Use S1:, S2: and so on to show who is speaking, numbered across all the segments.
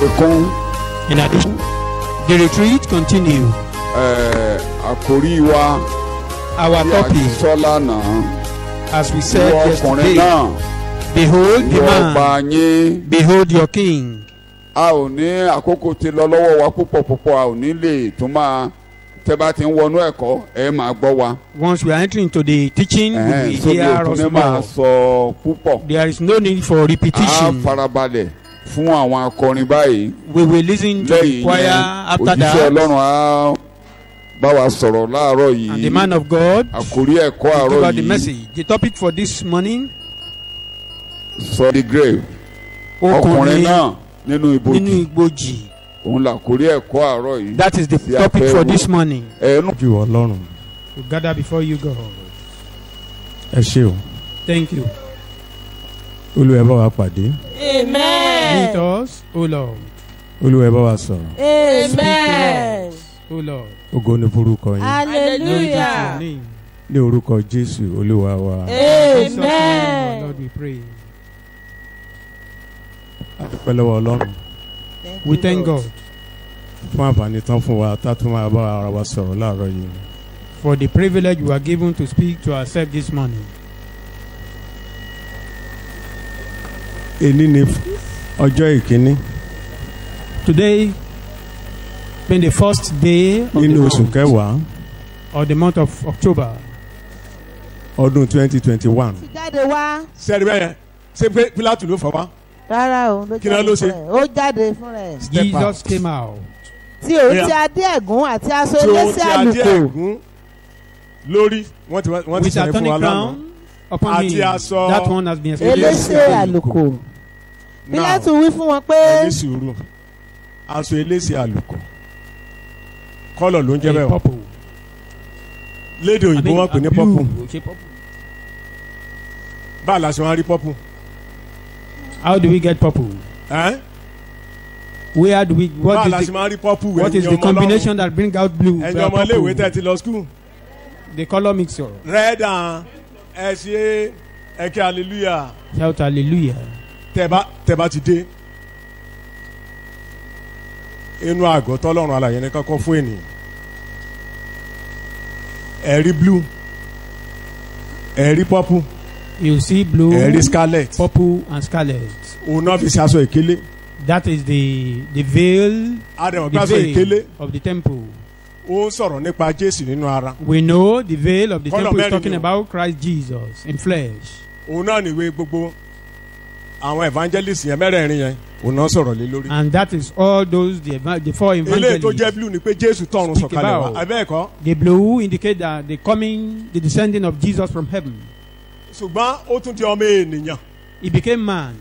S1: àfikún.
S2: In addition, the retreat continue.
S1: Àkórí wa
S2: Our
S1: tí a ti
S2: topic,
S1: sọ lánàá.
S2: as we said
S1: Ìwọ ọkùnrin
S2: yesterday,
S1: náà,
S2: behold the
S1: ìwọ ọba
S2: man,
S1: yín.
S2: behold your king.
S1: A ò ní àkókò tí lọ lọ́wọ́ wa púpọ̀ a ò ní lè tún máa tẹ́ bá ti ń wọnú ẹ̀kọ́ ẹ máa gbọ́ wa.
S2: Once we are entering into the teaching, we will
S1: So mi ò
S2: hear
S1: tún
S2: us
S1: ní máa
S2: more.
S1: sọ púpọ̀.
S2: There is no need for
S1: A
S2: repetition.
S1: farabalẹ̀ fún àwọn akọrin báyìí.
S2: We will listen to the
S1: Lẹ́yìn
S2: choir
S1: yẹn
S2: after
S1: òjíṣẹ́
S2: that.
S1: Ọlọ́run á bá wa sọ̀rọ̀ láàárọ̀
S2: And the
S1: yìí.
S2: man of God
S1: Àkórí ẹ̀kọ́
S2: will
S1: àárọ̀
S2: give us the
S1: yìí
S2: message. The topic for this morning,
S1: sọ the grave. Ọkùnrin
S2: ọkùnrin
S1: náà nínú
S2: nínú
S1: ibojì.
S2: igbójì.
S1: Òun làkórí ẹ̀kọ́ àárọ̀ yìí.
S2: That is the
S1: Tí a
S2: topic
S1: fẹ́
S2: for
S1: wò.
S2: this morning.
S1: Ẹnu
S3: ju Ọlọ́run.
S2: We gather before you, God.
S3: Ẹ ṣé o.
S2: Thank you.
S3: Olúwa ẹ bá wa pàdé.
S2: Meet
S4: Amen.
S2: us, O Lord.
S3: Olúwa ẹ bá wa sọ̀rọ̀.
S4: Amen.
S2: O Lord.
S3: Ògo ni forúkọ yín.
S2: Glory be to your
S4: Hallelujah.
S2: name.
S3: Ní orúkọ Jésù Olúwa wa.
S2: In Jesus' name,
S4: Amen.
S2: our Lord, we pray.
S3: A dúpẹ́ lọ́wọ́ Ọlọ́run
S2: We thank God
S3: fún àǹfààní tán fún wa tá a tún máa bá ara wa sọ̀rọ̀ láàárọ̀ yìí.
S2: for the privilege we are given to speak to ourselves this morning.
S3: Èní ni ọjọ́ ìkíní
S2: Today, being the first day of the
S3: nínú oṣù
S2: month,
S3: kẹwàá
S2: or the month of October,
S3: ọdún 2021.
S4: Ti jáde wá.
S3: Sẹ́ẹ̀rì bẹ́ẹ̀ ṣé pé Pílátù ló fà wá?
S4: Rárá o.
S3: Kí ni wọ́n ló ṣe?
S4: Ó jáde fún rẹ̀.
S3: Step out.
S2: Jesus came out.
S4: Tí òun
S3: Yeah.
S4: ti adé ẹ̀gún àti aṣọ
S3: Tí ohun
S4: elése
S3: tí a dé
S4: àlùkò.
S3: ẹ̀gún lórí wọ́n ti
S2: With
S3: sẹ̀rẹ̀
S2: a
S3: fún wa
S2: turning
S3: lánàá.
S2: crown upon
S3: Àti
S2: him.
S3: aṣọ
S2: That one has been explained.
S4: Elése àlùkò. Pílátù wí fún wọn pé
S3: Ẹni sùúrù aṣọ elése àlùkò kọ́lọ̀ ló ń jẹ́ bẹ́ẹ̀ o.
S2: Purple.
S3: Lédè òyìnbó wọ́n pè ní pọ́pù.
S2: Okay, purple.
S3: Báà la ṣe wọ́n rí pọ́pù.
S2: How do we get purple?
S3: Ẹ́n?
S2: Where do we?
S3: Báà la ṣe
S2: What
S3: máa rí pọ́pù
S2: is the combination that bring out blue?
S3: Ẹ̀yin ọmọ iléèwé tẹ́ ti lọ skul.
S2: The color mixture.
S3: Red and ẹ ṣe ẹ̀kẹ́ hallelujah
S2: Shout hallelujah.
S3: tẹ́ bá ti dé. Inú àgọ́ tọ́lọ́run alàyè ní kankan fún ènìyàn. Ẹ̀rí blue. Ẹ̀rí pọ́pù.
S2: You see blue,
S3: Ẹ̀rí scarlet.
S2: purple, and scarlet.
S3: Òun náà fi ṣe aṣọ ìkélé.
S2: That is the veil,
S3: Àdàmọ̀ pé
S2: the
S3: aṣọ ìkélé.
S2: veil of the temple.
S3: Ó ń sọ̀rọ̀ nípa Jésù nínú ara.
S2: We know the veil of the
S3: Colour
S2: temple is
S3: mẹ́rin
S2: talking
S3: ni o.
S2: about Christ Jesus in flesh.
S3: Òun náà nìwé gbogbo àwọn evangelist yẹn mẹ́rẹ̀ẹ̀rin yẹn òun náà sọ̀rọ̀ lé lórí.
S2: And that is all those, the four
S3: Eléyìí tó jẹ́
S2: evangelists.
S3: blue ni pé Jésù tọ̀run
S2: Speak
S3: sọ̀kalẹ̀ wá.
S2: about.
S3: Abẹ́ẹ̀kọ́.
S2: The blue indicate that the descending of Jesus from heaven.
S3: Ṣùgbọ́n ó tún di ọmọ ènìyàn.
S2: He became man.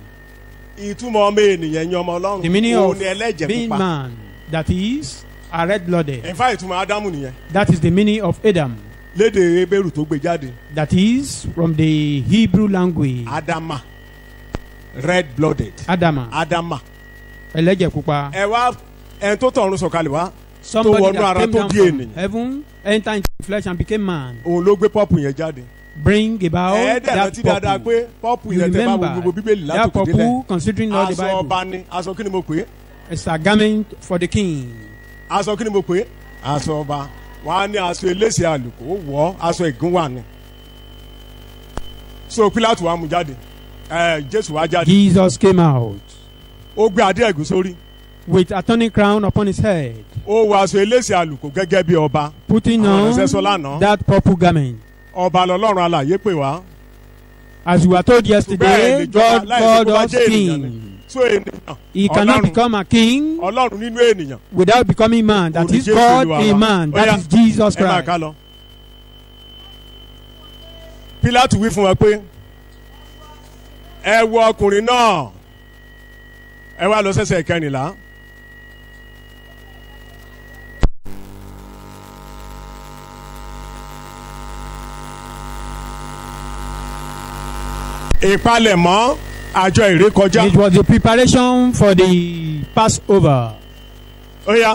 S3: Ìtumọ̀ ọmọ ènìyàn yan ọmọ Ọlọ́run.
S2: The meaning
S3: Òun
S2: of
S3: ni ẹlẹ́jẹ̀
S2: being
S3: pupa.
S2: man, that is, are red-blooded.
S3: Ẹ̀fà ìtumọ̀ Ádámù nìyẹn.
S2: That is the meaning of Adam.
S3: Lédè Hébérù tó gbé jáde.
S2: That is from the Hebrew language.
S3: Ádámà. Red blooded.
S2: Adama.
S3: Ádámà.
S2: Ẹlẹ́jẹ̀ pupa.
S3: Ẹ wá ẹni tó tọ̀run sọ̀kalẹ̀ wá.
S2: Somebody
S3: wọnú
S2: that
S3: ara
S2: came
S3: tó
S2: down
S3: di
S2: from
S3: ènìyàn.
S2: heaven, entered into flesh and became man.
S3: Òun ló gbé pọ́pù yẹn jáde.
S2: Bring about
S3: Ẹ̀ẹ́dẹ̀
S2: that
S3: rántí dáadáa
S2: purple.
S3: pé pọ́pù
S2: You
S3: yẹn tẹ́ bá wo
S2: remember
S3: gbogbo Bíbélì
S2: that
S3: látòkè délẹ̀.
S2: purple, considering all the
S3: Aṣọ
S2: Bible,
S3: ọba ni aṣọ kí ni mo pè é?
S2: it's a garment for the king.
S3: Aṣọ kí ni mo pè é? Aṣọ ọba. Wọ́n á ní aṣọ elése àlùkò ó wọ̀ ọ́ aṣọ ìgúnwà ni. So Pílátù wa mú jáde. Jésù wa jáde.
S2: Jesus came out
S3: Ó gbé adé ẹ̀gún sórí.
S2: with a turning crown upon his head,
S3: Ó wọ aṣọ elése àlùkò gẹ́gẹ́ bí ọba.
S2: putting
S3: Àwọn
S2: on
S3: ọ̀rẹ́sẹ̀ sọ lánàá.
S2: that purple garment.
S3: Ọba lọ́lọ́run alààyè pè wá.
S2: As we were told
S3: Ṣùgbọ́n
S2: yesterday,
S3: ẹ̀ lè jọba
S2: God
S3: láì ṣe
S2: called
S3: kó bá
S2: us
S3: jẹ́ ènìyàn ni.
S2: king.
S3: So ènìyàn.
S2: He cannot
S3: Ọlọ́run.
S2: become a king
S3: Ọlọ́run nínú ènìyàn.
S2: without becoming man. That
S3: Òní
S2: is
S3: Jésù
S2: God
S3: Olúwa
S2: a
S3: wa.
S2: man.
S3: Ó yá,
S2: That is Jesus
S3: ẹ máa
S2: Christ.
S3: ká lọ. Pílátù wí fún wa pé ẹ wo ọkùnrin náà ẹ wá lọ sẹ́sẹ̀ kẹrìnlá. Ìpalẹ̀mọ́ àjọ ìrékọjá.
S2: It was the preparation for the Passover.
S3: Ó yá.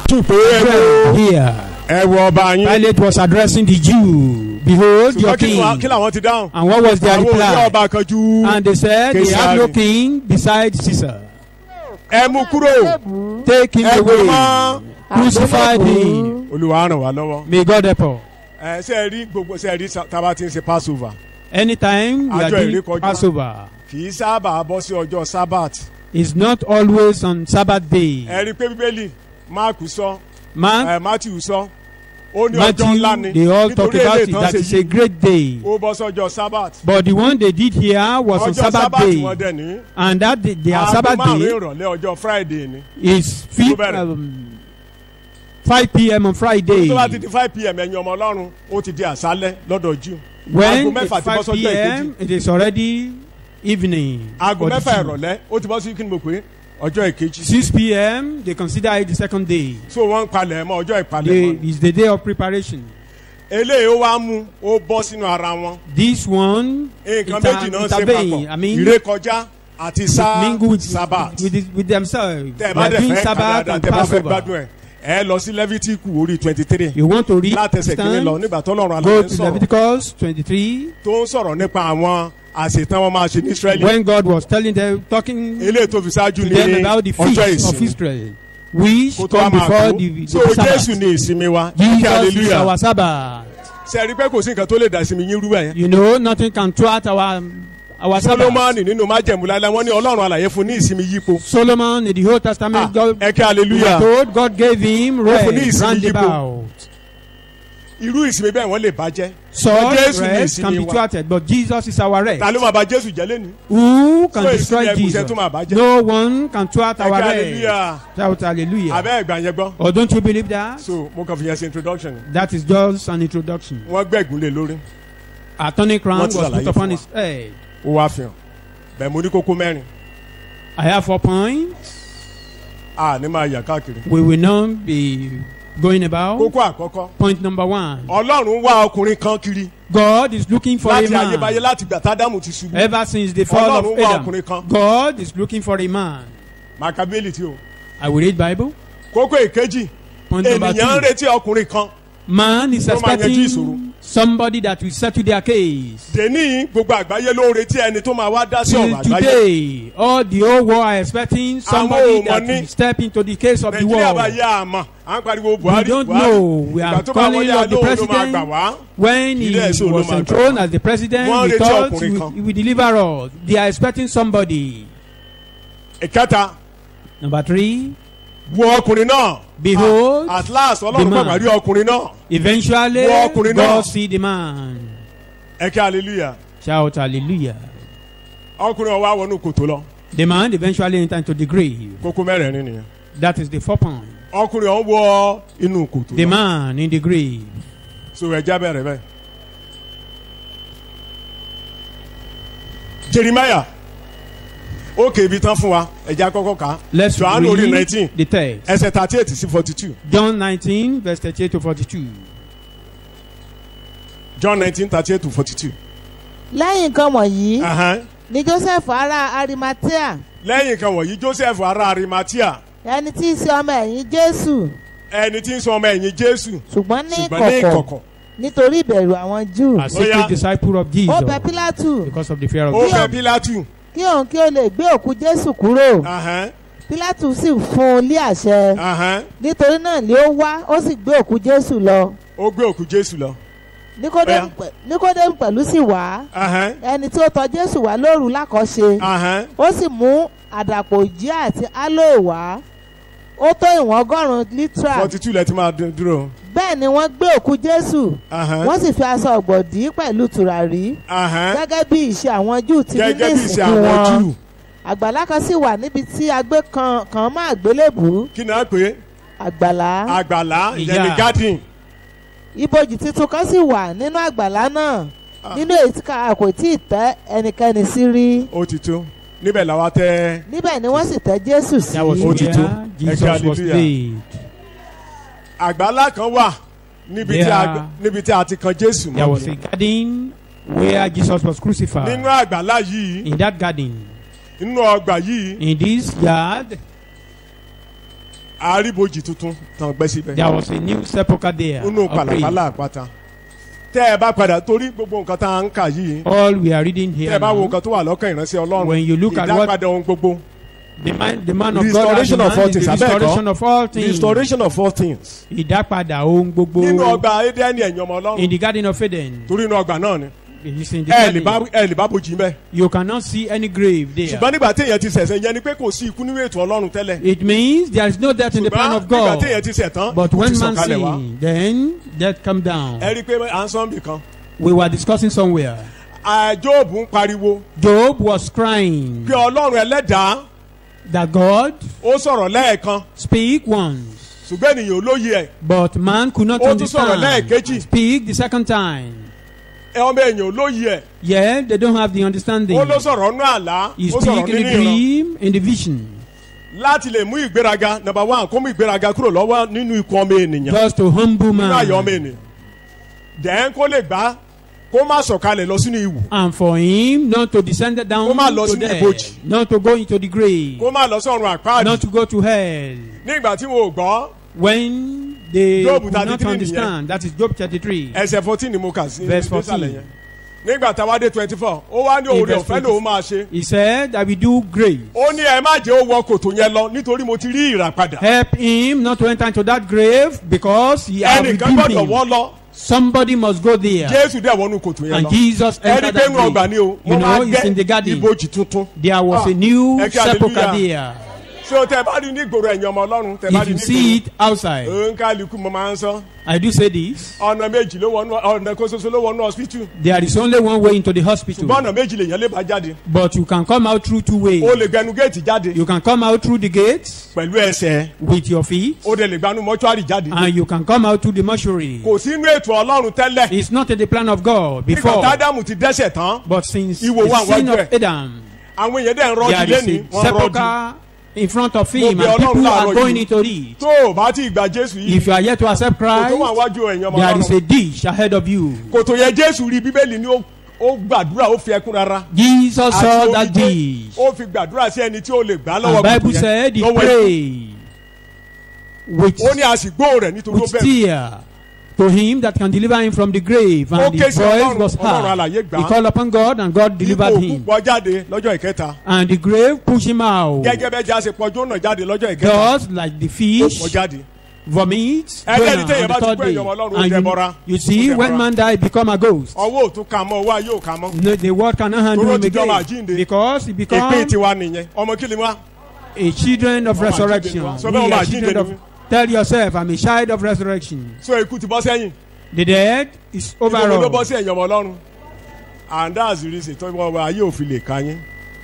S3: Tùpé
S2: Here,
S3: ẹ wo ọba yín.
S2: Pilate was addressing the Jew. Behold your
S3: ṣùgbọ́n kí
S2: king.
S3: làwọn ti dáhùn.
S2: And what was their
S3: àwọn òní
S2: reply?
S3: ọba kan ju.
S2: And they said they have no
S3: Kesari.
S2: king besides Caesar.
S3: ẹ mú kúrò.
S2: Take him
S3: ẹ gbé
S2: away.
S3: mọ́.
S2: Crucify him.
S3: Olúwa ràn wá lọ́wọ́.
S2: May God help us.
S3: ẹ ṣe rí gbogbo ṣe rí tábà tí ń ṣe passover.
S2: Anytime we are
S3: Àjọ
S2: doing
S3: ìrékọjá.
S2: Passover,
S3: kì í sábà bọ́ sí ọjọ́ sábàt.
S2: it's not always on Sabbath day.
S3: ẹ rí i pé bíbélì máàkù sọ
S2: Matthew,
S3: matthew sọ ó ní ọjọ́ ńlá ni
S2: they all talk
S3: nítorí
S2: about
S3: èlé
S2: it.
S3: tán
S2: That
S3: ṣe
S2: is a
S3: yìí
S2: great day.
S3: ó bọ́ sọ́jọ́ sábàt.
S2: But the one they did here was on
S3: ọjọ́
S2: Sabbath
S3: sábàt
S2: day.
S3: wọn dẹ̀ ní.
S2: And that their
S3: aago
S2: Sabbath
S3: márùn-ún
S2: day
S3: ìrọ̀lẹ́ ọjọ́ friday ni.
S2: is
S3: Tó bẹ̀rẹ̀.
S2: 5 p.m. on Friday.
S3: tó bá ti di 5 p.m. ẹ̀yin ọmọ ọlọ́run ó ti di àṣálẹ́ lọ́dọ̀ jù.
S2: When
S3: aago mẹ́fà
S2: it's
S3: ti bọ́
S2: 5
S3: sọ́jọ́
S2: p.m.,
S3: ìkejì.
S2: it is already evening.
S3: aago
S2: for the
S3: mẹ́fà
S2: Jew.
S3: ìrọ̀lẹ́ ó ti bọ́ sí kí ni mo pè é ọjọ́ ìkejì.
S2: 6 p.m., they consider it the second day.
S3: so wọ́n ń palẹ̀ mọ́ ọjọ́ ìpalẹ̀ mọ́.
S2: It's the day of preparation.
S3: eléyìí ó wá mú ó bọ́ sínú ara wọn.
S2: This one
S3: nǹkan méjì náà ṣe
S2: intervene. I
S3: papọ̀
S2: mean,
S3: ìrékọjá àti
S2: mingle with,
S3: sábàt.
S2: with themselves.
S3: tẹ́
S2: They
S3: ẹ bá
S2: are
S3: dẹ̀
S2: doing
S3: fẹ́
S2: Sabbath
S3: kàdáadáa
S2: and
S3: tẹ́ bá fẹ́
S2: Passover.
S3: gbádùn ẹ̀ ẹ lọ sí lẹ́fítíkù orí 23
S2: You want to read
S3: látẹsẹ̀ kìíní lọ
S2: stand,
S3: nígbà tó lọ́rùn
S2: go
S3: aláàbẹ̀
S2: to
S3: sọ̀rọ̀
S2: Leviticus 23.
S3: tó ń sọ̀rọ̀ nípa àwọn àṣetán wọn máa ṣe ní Israẹli
S2: When God was telling them, talking to
S3: eléyìí tó fi ṣáájú ní
S2: them about the
S3: ọjọ́
S2: feast of
S3: ìsinmi
S2: Israel, which
S3: kó tó wá
S2: come
S3: máa
S2: before
S3: kú
S2: the
S3: so
S2: Sabbath.
S3: Jésù ní ìsinmi wa kí
S2: Jesus is
S3: hallelujah
S2: our Sabbath.
S3: ṣe rí pé kò sí nǹkan tó lè dá ìsinmi yín rú ẹ̀.
S2: You know, nothing can thwart our Sabbath.
S3: Solomoni nínú májẹ̀mú láíláí wọ́n ní Ọlọ́run àlàyé fún ní ìsinmi yípo.
S2: Solomon in the Old Testament, God,
S3: ẹ kí hallelujah
S2: told God gave him
S3: fún ní
S2: rest
S3: ìsinmi yípo.
S2: roundabout.
S3: irú ìsinmi bẹ́ẹ̀ wọ́n lè bàjẹ́.
S2: Such
S3: Jésù ní
S2: rest can
S3: ìsinmi
S2: be
S3: wa.
S2: thwarted, but Jesus is our rest.
S3: ta ló máa bà Jésù jẹ́ lẹ́nu.
S2: Who can
S3: So
S2: destroy
S3: ìsinmi ẹ̀kúnṣẹ́
S2: Jesus?
S3: tó máa bàjẹ́.
S2: No one can thwart
S3: ẹ
S2: our
S3: kí
S2: rest.
S3: hallelujah
S2: Shout hallelujah.
S3: abẹ́ ẹ̀gbà yẹn gbọ́.
S2: Or don't you believe that?
S3: so mo kàn fi yẹn ṣe introduction.
S2: That is just an introduction.
S3: wọ́n gbẹ̀gùn lé lórí
S2: A tonic crown
S3: Wọ́n
S2: was
S3: ti ṣàlàyé
S2: put upon
S3: fún
S2: his head.
S3: ó wá fi hàn bẹ́ẹ̀ mo ní kókó mẹ́rin
S2: I have 4 points.
S3: a ní máa yà káàkiri.
S2: We will not be going about.
S3: kókó àkọ́kọ́
S2: Point number 1.
S3: Ọlọ́run wá ọkùnrin kan kiri
S2: God is looking for a
S3: láti ayébáyé
S2: man.
S3: láti gbà tádámù ti ṣubú.
S2: Ever since the fall of
S3: Ọlọ́run wá
S2: Adam,
S3: ọkùnrin kan.
S2: God is looking for a man.
S3: Màkàbíyèlì tí o.
S2: I will read Bible.
S3: kókó èkejì
S2: Point number
S3: ènìyàn ń
S2: 2.
S3: retí ọkùnrin kan.
S2: Man is
S3: Tó máa yanjú ìṣòro.
S2: expecting somebody that will settle their case.
S3: dèní gbogbo àgbáyé ló ń retí ẹni tó máa wá dá sí
S2: Till
S3: ọ̀rọ̀ àgbáyé.
S2: today, all the whole world are expecting somebody
S3: ò mọ̀
S2: that
S3: ní.
S2: will step into the case of the
S3: Nàìjíríà bá
S2: world.
S3: yá àmọ́ à ń pariwo
S2: We
S3: Buhari
S2: don't
S3: Buhari
S2: know. We
S3: ìgbà
S2: are
S3: tó bá
S2: calling
S3: wọlé
S2: on the
S3: alóhùn ló máa gbà
S2: president.
S3: wá.
S2: When he
S3: Ilé ẹ̀sùn ló
S2: was
S3: máa gbà
S2: enthroned
S3: wá.
S2: as the president,
S3: Wọ́n
S2: we
S3: retí
S2: thought
S3: ọkùnrin kan.
S2: he will deliver us. They are expecting somebody.
S3: ìkẹta
S2: Number 3.
S3: wo ọkùnrin náà.
S2: Behold,
S3: at last Ọlọ́run
S2: the man.
S3: pàpà rí ọkùnrin náà.
S2: eventually,
S3: Wo ọkùnrin náà.
S2: God see the man.
S3: ẹ kí hallelujah.
S2: Shout hallelujah.
S3: ọkùnrin ọwọ́ wọnú kòtò lọ.
S2: The man eventually entered into the grave.
S3: kókó mẹ́rẹ̀ẹ̀rin nìyẹn.
S2: That is the 4 point.
S3: ọkùnrin ọ̀hún wọ inú kòtò
S2: The
S3: lọ.
S2: man in the grave.
S3: so ẹja bẹ̀rẹ̀ bẹ́ẹ̀. Jeremiah ó kébi tán fún wa ẹja kọ́kọ́ ká.
S2: Let's
S3: Johannu orí
S2: read
S3: 19
S2: the text.
S3: ẹsẹ̀ 38 sí 42.
S2: John 19, verse 38 to 42.
S3: John 19 38 to 42.
S4: lẹ́yìn nǹkan wọ̀nyí
S3: Ahan.
S4: ni Joseph ará Arimathea
S3: lẹ́yìn kan wọ̀nyí Joseph ará Arimathea
S4: ẹni tí í ṣe ọmọ ẹ̀yìn Jésù
S3: ẹni tí ń sọ ọmọ ẹ̀yìn Jésù
S4: ṣùgbọ́n ní
S3: ṣùgbọ́n ní
S4: ìkọ̀kọ̀
S3: ìkọ̀kọ̀
S4: nítorí ìbẹ̀rù àwọn Júù
S2: A secret disciple of
S4: ó
S2: Jesus.
S4: bẹ̀ Pílátù
S2: Because of the fear of
S3: ó
S2: God.
S3: fẹ́ Pílátù.
S4: kí òun kí ó lè gbé òkú Jésù kúrò
S3: Ahan.
S4: Pílátù sì fún un lé àṣẹ
S3: Ahan.
S4: nítorí náà ni ó wá ó sì gbé òkú Jésù lọ
S3: ó gbé òkú Jésù lọ.
S4: Níkódémù pẹ̀lú sì wá
S3: Ahan.
S4: ẹni tí ó tọ̀ Jésù wá lóru lákọ̀ọ́ṣe
S3: Ahan.
S4: ó sì mú àdàpọ̀ òjì àti aloe wá ó tó ìwọ̀n 100 lítà
S3: 42 lẹ ti máa dúró.
S4: bẹ́ẹ̀ ni wọ́n gbé òkú Jésù
S3: Ahan.
S4: wọ́n sì fi aṣọ ọ̀gbọ̀dì pẹ̀lú tùràrí
S3: Ahan.
S4: gẹ́gẹ́ bí ìṣe àwọn Júù ti ní ní
S3: gẹ́gẹ́ bí ìṣe
S4: ìsìnkú
S3: àwọn
S4: wọn
S3: Júù.
S4: àgbàlá kan sì wà níbi tí a gbé kan mọ́ àgbélébùú
S3: kí ni a pè é
S4: àgbàlá
S3: àgbàlá ìyẹn ní
S2: Ìyá.
S3: garden.
S4: ibojì tuntun kan sì wà nínú àgbàlá náà nínú èyí tí a kò tí ì tẹ́ ẹnikẹ́ni sí rí
S3: ó ti tó níbẹ̀ làwa tẹ́.
S4: níbẹ̀ ni wọ́n sì tẹ́ Jésù sí
S2: That was
S3: Ó ti tó.
S2: where Jesus was
S3: Hallelujah.
S2: laid.
S3: àgbàlá kan wà
S2: Yeah.
S3: níbi tí a ti kan Jésù
S2: There was a
S3: mọ́.
S2: garden where Jesus was crucified.
S3: nínú àgbàlá yìí
S2: In that garden,
S3: nínú ọgbà yìí
S2: in this yard,
S3: àríbojì tuntun tàn gbẹ́ síbẹ̀.
S2: There was a new sepulchre there.
S3: nínú
S2: of grave.
S3: pàlàpàlà àpáta. tẹ́ ẹ bá padà torí gbogbo nǹkan tá à ń kà yìí.
S2: All we are reading
S3: tẹ́
S2: here
S3: ẹ bá wo
S2: now,
S3: nǹkan tó wà lọ́kàn ìránṣẹ́ Ọlọ́run.
S2: when you look at what
S3: ìdápadà ohun gbogbo.
S2: the man of God has
S3: Restoration of all
S2: done is
S3: things.
S2: the
S3: Abẹ́ẹ̀kọ́?
S2: restoration of all things.
S3: Restoration of all things.
S2: Ìdápadà ohun gbogbo.
S3: nínú ọgbà Édẹ́nì ẹ̀yin ọmọ
S2: In
S3: Ọlọ́run.
S2: the garden of Eden.
S3: torí inú ọgbà náà ni.
S2: It's in the
S3: ẹ lè
S2: garden.
S3: bá bojì mẹ́.
S2: You cannot see any grave there.
S3: ṣùgbọ́n nígbà tí èèyàn ti ṣẹ̀ṣẹ̀ yẹn ni pé kò sí ikú nínú ètò Ọlọ́run tẹ́lẹ̀.
S2: It means there is no death in the plan of
S3: nígbà
S2: God.
S3: tí èèyàn ti ṣẹ̀ tán.
S2: But
S3: ó
S2: when
S3: ti
S2: man
S3: sọ̀kalẹ̀ wá.
S2: sin, then death come down.
S3: ẹ rí i pé à ń sọ níbì kan.
S2: We were discussing somewhere.
S3: Jóòbù ń pariwo
S2: Job was crying
S3: pé Ọlọ́run ẹlẹ́dàá
S2: that God
S3: ó sọ̀rọ̀ lẹ́ẹ̀kan
S2: speak once,
S3: ṣùgbọ́n ènìyàn ò lóye ẹ̀.
S2: but man could not
S3: Ó tún sọ̀rọ̀
S2: understand.
S3: lẹ́ẹ̀kejì.
S2: Speak the second time.
S3: ọmọ èèyàn ò lóye ẹ̀.
S2: Yeah, they don't have the understanding.
S3: ó ló sọ̀rọ̀ nú àlá
S2: He
S3: ó sọ̀rọ̀
S2: speak in
S3: nínú
S2: the
S3: ìran.
S2: dream, in the vision,
S3: láti lè mú ìgbéraga number one kó mú ìgbéraga kúrò lọ́wọ́ nínú ikú ọmọ ènìyàn
S2: just to humble
S3: nínú ayọ̀ ọmọ
S2: man,
S3: ènìyàn. dẹ́n kó lè gbá kó má sọ̀kalẹ̀ lọ sínú ìwù
S2: and for him not to descend down
S3: Kó má lọ
S2: to
S3: sínú
S2: death,
S3: ibojì.
S2: not to go into the grave,
S3: kó má lọ sọ́run àpáàdì.
S2: not to go to hell.
S3: nígbà tí wọn ò gbọ́
S2: When they
S3: Job
S2: could not
S3: 33
S2: understand, that is Job 33.
S3: ẹsẹ̀ 14 ni mo kà sí
S2: Verse
S3: nísàlẹ̀
S2: 14.
S3: yẹn. nígbà táwa dé 24 ó wá ní
S2: In
S3: òòrè
S2: verse
S3: ọ̀fẹ́
S2: 20.
S3: lòun máa ṣe.
S2: He said that we do great.
S3: ó ní ẹ má jẹ́ ó wọ kòtò yẹn lọ nítorí mo ti rí ìràpadà.
S2: Help him not to enter into that grave because he has
S3: ẹnìkan
S2: redeemed
S3: gbọ́dọ̀
S2: him.
S3: wọ́ lọ.
S2: Somebody must go there.
S3: Jésù dẹ̀ wọnú kòtò yẹn
S2: And
S3: lọ.
S2: Jesus
S3: ẹni
S2: entered
S3: pé
S2: that
S3: inú ọgbà
S2: grave.
S3: ni o
S2: You
S3: wọ́n máa
S2: know, it's in the
S3: gbẹ́
S2: garden.
S3: ibojì tuntun.
S2: There was a new
S3: ẹ kí
S2: sepulchre
S3: hallelujah.
S2: there.
S3: ṣé o tẹ bá rí ní ìgboro ẹ̀yin ọmọ Ọlọ́run tẹ bá
S2: If
S3: rí
S2: you
S3: ní
S2: see
S3: ìgboro.
S2: it outside,
S3: nkálukú mo máa ń sọ.
S2: I do say this.
S3: ọ̀nà méjì ló wọnú ọ̀nà kan ṣoṣo ló wọnú hospital.
S2: There is only one way into the hospital.
S3: ṣùgbọ́n ọ̀nà méjì lèèyàn lè bá jáde.
S2: But you can come out through two ways.
S3: o lè gbẹnu géètì jáde
S2: You can come out through the gates
S3: pẹ̀lú ẹsẹ̀.
S2: with your feet.
S3: o dẹ̀ lè gbanú mọ́ṣúárì jáde.
S2: And you can come out through the mortuary.
S3: kò sí inú ètò Ọlọ́run tẹ́lẹ̀.
S2: It's not in the plan of God
S3: nígbà
S2: before.
S3: tádámù ti dẹ́ṣẹ̀ tán.
S2: But since
S3: Ìwò wà
S2: the sin
S3: wájú
S2: of
S3: ẹ̀.
S2: Adam,
S3: àwọn èèyàn dẹ̀ ń rọ́ọ̀dì
S2: there is
S3: lẹ́ni
S2: a
S3: wọ́n rọ́ọ̀dì.
S2: sepulchre in front of him,
S3: Mo bẹ̀
S2: and people
S3: Ọlọ́run
S2: are
S3: láàárọ̀
S2: going
S3: yìí.
S2: into it.
S3: tó o bá ti gba Jésù yìí.
S2: If you are yet to accept
S3: kòtò wà
S2: Christ,
S3: wájú ẹ̀yin ọmọ
S2: there is a
S3: Ọlọ́run.
S2: dish ahead of you.
S3: kòtò yẹn Jésù rí Bíbélì ni ó gbàdúrà ó fi ẹkún rárá.
S2: Jesus saw
S3: Àti
S2: that
S3: omijé,
S2: dish.
S3: ó fi gbàdúrà sí ẹni tí ó lè gbà
S2: And
S3: lọ́wọ́
S2: Bible
S3: kòtò
S2: said he
S3: yẹn lọ́wọ́ ikú.
S2: prayed with,
S3: ó ní àsìgbó rẹ̀ nítorí ó
S2: with
S3: bẹ̀rù.
S2: tear to him that can deliver him from the grave.
S3: Ó
S2: And
S3: ké
S2: his
S3: sí
S2: voice
S3: Ọlọ́run,
S2: was
S3: Ọlọ́run
S2: heard.
S3: alààyè gbà á.
S2: He called upon God and God
S3: ipò
S2: delivered
S3: òkú
S2: him.
S3: pọ̀ jáde lọ́jọ́ ìkẹta.
S2: And the grave pushed him out.
S3: gẹ́gẹ́ bẹ́ẹ̀ jẹ́ àṣepọ̀ jóná jáde lọ́jọ́ ìkẹta.
S2: Just like the
S3: ó
S2: fish
S3: pọ̀ jáde.
S2: vomit
S3: Ẹni
S2: Jonah
S3: ẹni tẹ́yẹ̀
S2: on
S3: bá
S2: the
S3: ti
S2: third
S3: gbé
S2: day.
S3: èèyàn Ọlọ́run, ó
S2: And
S3: dẹbọra.
S2: you see,
S3: Ó
S2: when
S3: dẹbọra.
S2: man die, become a ghost.
S3: ọwọ́ òtún kà mọ́ ọwọ́ ayé ò kà mọ́.
S2: No, the word cannot handle
S3: Toro
S2: him
S3: ti di ọmọ
S2: again
S3: àjíǹde.
S2: because he
S3: ìpín
S2: becomes
S3: tiwa nìyẹn ọmọ kí ni wá.
S2: a children of
S3: Ọmọ
S2: resurrection.
S3: àjíǹde ni wá. Sọ
S2: We
S3: bẹ́ẹ̀ ọmọ
S2: are
S3: àjíǹde
S2: children
S3: ni
S2: of.
S3: wá.
S2: Tell yourself, I'm a child of resurrection.
S3: so ikú ti bọ́ sẹ́yìn.
S2: The dead is
S3: ìgbòho ló bọ́
S2: overall,
S3: sí ẹ̀yin ọmọ Ọlọ́run. and that's the reason tó wọ́n wá ayé òfin lè ka yín.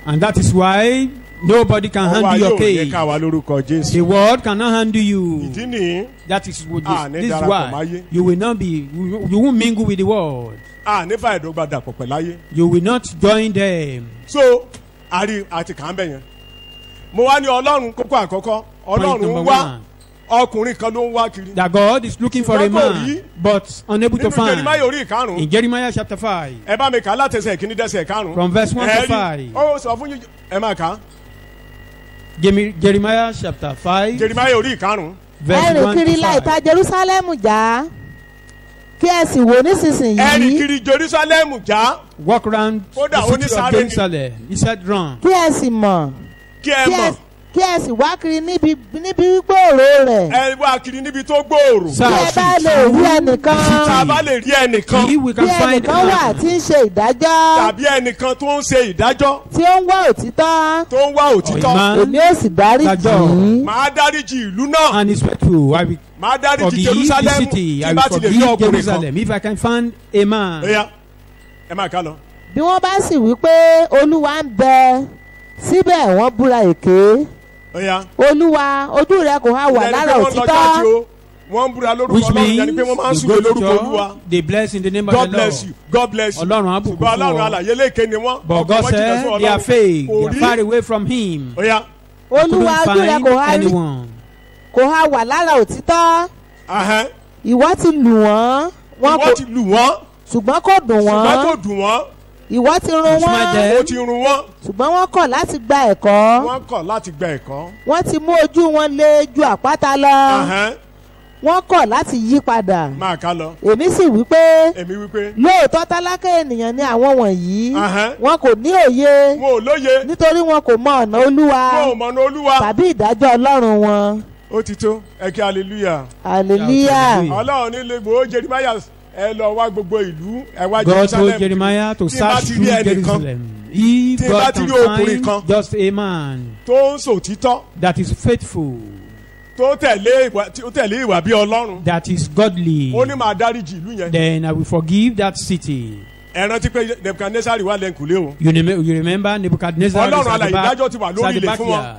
S2: and that is why nobody can
S3: ọwọ́
S2: handle
S3: ayé
S2: your
S3: ò yẹ
S2: case.
S3: ká wa lórúkọ Jésù.
S2: The world cannot handle you.
S3: ìdí nìyí
S2: That is what
S3: Ah,
S2: this
S3: ní
S2: is
S3: darapọ̀
S2: why
S3: máyé.
S2: you will not be. You won't mingle with the world.
S3: nífà ìdọ́gba dàpọ̀ pẹ̀láyé.
S2: You will not join them.
S3: so àrí àti kàn bẹ̀ yẹn. mo wá ní Ọlọ́run kókó àkọ́kọ́
S2: Point
S3: Ọlọ́run
S2: number
S3: ń wá
S2: one.
S3: ọkùnrin kan ló ń wá kiri.
S2: That God is looking for a
S3: Ṣùgbọ́n kò
S2: man,
S3: rí.
S2: but unable to
S3: nínú
S2: find.
S3: Jeremáyà orí ìkarùn-ún.
S2: In Jeremiah chapter 5,
S3: ẹ bá mi kà á látẹsẹ̀ kìíní dẹ́sẹ̀ karùn-ún.
S2: from verse 1 to
S3: Ẹ rí,
S2: 5.
S3: ó sọ fún yín ẹ máa kà á.
S2: Jeremiah chapter 5,
S3: Jeremáyà orí ìkarùn-ún.
S2: verse
S4: ẹrìn
S2: 1
S4: kiri
S2: to
S4: la
S2: 5.
S4: ìta Jerúsálẹ́mù já kí ẹ sì wò
S3: ẹnì
S4: nísinsìnyí
S3: kiri Jerusalem já
S2: Walk around
S3: Kódà
S2: the
S3: ó ní
S2: city of
S3: sáré ni.
S2: Jerusalem. He said, run.
S4: kí ẹ sì mọ̀
S3: kí ẹ
S4: kí ẹ-
S3: mọ̀
S4: kí ẹ sì wá kiri níbi gbòòrò rẹ̀
S3: ẹ wá kiri níbi tó gbòòrò.
S2: Sir,
S4: kí ẹ bá lè rí ẹnìkan
S3: tá a bá lè rí ẹnìkan
S2: See, we
S4: bí
S2: can find
S4: ẹnìkan wà
S2: a man
S4: tí ń ṣe ìdájọ́
S3: tàbí ẹnìkan tó ń ṣe ìdájọ́
S4: tí ó ń wá òtítọ́
S3: tó ń wá òtítọ́
S2: man
S4: èmi ó sì dárí jì
S2: dájọ́.
S4: í.
S3: màá dáríjì ìlú náà
S2: and is faithful. I will
S3: màá dáríjì
S2: forgive the
S3: Jerusalem
S2: city.
S3: tí
S2: I
S3: bá
S2: will
S3: ti lè rí
S2: forgive
S3: ọkùnrin kan.
S2: Jerusalem if I can find a man.
S3: Ẹ̀yà ẹ máa ká lọ.
S4: bí wọ́n bá sì wí pé olúwa ń bẹ síbẹ̀ wọ́n búra èké
S3: Ẹ̀yà
S4: olúwa ojú rẹ kò há wà
S3: ìyẹn ni
S4: lára
S3: pé wọ́n lọ
S4: òtítọ́
S3: jáde o wọ́n ń búra lórúkọ
S2: Which
S3: Ọlọ́run
S2: means
S3: yẹn ni pé wọ́n máa ń
S2: you
S3: súre
S2: go to
S3: lórúkọ Olúwa.
S2: church, they bless in the name of
S3: God
S2: the
S3: bless
S2: Lord.
S3: you God bless you
S2: Ọlọ́run á bùkún
S3: ṣùgbọ́n
S2: fún
S3: Ọlọ́run
S2: ọ.
S3: alàyè lékè ni wọ́n
S2: But God
S3: ọkọ̀ wọn jìnnà sí
S2: said they are
S3: Ọlọ́run.
S2: fake. They
S3: Kò
S2: are
S3: rí.
S2: far away from Him.
S3: Ẹ̀yà
S4: olúwa
S2: Couldn't
S4: ojú rẹ
S2: find
S4: kò há
S2: anyone.
S4: wà lára òtítọ́
S3: ahẹ́n
S4: ìwọ ti lù wọ́n wọn
S3: wọ́n
S4: kò
S3: ti lù wọ́n
S4: ṣùgbọ́n kò dùn
S3: ṣùgbọ́n
S4: wọ́n
S3: kò dùn wọ́n
S4: ìwọ ti run
S2: You smite
S4: wọ́n
S2: them.
S3: ó ti run wọ́n
S4: ṣùgbọ́n wọ́n kọ̀ láti gba ẹ̀kọ́
S3: wọ́n kọ̀ láti gba ẹ̀kọ́.
S4: wọ́n ti mú ojú wọn lé ju àpáta lọ
S3: Ahán,
S4: wọ́n kọ̀ láti yí padà
S3: máa ká lọ
S4: èmi sì wí pé
S3: èmi wípé
S4: lóòótọ́ tálákà ènìyàn ni àwọn wọ̀nyí
S3: Ahán.
S4: wọn kò ní òye
S3: wọn ò lóye
S4: nítorí wọn kò mọ ọ̀nà olúwa
S3: wọn ò mọ̀nà olúwa.
S4: tàbí ìdájọ́ ọlọ́run wọn
S3: ó ti tó ẹ kí hallelujah.
S4: hallelujah.
S2: Hallelujah.
S3: ọlọ́run nílé gbòó Jeremiah ẹ lọ wá gbogbo ìlú ẹ wá
S2: God told
S3: Jerusalem.
S2: Jeremiah to
S3: Tí n bá
S2: search
S3: ti
S2: through
S3: rí ẹnìkan
S2: Jerusalem. If
S3: tí n bá
S2: God
S3: ti
S2: can
S3: rí ọkùnrin kan
S2: find just a man
S3: tó ń sòtítọ́
S2: that is faithful,
S3: tó tẹ̀lé ìwà bí ọlọ́run
S2: that is godly,
S3: ó ní máa dáríjì ìlú yẹn.
S2: then I will forgive that city.
S3: ẹ rántí pé Nebuchadnezzar wà lẹ́ǹkùlé o.
S2: You remember Nebuchadnezzar is
S3: Ọlọ́run
S2: at the
S3: alààyè
S2: back,
S3: ìdájọ́ ti wà
S2: is
S3: lórí
S2: at the
S3: ilẹ̀
S2: back
S3: fún wọn.
S2: here.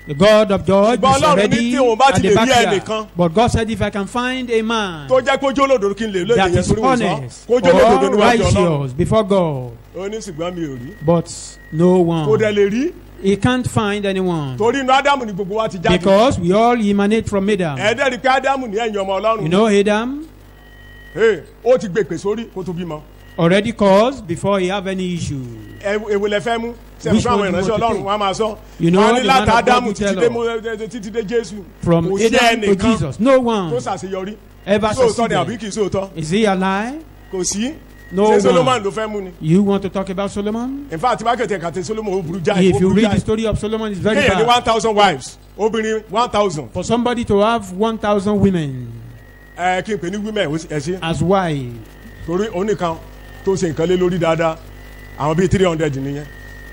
S2: The God of George
S3: Ṣùgbọ́n
S2: is
S3: Ọlọ́run ní
S2: already
S3: tí òun bá
S2: at
S3: ti
S2: the
S3: lè
S2: back
S3: rí
S2: here.
S3: ẹnìkan
S2: But God said, if I can find a man
S3: tó jẹ́ kójú olódodo kí n lè lóye
S2: that
S3: yẹn
S2: is
S3: torí wọn sọ
S2: honest
S3: kójú olódodo
S2: or
S3: níwájú ọlọ́run.
S2: righteous before God,
S3: ó ní ṣùgbọ́n mi ò rí.
S2: but no
S3: kò dẹ̀
S2: one,
S3: lè rí
S2: he can't find anyone.
S3: torí inú Ádámù ni gbogbo wa ti jáde.
S2: Because we all emanate from Adam.
S3: ẹ̀ẹ́dẹ́rì pé Ádámù ní ẹ̀yìn ọmọ ọlọ́run.
S2: You know Adam
S3: ó ti gbèpè sórí kó tó bímọ.
S2: already caused before he have any issue.
S3: èwo lẹ fẹ́ mú sẹ́mi
S2: Which
S3: fún àwọn
S2: one do you
S3: ìránṣẹ́
S2: want to
S3: ọlọ́run
S2: take?
S3: wọn a máa sọ.
S2: You know
S3: wọn ní
S2: the man
S3: láti
S2: of God
S3: Ádámù
S2: will tell
S3: títí dé Jésù.
S2: From
S3: kò sí
S2: Adam to
S3: ẹnìkan
S2: Jesus, no
S3: tó
S2: one
S3: ṣàṣeyọrí.
S2: ever
S3: sóòótọ́ ni àbí
S2: succeeded.
S3: kì í sóòótọ́.
S2: Is he a lie?
S3: kò sí.
S2: No
S3: ṣé Solomon
S2: one.
S3: ló fẹ́ mú ni.
S2: You want to talk about Solomon?
S3: in fact bá kẹ̀tẹ̀ kàtẹ́ Solomon ó burú jáì.
S2: If you read the story of Solomon, it's very
S3: kéèyàn ní
S2: bad.
S3: 1,000 wives obìnrin 1,000.
S2: For somebody to have 1,000 women
S3: kí n pè ní women ẹ ṣe.
S2: as wives,
S3: torí oníkan tó ṣe nǹkan lé lórí dáadáa àwọn bíi 300 nìyẹn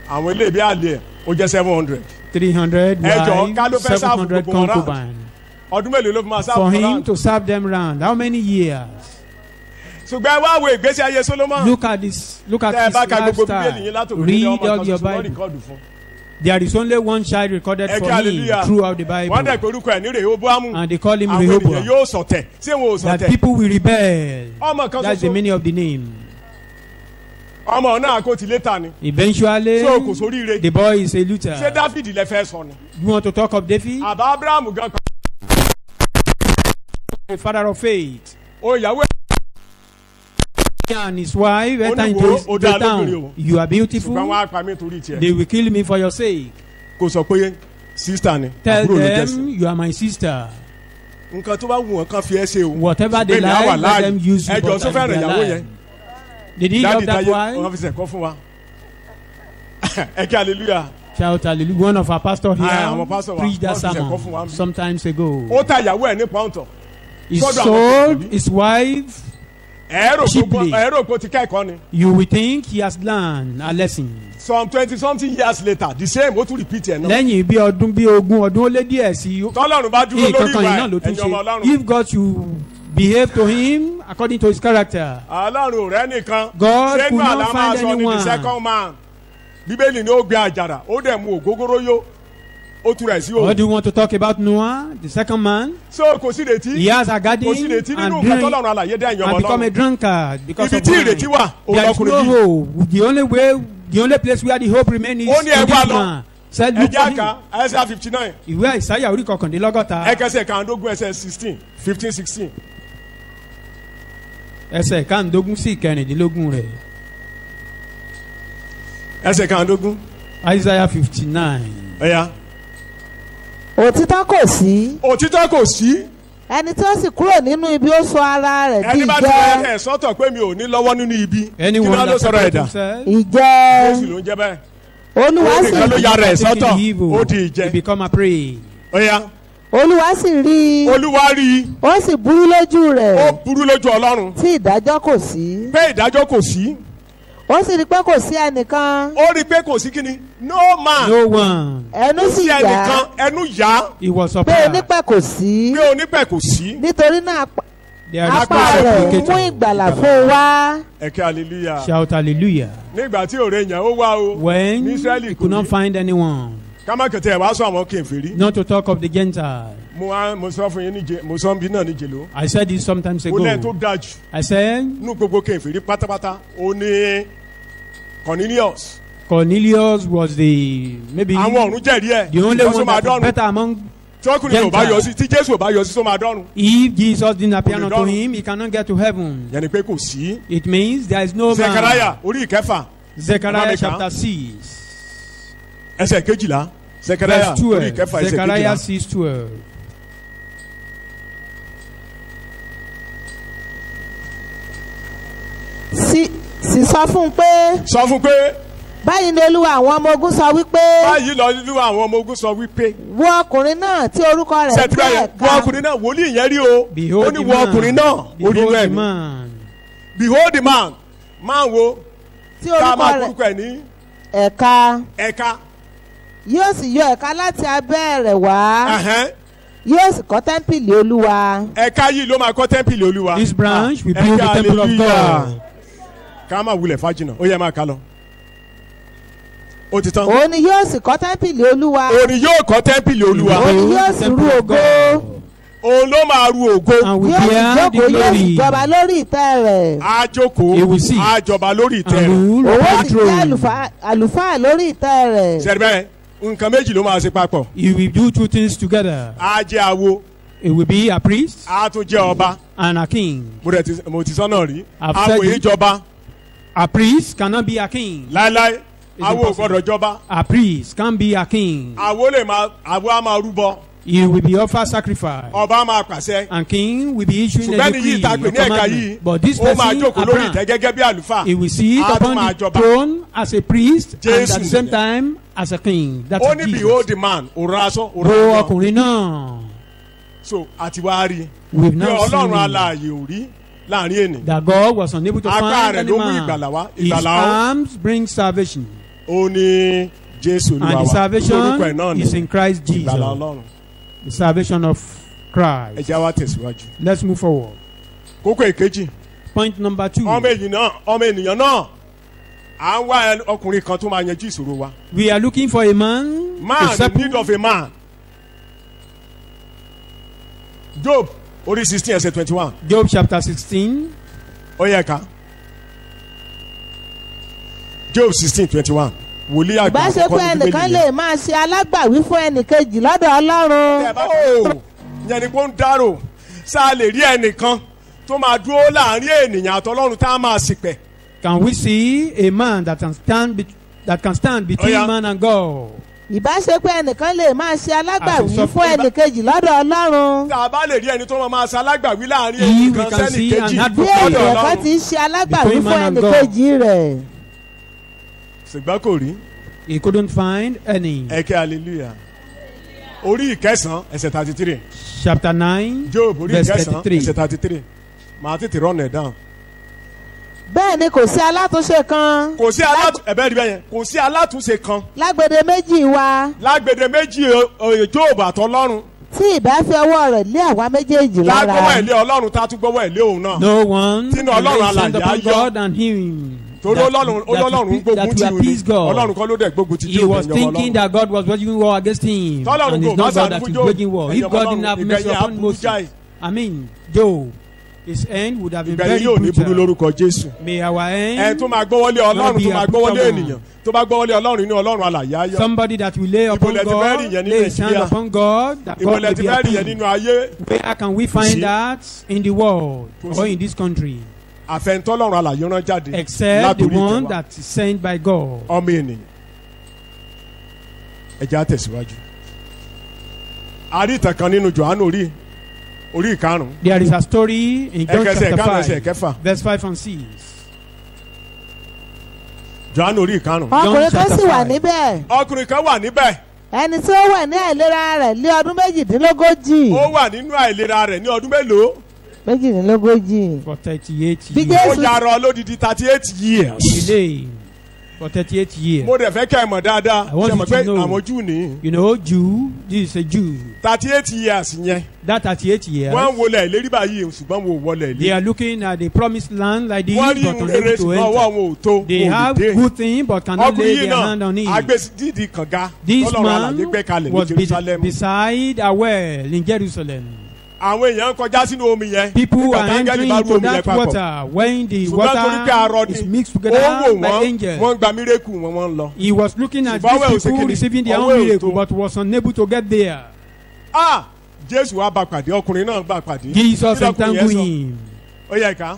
S3: àwọn ilé ìbí àlè ẹ̀ ó jẹ́ 700.
S2: 300
S3: Ẹjọ́, ká ló
S2: wives,
S3: fẹ́ sáàfù
S2: 700
S3: gbogbo wọn round?
S2: concubines.
S3: ọdún mélòó ló fi máa
S2: For
S3: sáàfù
S2: him
S3: round.
S2: to serve them round. How many years?
S3: ṣùgbọ́n ẹ wá wo ìgbésí ayé Solomon.
S2: Look at this. Look at
S3: tẹ́ ẹ
S2: his
S3: bá ka gbogbo bíbélì
S2: lifestyle.
S3: yín látòkè
S2: Read
S3: ní ọmọ
S2: all
S3: kan
S2: your
S3: tuntun wọ́n
S2: Bible.
S3: rìkọ́dù fún.
S2: There is only one child recorded
S3: ẹ kí
S2: for him
S3: hallelujah.
S2: throughout the
S3: wọ́n dẹ̀
S2: Bible.
S3: pé orúkọ ẹ̀ ní Rehoboamu.
S2: And they call him
S3: àwọn ènìyàn
S2: Rehoboam.
S3: yóò sọ̀tẹ̀ ṣé wọn ò
S2: That
S3: sọ̀tẹ̀.
S2: people will rebel.
S3: ọmọ kan
S2: That's the
S3: ṣoṣo
S2: meaning of the name.
S3: ọmọ náà kò tí létà ni.
S2: Eventually,
S3: so kò sóríire.
S2: the boy is a
S3: ṣé
S2: looter.
S3: Dáfídì lẹ fẹ́ sọ ni.
S2: You want to talk of David,
S3: àbá Abrahamu gan
S2: the father of faith,
S3: o ìyàwó ẹ̀
S2: and his wife enter
S3: Ó ní
S2: into
S3: wo,
S2: his
S3: ó dá
S2: the town.
S3: lóbìnrin o.
S2: You are
S3: ṣùgbọ́n
S2: beautiful.
S3: wọn á pa mí torí tiẹ̀.
S2: They will kill me for your sake.
S3: kò sọ pé sísítà ni
S2: Tell
S3: àbúrò ló jẹ́
S2: them
S3: sí.
S2: you are my sister.
S3: nǹkan tó bá wù wọ́n kàn fi ẹ́ ṣe o.
S2: Whatever they
S3: Bẹ́ẹ̀ni, á wà
S2: like, let them
S3: láàyè.
S2: use you.
S3: ẹjọ́
S2: but
S3: tó
S2: I
S3: fẹ́ràn
S2: will be
S3: ìyàwó
S2: alive.
S3: yẹn.
S2: Did he love
S3: dáàdi
S2: that
S3: táyé wọn
S2: wife?
S3: fi sẹ̀kọ́ fún wa. ẹ kí hallelujah.
S2: Shout hallelujah. One of our pastors here
S3: àwọn pastor wa,
S2: preached that
S3: wọ́n fi ṣẹ̀kọ́ fún wa
S2: sermon
S3: bí.
S2: sometimes ago.
S3: ó ta ìyàwó ẹ̀ ní pọ́ńtọ̀.
S2: He
S3: sọ́dọ̀ àwọn
S2: sold
S3: kèfèrí.
S2: his wife. Cheaply.
S3: ẹ̀rọ kò ti kẹ́kọ̀ọ́ ni.
S2: You will think he has learned a lesson.
S3: some 20-something years later the same ó tún repeat ẹ̀ náà.
S2: Lẹ́yìn bí ọdún bí ogún ọdún ó lé díẹ̀ sí i.
S3: tọ́lọ́run bá dúró lórí
S2: Nǹkan
S3: ìwà
S2: yìí náà ló
S3: ẹ̀
S2: tún
S3: ẹ̀yin ọmọ
S2: ṣe.
S3: ọlọ́run.
S2: If God should behave to him according to his character,
S3: ọlọ́run rẹ nìkan.
S2: God
S3: sẹ́nu
S2: could
S3: àlá
S2: not
S3: máa
S2: find
S3: sọ ní
S2: anyone.
S3: the second man. bíbélì ni ó gbé àjàrà ó dẹ̀ mu ògógóró yó ó tu rẹ̀ sí
S2: what
S3: òun.
S2: do you want to talk about Noah, the second man?
S3: so kò sí ìrètí.
S2: He has a
S3: kò sí
S2: garden
S3: ìrètí nínú
S2: and
S3: nǹkan
S2: drink
S3: tọ́lọ́run àlàyé dẹ́ ẹ̀yin ọmọ
S2: and become a
S3: ọlọ́run.
S2: drunkard because
S3: ibi
S2: of
S3: tí ìrètí
S2: wine.
S3: wà òun
S2: There is no
S3: lọkùnrin yìí.
S2: hope. The only place where the hope remains is
S3: Ó ní ẹ
S2: in
S3: wá
S2: this
S3: lọ.
S2: man. Said look
S3: ẹjẹ́
S2: for
S3: àká
S2: him.
S3: Isaiah 59
S2: Ìwé Àìsáyà orí kọkàndínlọ́gọ́ta
S3: ẹ̀kẹsẹ̀ kàndógún ẹsẹ̀ 16 15-16.
S2: ẹsẹ̀ kàndógún sí ìkẹrìndínlógún rẹ̀.
S3: ẹsẹ̀ kàndógún.
S2: Isaiah 59.
S3: ẹ̀yà.
S4: òtítọ́ kò sí
S3: òtítọ́ kò sí.
S4: ẹni tí ó sì kúrò nínú ibi ó sọ ara rẹ̀ di
S3: ẹni bá ti
S4: ìjẹ
S3: rẹ̀ sọ́tọ̀ pé mi ò ní lọ́wọ́ nínú ibi. kí
S2: Anyone
S3: ló
S2: that
S3: sọ̀rọ̀
S2: separates
S3: ẹ̀dá.
S2: himself
S4: ìjẹ
S3: Jésù ló ń jẹ́ bẹ́ẹ̀.
S4: olúwa
S3: Ó
S4: sì
S3: nìkan ló ya rẹ̀
S2: taking
S3: sọ́tọ̀
S2: the evil,
S3: ó di
S2: he
S3: ìjẹ.
S2: become a prey.
S3: ẹ̀yà.
S4: olúwa sì rí i
S3: olúwa rí i
S4: ó sì burú lójú
S3: ó
S4: rẹ̀
S3: burú lójú ọlọ́run
S4: tí ìdájọ́ kò sí
S3: pé ìdájọ́ kò sí.
S4: ó sì rí i pé kò sí ẹnìkan
S3: ó rí i pé kò sí kíni no man.
S2: No one.
S4: ẹnu
S3: kò
S4: sì
S3: sí
S4: yá
S3: ẹnìkan ẹnu yá
S2: He was
S4: pé
S2: surprised.
S4: onípẹ̀ kò sí
S3: pé onípẹ̀ kò sí.
S4: nítorí náà
S2: There is
S4: apá
S2: no
S4: rẹ̀ mú
S2: supplicator.
S4: ìgbàlà fún wa
S3: ẹ̀kẹ́ hallelujah.
S2: Shout hallelujah.
S3: nígbà tí òre yẹn ó wá o.
S2: When
S3: ní Ísírẹ́lì
S2: he
S3: kò
S2: could not
S3: ní.
S2: find anyone.
S3: ká má kẹtẹ ẹ̀ wá sọ àwọn kèfèrí.
S2: Not to talk of the Gentiles.
S3: mo sọ fún yín níje mo sọ ń bí náà níje ló.
S2: I said this sometimes
S3: ó lẹ́yìn tó
S2: ago.
S3: dáa jù
S2: I said
S3: nínú gbogbo kèfèrí pátápátá ó ní Cornelius.
S2: Cornelius was the maybe
S3: àwọn ọ̀run jẹ́rìí ẹ̀
S2: the only
S3: ìjọsọ
S2: one
S3: máa
S2: that is
S3: dọ́run.
S2: better among.
S3: tí ọkùnrin ò bá yọ sí tí Jésù ò bá yọ sí tó máa dọ́run.
S2: If Jesus didn't appear
S3: Kò lè
S2: unto
S3: dọ́run.
S2: him, he cannot get to heaven.
S3: yẹn ni pé kò sí.
S2: It means there is no
S3: Zechariah
S2: man.
S3: orí ìkẹfà
S2: Zechariah
S3: Amami
S2: chapter
S3: kan.
S2: 6,
S3: ẹsẹ̀ kejìlá. Zechariah
S2: verse
S3: orí
S2: 12.
S3: kẹfà ẹsẹ̀
S2: Zechariah
S3: kejìlá.
S2: 6:12.
S4: sì sọ fún un pé
S3: sọ fún pé
S4: báyìí ni olúwa àwọn ọmọ ogun sọ wípé
S3: báyìí lọ nínú àwọn ọmọ ogun sọ wípé.
S4: wo ọkùnrin náà tí orúkọ rẹ̀
S3: sẹ́tìrà
S4: jẹ́
S3: yẹn
S4: ẹ̀ka
S3: wọ ọkùnrin náà wòlíì yẹn rí o. ó
S2: Behold
S3: ní
S2: the
S3: wọ ọkùnrin náà
S2: man.
S3: orí
S2: Behold
S3: inú
S2: the
S3: ẹ̀mí.
S2: man.
S3: Behold the man máa wo
S4: tí
S3: tá a
S4: orúkọ
S3: máa
S4: rẹ̀
S3: korúkọ ẹ̀ ní
S4: ẹ̀ka
S3: ẹ̀ka.
S4: yóò sì yọ ẹ̀ka láti abẹ́ rẹ̀ wá
S3: Ẹ̀hẹ́n.
S4: yóò sì kọ́ tẹ́ḿpìlì olúwa.
S3: ẹ̀ka yìí ló máa kọ́ tẹ́ḿpìlì olúwa.
S2: This branch will
S3: Ah,
S2: build the
S3: ẹ̀ka
S2: temple of
S3: hallelujah.
S2: God.
S3: ká máa wulẹ̀ fájìnà ó yẹ máa ká lọ. ó ti tán.
S4: òun ni yóò sì kọ́ tẹ́ḿpìlì olúwa.
S3: òní yóò kọ́ tẹ́ḿpìlì olúwa.
S4: òun ni yóò sì rú ògo.
S3: òun ló máa ru ògo.
S2: And we
S4: yóò sì
S2: bear the
S4: jókòó yóò sì
S2: glory
S4: jọba lórí ìtẹ́ rẹ̀.
S3: á jókòó
S2: He will sit
S3: á jọba lórí ìtẹ́
S2: and
S3: rẹ̀.
S2: rule
S4: òun
S2: over
S4: sì
S2: the
S4: jẹ́
S2: throne.
S4: àlùfáà lórí ìtẹ́ rẹ̀.
S3: sẹ́ni bẹ́ẹ̀ nǹkan méjì ló máa ṣe papọ̀.
S2: He will do two things together.
S3: á jẹ́ awo
S2: He will be a priest
S3: á tún jẹ́ ọba.
S2: and a king.
S3: mo ti sọ́nà rí.
S2: I've
S3: awo
S2: said
S3: yìí
S2: it.
S3: jọba
S2: A priest cannot be a king.
S3: láéláé. awo ò
S2: impossible.
S3: gbọ́dọ̀ jọba.
S2: A priest can be a king.
S3: awo á máa rúbọ.
S2: He will be offered sacrifice.
S3: ọba á máa pàṣẹ.
S2: And king will be issuing
S3: ṣùgbọ́n
S2: a
S3: ní yìí
S2: decree
S3: ta
S2: of
S3: pè ní ẹ̀ka
S2: commandment.
S3: yìí
S2: But this
S3: ó máa
S2: person,
S3: jókòó lórí ìtẹ́
S2: Abraham,
S3: gẹ́gẹ́ bí àlùfáà.
S2: he will sit
S3: á tún
S2: upon
S3: máa
S2: the
S3: jọba.
S2: throne as a priest and
S3: Jésù
S2: at the same
S3: nìyẹn.
S2: time as a king. That's
S3: ó ní
S2: Jesus.
S3: behold the man òrò aṣọ
S2: Wo
S3: òrò aṣọ.
S2: ọkùnrin náà.
S3: so àti wá rí
S2: We've
S3: bí
S2: now seen
S3: ọlọ́run
S2: him.
S3: alààyè ò rí láàrin ènìyàn.
S2: That God was unable to
S3: Agbára
S2: find
S3: rẹ̀
S2: any
S3: ló mú ìgbàlà
S2: man.
S3: wá,
S2: His
S3: ìgbàlà ó.
S2: arms bring salvation.
S3: ó ní Jésù Olúwa
S2: And the
S3: wa orúkọ ẹ̀
S2: salvation
S3: náà
S2: is
S3: ní
S2: in Christ
S3: ìgbàlà
S2: Jesus.
S3: ọlọ́run.
S2: The salvation of
S3: ẹ
S2: Christ.
S3: jẹ́ wá tẹ̀síwájú.
S2: Let's move forward.
S3: kókó èkejì
S2: Point number 2.
S3: ọmọ ènìyàn náà à ń wá ọkùnrin kan tó máa yanjú ìṣòro wa.
S2: We are looking for a man.
S3: man
S2: a
S3: in need of a man. Job orí 16 ẹsẹ̀ 21
S2: Job chapter 16.
S3: ó yẹ ká. Job 16:21 wòlíì àgbà
S4: ìbá ṣe pé ẹnìkan lè máa ṣe alágbàwí fún ẹnìkejì lọ́dọ̀ ọlọ́run.
S3: yẹn ni kó ń dárò sáà lè rí ẹnìkan tó máa dúró láàrin ènìyàn àtọlọ́run tá a máa ṣìpẹ̀.
S2: Can we see a man that can stand between
S3: Oh, yeah.
S2: man and God?
S4: ìbá ṣe pé ẹnìkan lè máa ṣe alágbàwí
S2: Àṣìṣọ
S4: fún ẹnìkejì lọ́dọ̀ ọlọ́run.
S3: tá a bá lè rí ẹni tó máa ṣe alágbàwí láàrin
S2: He
S3: ènìyàn
S2: we
S3: kan
S2: can
S3: sẹ́nì
S2: see
S3: kejì
S2: an advocate.
S4: bí
S3: lọ́dọ̀
S4: ènìyàn kan
S3: Ọlọ́run.
S4: ti ń ṣe alágbàwí
S2: Between
S4: fún
S2: man and God.
S4: ẹnìkejì rẹ̀.
S3: ṣùgbọ́n kò rí
S2: He couldn't find any.
S3: ẹ̀kẹ́ hallelujah orí ìkẹsàn-án ẹsẹ̀ 33
S2: Chapter 9,
S3: Job orí
S2: verse
S3: ìkẹsàn-án
S2: 33.
S3: ẹsẹ̀ 33 màá tètè run ẹ̀ down.
S4: bẹ́ẹ̀ ni kò sí alátúnṣe kan
S3: kò sí ẹ̀bẹ́ rí bẹ́ẹ̀ yẹn kò sí alátúnṣe kan
S4: lágbede méjì wa
S3: lágbèdè méjì Job àtọlọ́run
S4: tí ìbá fi ọwọ́ rẹ̀ lé àwa méjèèjì lára.
S3: lágbọ́wọ́ ẹ̀ lé ọlọ́run tá a tún gbọ́wọ́ ẹ̀ lé òun náà.
S2: no one
S3: Tínú
S2: can
S3: Ọlọ́run
S2: stand
S3: alààyè
S2: upon
S3: á yọ.
S2: God and him.
S3: torí
S2: That
S3: ọlọ́run
S2: will
S3: gbógun ti
S2: appease
S3: ìwé ọlọ́run
S2: God.
S3: kọ́ ló dẹ̀ gbógun ti
S2: He was
S3: Jóòbù ẹ̀yìn
S2: thinking
S3: ọlọ́run.
S2: that God was waging war against him.
S3: Tọ́lọ́run
S2: And
S3: kò
S2: it's
S3: bá
S2: not God
S3: ṣàánú
S2: that
S3: fún
S2: is
S3: Job.
S2: waging war. If
S3: Ẹ̀yin
S2: God
S3: ọlọ́run,
S2: didn't have mercy
S3: ìgbẹ̀yìn
S2: upon
S3: aburú
S2: Moses,
S3: jáì.
S2: I mean, Job, his end would have been very
S3: ìgbẹ̀yìn yóò ní burú
S2: brutal.
S3: lórúkọ Jésù.
S2: May our
S3: ẹ
S2: end
S3: tó máa gbọ́wọ́lé ọlọ́run
S2: be
S3: tó
S2: a
S3: máa gbọ́wọ́lé
S2: brutal one.
S3: ènìyàn tó bá gbọ́wọ́lé ọlọ́run inú ọlọ́run alààyè á yọ.
S2: somebody that will lay upon
S3: lẹ ti fẹ́ rí
S2: God,
S3: yẹn ní
S2: lay his hand
S3: Nàìjíríà?
S2: upon God, that God
S3: ìbọ̀lẹ̀
S2: will
S3: ti
S2: be
S3: fẹ́ rí yẹn
S2: happy.
S3: nínú ayé
S2: Where can we find that in the world or in this country?
S3: àfẹnutọ́lọ́run alààyè rán jáde
S2: Except the
S3: látòrí
S2: one
S3: ìtẹ́wá.
S2: that is sent by God.
S3: ọmọ ènìyàn ẹ jẹ́ á tẹ̀síwájú. a rí ìtàn kan nínú Jòhánù orí ìkarùn-ún
S2: There is a story in John
S3: ẹ̀kẹsẹ̀
S2: chapter
S3: ìkarùn-ún ẹsẹ̀
S2: 5,
S3: kẹfà
S2: verse 5 and 6.
S3: Jòhánù orí ìkarùn-ún.
S4: ọkùnrin kan
S2: chapter
S4: sì wà
S2: 5.
S4: níbẹ̀
S3: ọkùnrin kan wà níbẹ̀
S4: ẹni tí ó wà ní àìlera rẹ̀ lé ọdún méjìdínlógójì.
S3: ó wà nínú àìlera rẹ̀ ní ọdún mélòó
S4: méjìdínlógójì.
S2: For 38
S4: Bí
S2: years.
S3: ó
S4: Jésù-
S3: yarọ lódidi 38 years.
S2: Delay. For 38 years.
S3: mo dẹ̀ fẹ́ kẹ́ ẹ mọ̀ dáadáa
S2: I want
S3: ṣe
S2: you
S3: mọ̀
S2: to
S3: pé
S2: know.
S3: àwọn Júù ní
S2: You know, Jew, this is a Jew.
S3: 38 years yẹn
S2: That 38 years,
S3: wọ́n ń wọlé ìlérí báyìí ṣùgbọ́n wọn ò wọlé
S2: they
S3: ìlérí.
S2: are looking at the promised land like this,
S3: wọ́n rí
S2: but
S3: rere
S2: unable to
S3: ṣùgbọ́n ọwọ́
S2: enter.
S3: wọn ò tó
S2: They
S3: wọn ò
S2: have
S3: lè dé.
S2: good things, but cannot lay
S3: ọkùnrin yìí
S2: their hand on
S3: náà
S2: it.
S3: agbésídìí kànga
S2: This
S3: Ọlọ́run
S2: man
S3: alààyè gbé kalẹ̀ ní
S2: was
S3: Jerusalem.
S2: beside a well in Jerusalem.
S3: àwọn èèyàn kọjá sínú omi yẹn
S2: People
S3: nígbà
S2: are
S3: táńgẹ́lì
S2: entering
S3: bá rú
S2: into
S3: omi yẹn
S2: that
S3: papọ̀.
S2: water when the
S3: ṣùgbọ́n torí pé arọ
S2: water
S3: ni
S2: is mixed
S3: ó wò
S2: together by
S3: wọ́n
S2: angels.
S3: wọ́n gba mírèkù wọ́n ń lọ.
S2: He was looking at
S3: Ṣùgbọ́n ọwọ́ ẹ̀ ò
S2: these
S3: ṣe
S2: people
S3: kíni?
S2: receiving their
S3: Ọwọ́
S2: own
S3: ẹ̀ ò
S2: miracle,
S3: tó.
S2: but was unable to get there.
S3: ah Jésù wá bá pàdé ọkùnrin náà bá pàdé.
S2: Jesus
S3: Kí lọkùnrin yẹn
S2: entangled
S3: sọ?
S2: him.
S3: ó yẹ ká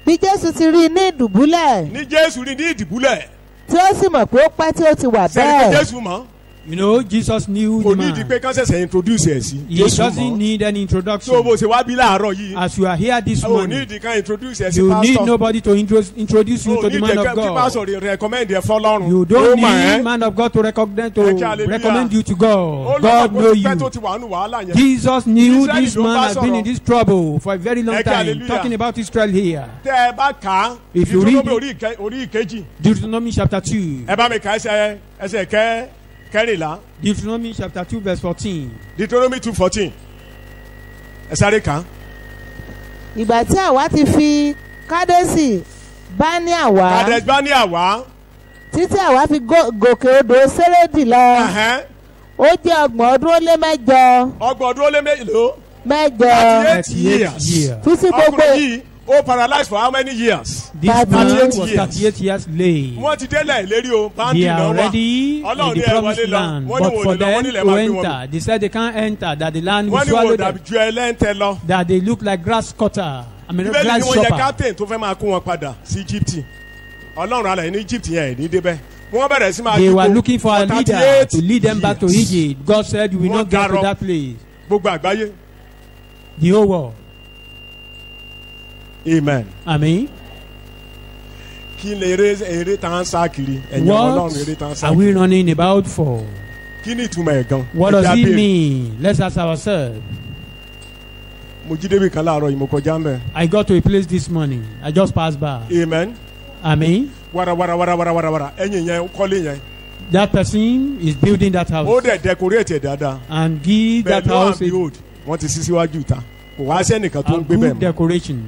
S4: bí Jésù ti rí i ní ìdùbúlẹ̀
S3: ní Jésù rí ní ìdìbúlẹ̀
S4: tí ó sì mọ̀ pé ó pẹ́ tí ó ti wà
S3: sẹ́ni pé
S4: bẹ́ẹ̀.
S3: Jésù mọ̀
S2: You know, Jesus knew
S3: kò
S2: the
S3: ní ìdí pé
S2: man.
S3: kán ṣẹ̀ṣẹ̀ introduce ẹ̀ sí
S2: He
S3: Jésù
S2: doesn't
S3: mọ̀
S2: need any
S3: tó o
S2: introduction.
S3: bó ṣe wá bí láàárọ̀ yìí
S2: As you are here this
S3: o ní
S2: morning,
S3: ìdí kan introduce ẹ̀ sí
S2: you need
S3: pastor
S2: nobody to introduce you
S3: o
S2: to
S3: ní
S2: the
S3: ìdí
S2: man of
S3: kí pastor
S2: God.
S3: recommend ẹ̀ fọlọ́run
S2: You
S3: Ó
S2: don't
S3: mà ẹ́.
S2: need man of God to recommend
S3: Hallelujah.
S2: you to
S3: Ó
S2: God.
S3: lọ́mọ
S2: God
S3: pé
S2: know
S3: pẹ́ tó
S2: you.
S3: ti wà nù wàhálà yẹn
S2: Jesus knew
S3: Israel
S2: this
S3: ló
S2: man
S3: bá
S2: has been
S3: sọ̀rọ̀.
S2: in this trouble for a very long time.
S3: Hallelujah.
S2: Talking about Israel here.
S3: tẹ́ ẹ bá kà á
S2: If you
S3: Deuteronomy
S2: read
S3: orí ìkejì
S2: Deuteronomy chapter 2.
S3: ẹ bá mi kà ẹsẹ̀ kẹrìnlá
S2: Deuteronomy chapter 2 verse 14.
S3: Deuteronomy 2:14 ẹ sáré kà á.
S4: ìgbà tí àwa ti fi kádésì bá ní àwa
S3: Kàdés bá ní àwa
S4: títí àwa fi gòkè odò sérédì lọ ó jẹ́ 30 ọdún ó lé mẹ́jọ
S3: ọgbọ̀n ọdún ó lé mélòó
S4: 8
S3: 38 years.
S2: years.
S4: títí gbogbo
S3: ọkùnrin yìí ó paralyzed for how many years?
S2: This man
S3: 38
S2: was
S3: years.
S2: 38 years late.
S3: wọ́n ti délẹ̀ ìlérí o báńkì
S2: They are
S3: náà wà
S2: already in
S3: Ọlọ́run ní
S2: the
S3: ẹ wọlé
S2: promised
S3: lọ
S2: land,
S3: wọ́n ní
S2: but
S3: wò
S2: for
S3: lè lọ wọ́n
S2: them
S3: nílẹ̀
S2: to
S3: máa gbé wọn
S2: enter, they said they can't enter, that the land will
S3: wọ́n ní wò
S2: swallow
S3: dàbí
S2: them,
S3: ju ẹlẹ́ńtẹ lọ.
S2: that they look like grass cutter. I mean,
S3: bíbélì ni
S2: grass
S3: wọ́n yẹ
S2: shopper.
S3: captain tó fẹ́ máa kó wọn padà sí Egypt Ọlọ́run alẹ́ ní Egypt yẹn ní débẹ̀ wọ́n bẹ̀rẹ̀ sí máa
S2: They
S3: dúró
S2: were looking for a
S3: for
S2: leader
S3: 38
S2: to lead them back to
S3: years.
S2: Egypt. God said, you will
S3: Wọ́n
S2: not get to
S3: darọ.
S2: that place.
S3: gbogbo àgbáyé
S2: The whole world.
S3: amen.
S2: Amen.
S3: kí ni eré tá à ń sá kiri ẹ̀yin Ọlọ́run eré tá à ń
S2: What
S3: sá
S2: are we
S3: kiri
S2: running about for?
S3: kí ni ìtumọ̀ ẹ̀ gan.
S2: What
S3: Ẹ
S2: does
S3: jẹ́
S2: it
S3: abéèrè.
S2: mean? Let's ask ourselves.
S3: mo jí débi kan láàárọ̀ yìí mo kọjá ń bẹ̀.
S2: I got to a place this morning. I just passed by.
S3: amen.
S2: Amen.
S3: warawara ẹ̀yin yẹn kọ́lé yẹn
S2: That person is building that
S3: ó
S2: house
S3: dẹ̀ decorate ẹ̀ dáadáa
S2: and give that
S3: bẹ́ẹ̀ ló
S2: house
S3: and behold wọ́n ti sí síwájú ìta kò wá sẹ́nìkan tó
S2: a
S3: ń gbé bẹ́ẹ̀
S2: good
S3: mọ́.
S2: decoration.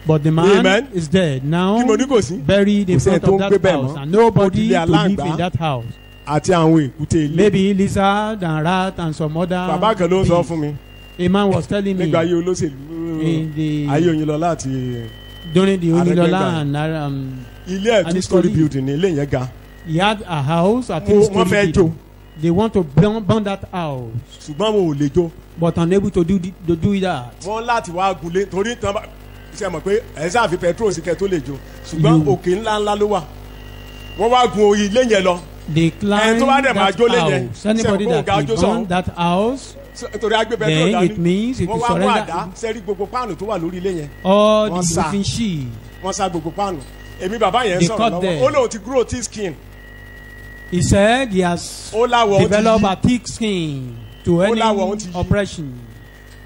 S2: But the man
S3: Amen.
S2: is dead now,
S3: kí mo ní kò sí
S2: buried in
S3: Kò sẹ́ni
S2: front
S3: tó
S2: of
S3: ń gbé
S2: that
S3: bẹ́ẹ̀
S2: house,
S3: mọ́.
S2: and nobody
S3: Òdìlé
S2: to live
S3: aláǹgbá.
S2: in that house.
S3: àti àwọn èkúté ilé.
S2: Maybe lizard and rat and some other.
S3: bàbá kan ló ń sọ
S2: beasts.
S3: fún mi
S2: A man was telling me
S3: nígbà ayé olóṣèlú
S2: in
S3: ayé
S2: the
S3: Oyinlọlá àti
S2: during the
S3: Arẹ́gbẹ́gbà.
S2: Onilola and
S3: ilé ẹ̀
S2: And
S3: two
S2: it's
S3: story
S2: called-
S3: building ní ilé yẹn ga
S2: he had a house. I
S3: Wọ́n-
S2: think
S3: wọ́n fẹ́ jó
S2: they want to burn that house,
S3: ṣùgbọ́n wọn ò lè jó
S2: but unable to do that.
S3: wọ́n láti wá gunlé torí tán bá ṣe mọ̀ pé ẹ̀ sáà fi petrol sí kẹ́ tó lè jó ṣùgbọ́n
S2: You-
S3: òkè ńlá ńlá ló wà wọ́n wá gun orí ilé yẹn lọ
S2: They climbed
S3: tó bá dẹ̀ máa
S2: that
S3: jólé yẹn,
S2: house. Anybody
S3: ṣe
S2: that
S3: kó ga
S2: will
S3: jó
S2: burn
S3: sọ́hún.
S2: that house,
S3: torí agbé petrol
S2: then it
S3: dání
S2: means it
S3: wọ́n
S2: will
S3: wá mú àdá
S2: surrender
S3: sẹ́rí gbogbo páànù tó wà lórí ilé yẹn
S2: all
S3: Wọ́n
S2: the
S3: sá.
S2: roofing sheet.
S3: wọ́n sá gbogbo páànù èmi bàbá yẹn
S2: They
S3: sọ̀rọ̀
S2: cut
S3: lọ́wọ́
S2: them.
S3: ó lóun ti grow thick skin
S2: He said he has
S3: ó láwọ̀ ó ti
S2: developed
S3: yí
S2: a thick skin to
S3: Ó
S2: any
S3: láwọ̀ ó ti yí.
S2: oppression.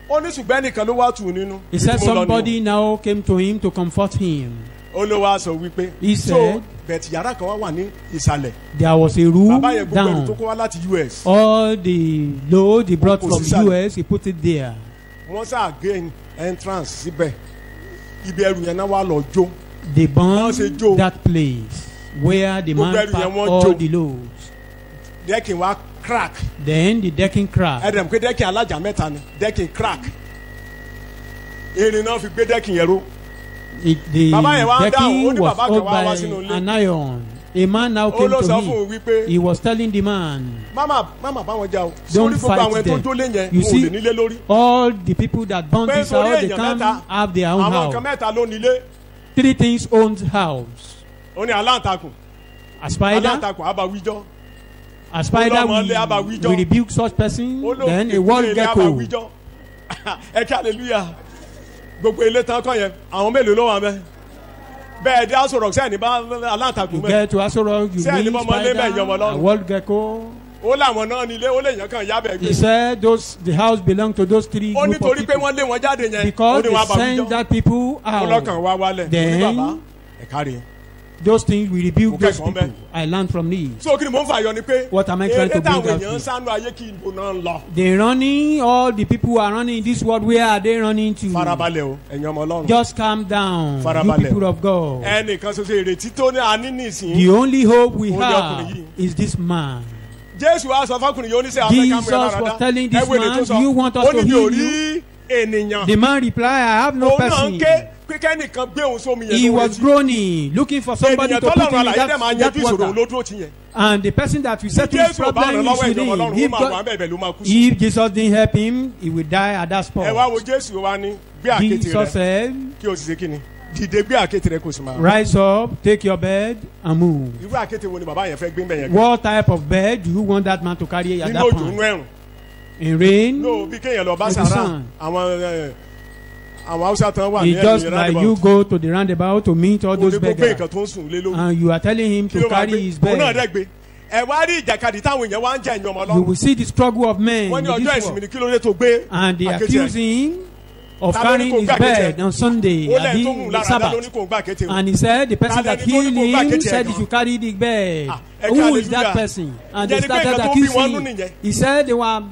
S3: ó ní ṣùgbọ́n ẹnìkan ló wá tù ú nínú
S2: He said
S3: Ibi tí mo lọ
S2: somebody now came to him to comfort him.
S3: nìyẹn. ó ló wá sọ wípé
S2: He
S3: so
S2: said-
S3: bẹ̀tì yàrá kan wá wà ní ìsàlẹ̀
S2: There was a room
S3: bàbá yẹn gbogbo ẹrù tó
S2: down.
S3: kó wá láti US
S2: All the load he brought
S3: Kò
S2: from
S3: sísàlẹ̀.
S2: US, he put it there.
S3: wọ́n sá gain entrance síbẹ̀ ibi ẹrù yẹn náà wá lọ jó
S2: They
S3: Wọ́n ṣe jó.
S2: burned that place where the
S3: Gbogbo
S2: man
S3: ẹrù yẹn
S2: packed
S3: wọ́n
S2: all
S3: jó.
S2: the loads.
S3: dẹ́kin wá crack
S2: Then the decking cracked.
S3: ẹ̀dẹ̀m pé dẹ́kin alájà mẹ́ta ni dẹ́kin crack irin náà fi gbé dẹ́kin yẹn ró
S2: The
S3: Bàbá yẹn wá ń dáhùn, ó
S2: decking
S3: ní
S2: was
S3: bàbá kan
S2: hold
S3: wá
S2: by
S3: sínú ilé.
S2: an iron. A man now
S3: ó
S2: came
S3: ló
S2: to
S3: sọ fún un
S2: him.
S3: wípé
S2: He was telling the man,
S3: mama bá wọn jà o
S2: Don't
S3: sórí gbogbo
S2: fight
S3: àwọn ẹni tó
S2: them.
S3: jólé yẹn
S2: You
S3: wọn ò
S2: see,
S3: lè nílé lórí
S2: all the people that burned
S3: pé
S2: this
S3: sórí
S2: house, they
S3: èèyàn
S2: can't
S3: mẹ́ta
S2: have their own
S3: àwọn
S2: house.
S3: nǹkan mẹ́ta ló nílé
S2: 3 things owned house.
S3: ó ní aláǹtakùn
S2: A spider,
S3: aláǹtakùn àbáwíjọ́
S2: a spider
S3: Olómọlé abawíjọ́.
S2: will rebuke such person. Then a wall
S3: ilé
S2: gecko.
S3: àbáwíjọ́ ẹ kí hallelujah gbogbo ilé tán kọ́ yẹn àwọn mélòó ló wà mẹ́ bẹ́ẹ̀ dé aṣọ rọ̀ sẹ́ni bá aláǹtakùn
S2: You
S3: mẹ́
S2: get to Asoro, you
S3: Ṣé ẹni
S2: meet
S3: bọ́ ọmọ ilé bẹ́ẹ̀ yan ọmọ
S2: spider,
S3: Ọlọ́run?
S2: a wall gecko.
S3: ó láwọn náà nílé ó lè yàn kàn yá bẹ́ẹ̀
S2: He
S3: gbé
S2: said the house belonged to those 3
S3: ó
S2: group of
S3: nítorí pé
S2: people.
S3: wọ́n lé wọn jáde yẹn ó
S2: Because
S3: ní wọn
S2: they sent
S3: àbáwíjọ́
S2: that people
S3: ó lọ́kàn
S2: out.
S3: wá wálẹ̀ ó ní
S2: Then-
S3: bàbá ẹ̀ kárí.
S2: Those things will rebuke those
S3: Okay, come
S2: people.
S3: back.
S2: I learned from this.
S3: so kí ni mò ń fàyọ ni pé
S2: What am I trying to
S3: eré táwọn
S2: bring out
S3: èèyàn
S2: here?
S3: ń sánú ayé kí ìbò náà ń lọ.
S2: They running, all the people who are running in this world, where are they running to?
S3: farabalẹ̀ o ẹ̀yin ọmọ ọlọ́run.
S2: Just calm down, you
S3: Farabalẹ̀.
S2: people of God.
S3: ẹnìkan ṣoṣo ìrètí tó ní àní nìsín.
S2: The only hope we
S3: Ó ní
S2: have
S3: ọkùnrin yìí.
S2: is this man.
S3: jésù wa sọ fọkùnrin yìí oníṣẹ́ afẹ́ká
S2: Jesus was telling this
S3: wo èdè tó
S2: man,
S3: sọ.
S2: "You want us
S3: ó
S2: to
S3: ní mi
S2: heal
S3: ò rí ènìyàn.
S2: The man replied, I have no
S3: òun náà ń
S2: person.
S3: ké pé kẹ́nìkan gbé òun sómi yẹn
S2: He
S3: lórí
S2: was
S3: etí.
S2: groaning, looking for somebody
S3: ènìyàn
S2: to put
S3: tọ́lọ́run
S2: him in
S3: àlàyé dẹ̀ máa
S2: that
S3: yanjú ìṣòro òun
S2: water.
S3: ló dúró ti yẹn.
S2: And the person that will settle his
S3: jésù ò bá ràn
S2: problem
S3: lọ́wọ́
S2: is with
S3: ìjọba
S2: him.
S3: ọlọ́run ó
S2: If,
S3: máa wà
S2: God,
S3: bẹ́ẹ̀ ló máa kú sí.
S2: if Jesus didn't help him, he would die at that
S3: ẹ wá wo
S2: spot.
S3: jésù wa ní gbé àkéte
S2: Jesus
S3: rẹ
S2: said,
S3: kí o sì ṣe kí ni. dìde gbé àkéte rẹ kò sì máa.
S2: Rise up, take your bed, and move.
S3: irú àkéte wo ni bàbá yẹn fẹ́ gbé mbẹ̀ yẹn.
S2: What type of bed do you want that man to carry at
S3: nínú
S2: that
S3: òjò
S2: point?
S3: nínú ẹ̀rùn.
S2: In rain?
S3: no bí kéèyàn lọ bá
S2: In the
S3: sàrà
S2: sun.
S3: àwọn Haúsá tán wà ní
S2: It's just
S3: ẹ̀yìn
S2: like you
S3: roundabout.
S2: go to the roundabout to meet all
S3: o
S2: those
S3: ní kó gbé
S2: beggars.
S3: nǹkan tó ń sùn lé lórí.
S2: And you are telling him
S3: kí
S2: to
S3: ló máa
S2: carry
S3: gbé
S2: his
S3: òun náà
S2: bed.
S3: dẹ́ gbé. ẹ wá rí ìjàkadì táwọn èèyàn wá ń jẹ ẹ̀yìn ọmọ
S2: You will
S3: Ọlọ́run.
S2: see the struggle of men
S3: wọ́n
S2: in
S3: ní ọjọ́
S2: this
S3: ìsinmi
S2: world.
S3: ni kí ló dé tó gbé
S2: And they
S3: àkéte
S2: accuse
S3: rẹ̀.
S2: him of
S3: Ta ló ní
S2: carrying
S3: kó
S2: his
S3: gbé àkéte
S2: bed
S3: rẹ̀?
S2: on Sunday
S3: ó
S2: at
S3: lẹ́yìn tó mú
S2: the
S3: lára dá ló ní
S2: Sabbath.
S3: kó gbé àkéte rẹ̀.
S2: And he said the person
S3: Ta
S2: that
S3: lẹni tó ní
S2: healed
S3: kó gbé
S2: him
S3: àkéte
S2: said
S3: rẹ̀
S2: he
S3: gan?
S2: should carry the bed.
S3: ẹ
S2: Who
S3: ká
S2: is that
S3: hallelujah.
S2: person? And they
S3: Ǹjẹ́ ní pé
S2: started
S3: nǹkan tó bí wọn nú
S2: accusing.
S3: nìyẹn?
S2: He said they were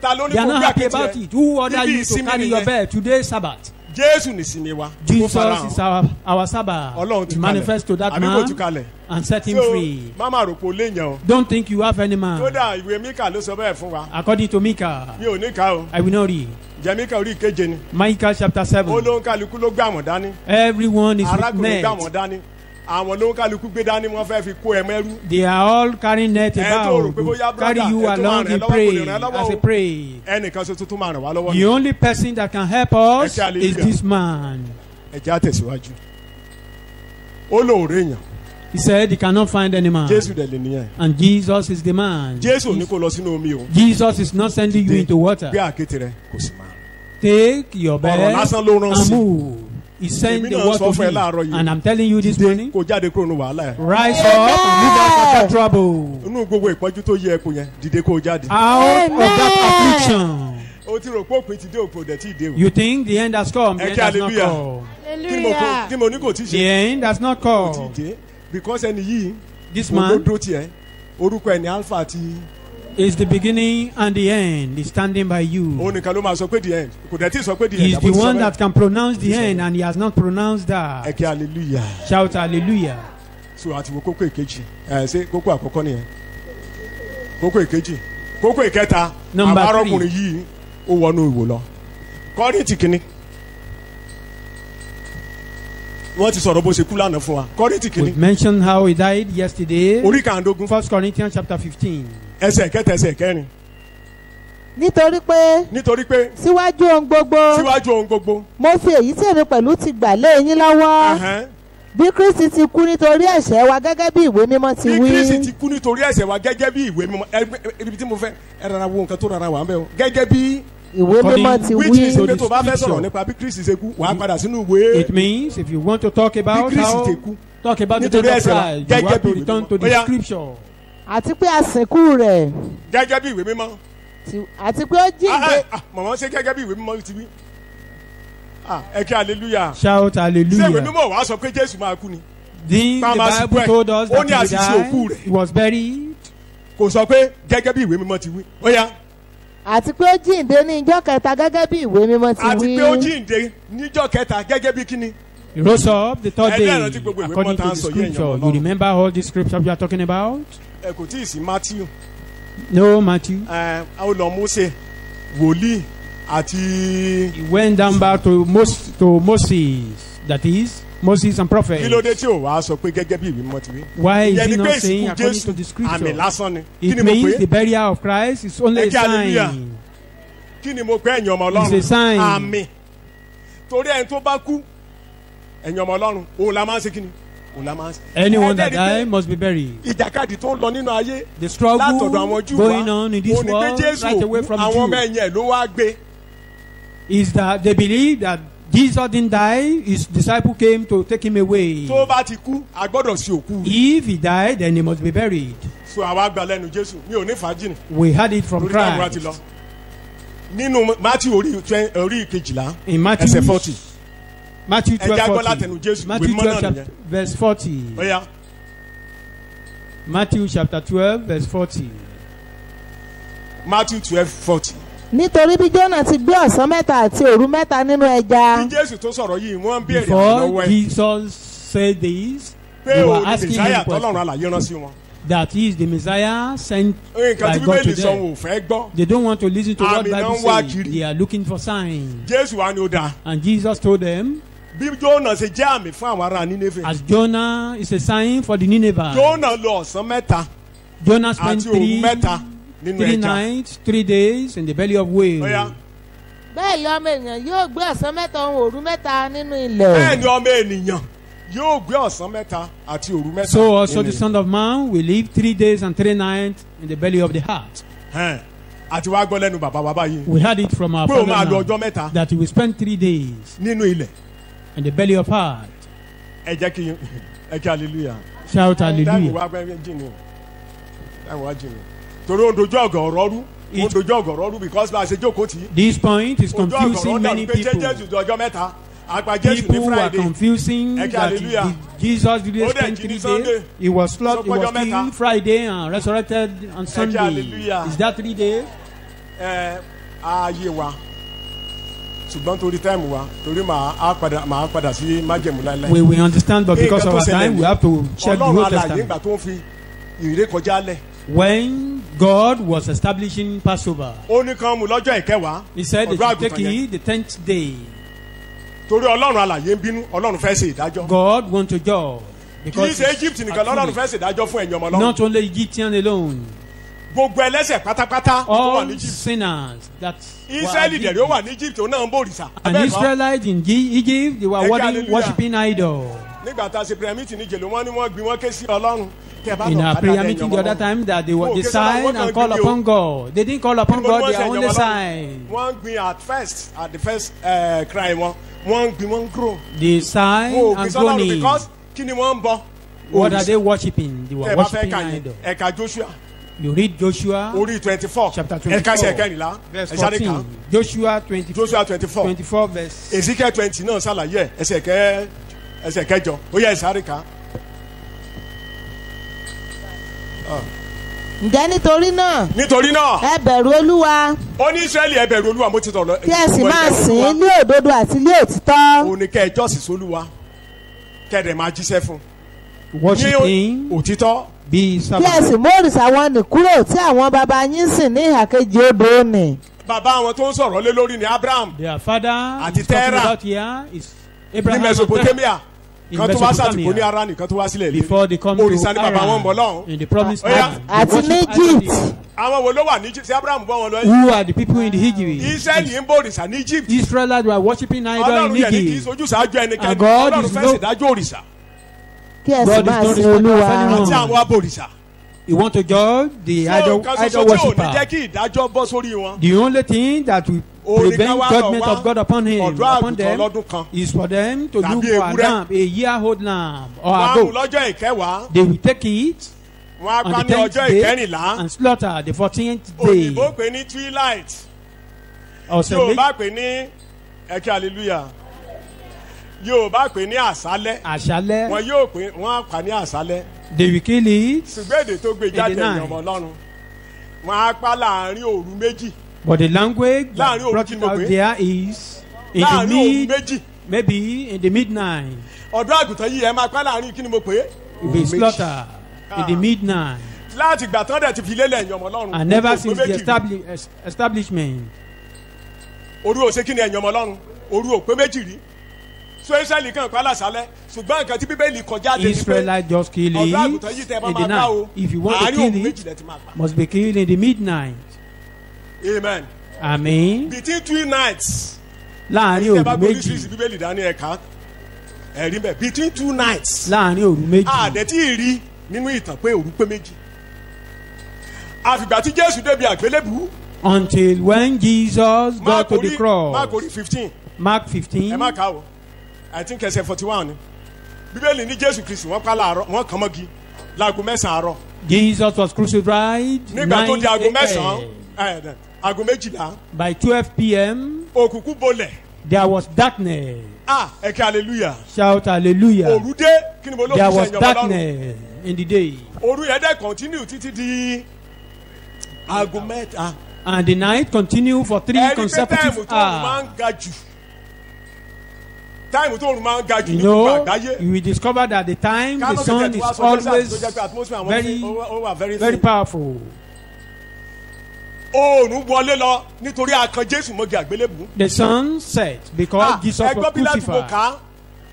S3: ta ló ní
S2: they are
S3: kó
S2: not
S3: gbé
S2: happy
S3: àkéte
S2: about
S3: rẹ̀?
S2: it. Who ordered
S3: Níbi
S2: you to
S3: ìsinmi
S2: carry your
S3: nìyẹn.
S2: bed? Today's Sabbath.
S3: Jésù nìsinmi wa.
S2: Jesus
S3: Ó
S2: is
S3: farahàn.
S2: our Sabbath.
S3: Ọlọ́run tú
S2: He manifests to that
S3: àbí kò tú
S2: man
S3: kalẹ̀.
S2: and set him
S3: So,
S2: free.
S3: máma rò pé o léèyàn o.
S2: Don't think you have any man.
S3: kódà ìwé Míkà ló sọ bẹ́ẹ̀ fún wa.
S2: According to Micah,
S3: mi ò ní ká o.
S2: I will not read.
S3: jẹ́ Míkà orí ìkeje ni.
S2: Micah chapter
S3: ó
S2: 7.
S3: ló ń kálukú ló gbé àwọn dání.
S2: Everyone is with
S3: arákùnrin gbé àwọn
S2: net.
S3: dání. àwọn ló ń kálukú gbé dání wọ́n fẹ́ fi kó ẹ mẹ́rú.
S2: They are all carrying net
S3: Ẹ tó rò
S2: about.
S3: pé bóyá
S2: To carry
S3: brother,
S2: you
S3: ẹ tó máa
S2: along
S3: ràn ẹ́
S2: in
S3: lọ́wọ́,
S2: pray
S3: kò lè ràn ẹ́ lọ́wọ́
S2: as
S3: o.
S2: a pray.
S3: ẹnìkan ṣoṣo tó máa ràn wá lọ́wọ́
S2: The
S3: ni.
S2: only person that can help us
S3: Ẹ kí
S2: is
S3: hallelujah.
S2: this man.
S3: ẹ jẹ́ á tẹ̀síwájú. ó lóore èèyàn.
S2: He said he cannot find any man.
S3: Jésù dẹ̀ lè nìyẹn.
S2: And Jesus is the man.
S3: Jésù ò ní kó lọ sínú omi o.
S2: Jesus is not sending you into water.
S3: gbé àkéte rẹ kò sì máa.
S2: Take your
S3: ọ̀rọ̀
S2: bed
S3: lásán ló rán
S2: and
S3: sí.
S2: move. He sent
S3: Èmi
S2: the
S3: náà
S2: word
S3: sọ
S2: to
S3: fún ẹ láàárọ̀
S2: me.
S3: yìí.
S2: And I'm telling you this morning,
S3: kó jáde kúrò ní wàhálà ẹ.
S2: rise up and move out of that trouble.
S3: inú gbogbo ìpọ́njú tó yẹ ẹkùn yẹn dìde kó jáde.
S2: Out of that affliction.
S3: o ti rò pé òpin ti dé òpin òdẹ tí ì dé o.
S2: You think the end has come, the
S3: Ẹ
S2: end
S3: kí
S2: has not
S3: hallelujah.
S2: come.
S3: kí mo ní kò tí ì
S2: The
S3: ṣe.
S2: end has not
S3: kò tí ì
S2: come.
S3: dé because ẹni yìí
S2: This
S3: mo ló
S2: man
S3: dó tiẹ̀ orúkọ ẹni alpha àti
S2: is the beginning and the end. He's standing by you.
S3: òun nìkan ló máa sọ pé the end kò dẹ̀ tí ì sọ pé the end.
S2: He's
S3: àbó
S2: the
S3: ti sọ
S2: one
S3: bẹ́ẹ̀?
S2: that can pronounce the end, and he has not pronounced
S3: ẹ
S2: that.
S3: kí hallelujah.
S2: Shout hallelujah.
S3: so àti wo kókó ìkejì ẹ ṣe kókó àkọ́kọ́ nìyẹn kókó ìkejì kókó ìkẹta
S2: Number
S3: àwọn
S2: three.
S3: arákùnrin yìí ó wọnú ìwò lọ Kọ́ríńtì kìíní wọ́n ti sọ̀rọ̀ bó ṣe kú lánàá fún wa Kọ́ríńtì kìíní
S2: We mentioned how he died yesterday.
S3: orí kàndógún
S2: 1 Corinthians chapter 15.
S3: ẹsẹ̀ kẹta ẹsẹ̀ kẹrin
S4: nítorí pé
S3: nítorí pé
S4: síwájú ohun gbogbo
S3: síwájú ohun gbogbo
S4: mo fi èyí tí èmi pẹ̀lú ti gbà lé yín lọ́wọ́
S3: ẹ̀hẹ́n,
S4: bí Kristi ti kú nítorí ẹ̀ṣẹ̀ wa gẹ́gẹ́ bí ìwé mímọ́ ti
S3: bí
S4: wí
S3: Kristi ti kú nítorí ẹ̀ṣẹ̀ wa gẹ́gẹ́ bí ìwé mímọ́ ibi tí mo fẹ́ ẹ rárá wo nǹkan tó rárá wà ń bẹ̀ o gẹ́gẹ́ bí
S4: ìwé mímọ́ ti
S3: which
S4: wí
S3: is
S2: So
S3: pé
S2: the
S3: tó bá fẹ́ sọ̀rọ̀
S2: scripture.
S3: nípa bí Kristi ṣe kú wàá padà sínú ìwé
S2: It means if you want to talk about
S3: Bí Kristi
S2: how
S3: ti kú.
S2: talk about the
S3: Nítorí
S2: death of
S3: ẹ̀ṣẹ̀ wa,
S2: Christ, you
S3: gẹ́gẹ́
S2: have to
S3: bí ìwé
S2: return
S3: mímọ́.
S2: to the
S3: Ó yá.
S2: scripture.
S4: àti pé àsìnkú rẹ̀
S3: gẹ́gẹ́ bí ìwé mímọ́
S4: àti pé ó jíǹde
S3: mọ̀mọ́ ṣe gẹ́gẹ́ bí ìwé mímọ́ ti wí ẹ kí hallelujah
S2: Shout
S3: ṣé ìwé
S2: hallelujah.
S3: mímọ́ wàá sọ pé Jésù máa kú ni
S2: Then
S3: Pa
S2: the
S3: máa
S2: Bible
S3: sìnkú ẹ̀.
S2: told us
S3: Ó ní
S2: that he
S3: àṣìṣe òkú
S2: died,
S3: rẹ̀.
S2: he was buried.
S3: kò sọ pé gẹ́gẹ́ bí ìwé mímọ́ ti wí ó yá
S4: àti pé ó jíǹde ní ijọ́ kẹta gẹ́gẹ́ bí ìwé mímọ́ ti
S3: àti
S4: wí
S3: pé ó jíǹde níjọ́ kẹta gẹ́gẹ́ bí kíni
S2: He rose up the third
S3: Ẹ
S2: day
S3: lẹ́ẹ̀rántí gbogbo ìwé
S2: according
S3: mímọ́ tá
S2: to
S3: à ń
S2: the
S3: sọ yẹn,
S2: scripture.
S3: èèyàn
S2: You
S3: Ọlọ́run.
S2: remember all the scriptures we are talking about?
S3: ẹ kò tí ì sí Matthew
S2: No, Matthew.
S3: ó lọ Mósè wòlíì àti
S2: He went down back to Moses, that is, Moses and prophets.
S3: kí ló dé tí ò wá sọ pé gẹ́gẹ́ bí ìwé mímọ́ ti wí.
S2: Why is
S3: Ìyẹn
S2: he
S3: ni pé
S2: not saying
S3: ìsìnkú
S2: according to the
S3: Jésù àmì
S2: scripture?
S3: lásán ni kí
S2: It
S3: ni mo
S2: means
S3: pè
S2: the
S3: é
S2: burial of Christ is only
S3: Ẹ
S2: a
S3: kí hallelujah.
S2: sign.
S3: kí ni mo pè ẹ̀yin ọmọ
S2: It's a sign.
S3: Ọlọ́run àmì torí ẹni tó bá kú ẹ̀yin ọmọ Ọlọ́run òun la máa ń ṣe kí ni òun la máa ń ṣe.
S2: Anyone
S3: Ẹ
S2: that
S3: dẹ́rìí pé
S2: died must be buried.
S3: ìjàkadì tó ń lọ nínú ayé
S2: The
S3: látọ̀dọ̀
S2: struggle
S3: àwọn Júù
S2: going
S3: wá
S2: on in this
S3: òun ni pé
S2: world
S3: Jésù
S2: right away
S3: òkú
S2: from
S3: àwọn ọmọ
S2: Jew
S3: ẹ̀yìn ẹ̀ ló wá gbé
S2: is that they believe that Jesus didn't die, his disciple came to take him away.
S3: tó bá ti kú a gbọ́dọ̀ sí òkú
S2: If he died, then he must be buried.
S3: so àwa gba lẹ́nu Jésù mi ò ní fàájì
S2: We had it from
S3: lórí táwọn ti
S2: Christ.
S3: lọ nínú Matthew orí kejìlá
S2: In Matthew,
S3: ẹsẹ̀ 40
S2: Matthew
S3: Ẹ jẹ́ á gbọ́
S2: 12:40.
S3: látẹnu Jésù,
S2: Matthew
S3: ìwé mímọ́
S2: 12
S3: náà
S2: chapter,
S3: nìyẹn.
S2: verse 40.
S3: ó yá
S2: Matthew chapter 12 verse 40.
S3: Matthew 12:40
S4: nítorí bí Jónà ti gbé ọ̀sán mẹ́ta àti òru mẹ́ta nínú ẹja
S3: bí Jésù tó sọ̀rọ̀ yìí wọ́n ń béèrè
S2: Before
S3: lọ́wọ́ ẹ̀
S2: Jesus said this,
S3: pé
S2: they were
S3: òun ni
S2: asking
S3: Mèsáyà
S2: him
S3: tọ́lọ́run
S2: questions.
S3: alàyè rán sí wọn
S2: That he is the Messiah sent
S3: nǹkan
S2: by
S3: tí
S2: God to
S3: Bíbélì sọ wọn
S2: them.
S3: ò fẹ́ gbọ́
S2: They don't want to listen to what
S3: Àmì náà
S2: Bible
S3: ń wá
S2: says.
S3: kiri.
S2: They are looking for signs.
S3: Jésù wa ni ó dáa
S2: And Jesus told them,
S3: bí Jónà ṣe jẹ́ àmì fún àwọn ará Nínéfè
S2: as Jonah is a sign for the Nineveh.
S3: Jónà lọ ọ̀sán mẹ́ta
S2: Jonah spent
S3: àti òru mẹ́ta nínú
S2: three
S3: ẹja
S2: nights, 3 days in the belly of
S3: ó yá
S2: whale.
S4: bẹ́ẹ̀ ni ọmọ ènìyàn yóò gbé ọ̀sán mẹ́ta ohun òru mẹ́ta nínú ilẹ̀.
S3: bẹ́ẹ̀ ni ọmọ ènìyàn yóò gbé ọ̀sán mẹ́ta àti òru mẹ́ta.
S2: So also
S3: nínú
S2: the
S3: ilẹ̀.
S2: Son of Man will live 3 days and 3 nights in the belly of the heart.
S3: Ẹn, àti wá gbọ́ lẹ́nu bàbá wa báyìí
S2: We had it from our
S3: pé o máa lo
S2: father
S3: ọjọ́
S2: now,
S3: mẹ́ta
S2: that he will spend 3 days
S3: nínú ilẹ̀.
S2: in the belly of heart.
S3: ẹ jẹ́ kí hallelujah.
S2: Shout
S3: táìmù
S2: hallelujah.
S3: wa gbẹ́ jìnnì táìmù wa jìnnì torí ó ń dojú ọ̀gọ̀ ọ̀rọ̀ rú ó ń dojú ọ̀gọ̀ ọ̀rọ̀ rú because bá a ṣe jókòó tì í.
S2: This point is
S3: ojú ọ̀gọ̀
S2: confusing
S3: ọ̀rọ̀
S2: many
S3: dàbí pé
S2: people.
S3: jésù di ọjọ́ mẹ́ta àgbà jésù ní
S2: People are
S3: friday.
S2: confusing
S3: Eke
S2: that
S3: hallelujah.
S2: Jesus really
S3: Ó dẹ̀
S2: spent
S3: jí
S2: 3
S3: ní Sunday.
S2: days. He was slaughtered, he was
S3: Sọpọ́jọ́ mẹ́ta.
S2: killed Friday and resurrected on Sunday.
S3: hallelujah.
S2: Is that 3 days?
S3: Ààyè wa ṣùgbọ́n torí táìmù wa torí màá padà sí májẹ̀mú láíláí.
S2: We understand, but because
S3: Nǹkan
S2: of
S3: tó
S2: our
S3: ṣẹlẹ̀
S2: time,
S3: ni
S2: we have to check the
S3: Ọlọ́run
S2: Old
S3: alààyè
S2: Testament.
S3: nígbà tó ń fi ìrékọjá lẹ̀.
S2: When God was establishing Passover,
S3: ó ní kán mú lọ́jọ́ ìkẹwàá
S2: He said
S3: ọdún
S2: they should take
S3: àgùntàn yẹn.
S2: it the 10th day.
S3: Torí Ọlọ́run alààyè ń bínú Ọlọ́run fẹ́ ṣe ìdájọ́.
S2: God want to judge.
S3: kì í
S2: Because
S3: ṣe Egypt nìkan lọ́lọ́run fẹ́ ṣe ìdájọ́ fún ẹ̀yin ọmọ Ọlọ́run.
S2: not only Egyptian alone,
S3: gbogbo ẹlẹ́ṣẹ̀ pátápátá tó wà
S2: all
S3: ní Egypt.
S2: sinners that
S3: Israẹli
S2: were
S3: dẹ̀rẹ́ ó wà ní Egypt òun náà ń bòrìṣà.
S2: and
S3: Abẹ́ẹ̀kọ́?
S2: Israelites in Egypt, they were
S3: Eke hallelujah.
S2: worshiping idol.
S3: nígbà tá a ṣe prayer meeting ní jèlò wọn ni wọ́n gbin wọ́n ké sí Ọlọ́run. Tẹ́ bá
S2: In
S3: lọ
S2: our
S3: padà
S2: prayer
S3: lẹ́yìn
S2: meeting
S3: ọmọ
S2: the other
S3: Ọlọ́run.
S2: time that they
S3: Oh,
S2: were
S3: okay,
S2: the
S3: so now
S2: sign
S3: what
S2: and
S3: can
S2: call
S3: we do?
S2: upon God. They didn't call upon
S3: Níbo ni
S2: God,
S3: wọ́n
S2: their
S3: ṣe
S2: only
S3: ẹ̀yìn ọmọ
S2: sign.
S3: Ọlọ́run? Wọ́n ń gbin at the first cry wọn wọ́n ń gbin wọ́n ń grow.
S2: The sign
S3: Wọ́n ò gbin
S2: and
S3: sọ́lọ́run
S2: groaning.
S3: because kí ni wọ́n ń bọ?
S2: What are they worshiping? They were
S3: Tẹ́ bá fẹ́
S2: worshiping
S3: kà yẹn
S2: idol.
S3: ẹ̀ka Joshua
S2: You read Joshua
S3: orí 24
S2: chapter
S3: ẹ̀ka ṣe
S2: 24,
S3: ẹ̀kẹrìnlá
S2: verse
S3: ẹ̀ṣáde kan
S2: 14. Joshua
S3: Joshua 24
S2: 24 verse.
S3: Ezekiel 20 náà ṣàlàyé ẹsẹ̀ kẹjọ ó yẹ ẹ̀ṣáde kan.
S4: ǹjẹ́ nítorí náà
S3: nítorí náà
S4: ẹ bẹ̀rù olúwa
S3: ó ní Israẹli ẹ bẹ̀rù Olúwa mo ti tọ̀rọ̀
S4: kí ẹ sì máa sìn ín ní òdodo àti ní òtítọ́.
S3: òun ni kẹ́ ẹ jọ́sìn sólúwa kẹ́ ẹ dẹ̀ máa jíṣẹ́ fún
S2: Worship
S3: ní
S2: him,
S3: òtítọ́.
S2: be
S4: kí ẹ sì
S2: servant.
S4: mú òrìṣà wọn nì kúrò tí àwọn baba yín sìn ní ìhà kejì odò nì.
S3: bàbá àwọn tó ń sọ̀rọ̀ lé lórí ni Abraham
S2: Their father
S3: Àti
S2: is talking
S3: Terah.
S2: about here is
S3: ní
S2: Abraham and Terah.
S3: Mesopotamia
S2: In
S3: kan tó wá sàtìkò ní
S2: Mesopotamia,
S3: ara nìkan tó wá sílẹ̀
S2: before they come to
S3: òrìṣà ni bàbá wọn bọ̀
S2: Haran
S3: lọ́hùn.
S2: in the promised
S3: Oh, yeah.
S2: land. They
S4: àti ní
S2: worship
S4: Egypt
S2: idols.
S3: àwọn wo ló wà ní Egypt sí Abraham bọ́ wọn lọ.
S2: Who are the people in the Egypt?
S3: Israẹli ń bọ òrìṣà ní Egypt.
S2: Israelites were worshiping idol
S3: Ọlọ́run
S2: in
S3: yẹn ní kì í
S2: Egypt.
S3: sojú ṣáájú ẹnikẹ́ni
S2: And God
S3: Ọlọ́run
S2: is
S3: fẹ́
S2: no-
S3: ṣèdájọ́ òrìṣà
S4: kí ẹ sì
S2: God is
S4: máa
S2: not
S4: sìn
S2: respected
S4: olúwa.
S2: of anyone.
S3: àti àwọn abòrìṣà.
S2: You want to judge the
S3: So,
S2: idol
S3: nǹkan ṣoṣo
S2: idol
S3: tí ò ní jẹ́
S2: worshiper.
S3: kí ìdájọ́ bọ́ sórí wọn.
S2: The only thing that will
S3: Orin
S2: prevent
S3: kan wá
S2: judgment
S3: lọ wá
S2: of God upon him,
S3: ọ̀dọ́
S2: upon
S3: àgùntàn
S2: them,
S3: lọ́dún kan.
S2: is for them to
S3: Tàbí
S2: look for a
S3: ewúrẹ́.
S2: lamb, a year-old lamb or a
S3: wọ́n á mú
S2: goat.
S3: lọ́jọ́ ìkẹwàá
S2: They will take it
S3: wọ́n á
S2: on
S3: pa
S2: the
S3: ní
S2: 10th
S3: ọjọ́
S2: day
S3: ìkẹrìnlá.
S2: and slaughter the 14th day.
S3: Òyìnbó pè ní twilight
S2: Ọ̀sẹ̀
S3: Yorùbá
S2: méjì
S3: pè ní ẹ̀kẹ́ hallelujah Yorùbá pè ní àṣálẹ́
S2: àṣálẹ́.
S3: wọn yóò pè wọ́n á pa ní àṣálẹ́
S2: They will kill it,
S3: ṣùgbọ́n èdè tó gbé jáde
S2: night.
S3: ẹ̀yìn ọmọ Ọlọ́run wọ́n á pa láàrin òru méjì
S2: but the language that
S3: Láàrin òru
S2: brought
S3: kí
S2: it
S3: ni mo
S2: out
S3: pè é?
S2: there is in the
S3: láàrin òru
S2: mid,
S3: méjì
S2: maybe in the midnight.
S3: ọ̀dọ́ àgùntàn yìí ẹ máa pa láàrin kí ni mo pè é.
S2: It will be slaughter in the midnight.
S3: láti ìgbà tán dẹ̀ ti fi lélẹ̀ ẹ̀yìn ọmọ Ọlọ́run
S2: And never
S3: orí
S2: since
S3: òpé
S2: the
S3: méjì rí.
S2: establishment.
S3: orí òsè kí ni ẹ̀yìn ọmọ Ọlọ́run orí òpé méjì rí so Israẹli kan pa lásálẹ́ ṣùgbọ́n nǹkan tí Bíbélì kọjá dé ni pé
S2: Israelites just kill
S3: ọ̀dọ́
S2: it
S3: àgùntàn yìí tẹ́ ẹ bá
S2: in the
S3: máa ká o
S2: night. If you want to
S3: àárín
S2: kill
S3: òru
S2: it,
S3: méjì lẹ ti máa pa
S2: must be killed in the midnight.
S3: amen
S2: Amen.
S3: between 2 nights
S2: Láàrin
S3: tẹ́
S2: òru
S3: bá gbé oríṣiríṣi
S2: méjì.
S3: Bíbélì dání ẹ̀ka ẹ̀rí bẹ̀ between 2 nights
S2: Láàrin òru méjì.
S3: àdẹ tí ì rí nínú ìtàn pé òru pé méjì àfìgbà tí Jésù débi àgbélébùú
S2: Until when Jesus got to the
S3: Máàkù
S2: cross.
S3: orí 15
S2: Mark
S3: ẹ
S2: 15.
S3: má kà o I think ẹsẹ̀ 41 ni Bíbélì ní Jésù Kristi wọ́n pa láàárọ̀ wọ́n kàn mọ́gi láago mẹ́sàn-án àárọ̀
S2: Jesus was crucified
S3: nígbà tó di aago
S2: 9
S3: mẹ́sàn-án aago méjìlá
S2: by 12 p.m.
S3: òkùnkùn bolẹ̀
S2: There was darkness.
S3: ẹ̀kẹ́ hallelujah
S2: Shout hallelujah.
S3: òru dé kí ni mo ló
S2: There
S3: fi
S2: was
S3: sẹ́yìn ọmọ Ọlọ́run
S2: darkness in the day.
S3: òru yẹn dẹ̀ continue títí di aago mẹ́ta
S2: And the night continued for 3
S3: ẹ̀rí pé táìmù
S2: consecutive
S3: tó òru máa
S2: hours.
S3: ń ga jù táìmù tó òru máa ń ga jù
S2: You
S3: ní gbogbo
S2: know,
S3: àgbáyé
S2: you will discover that the time the
S3: Kánò
S2: sun
S3: tètè
S2: is
S3: wá sọ Jésù
S2: always
S3: tó jẹ́ pé atmosphere àwọn
S2: very,
S3: ó wà very
S2: very
S3: thin.
S2: powerful.
S3: oòrùn wọlé lọ nítorí akàn Jésù mọ́gi àgbélébùú.
S2: The sun set because Jesus
S3: ẹgbọ́n
S2: was
S3: Pílátù kò
S2: crucified.
S3: ká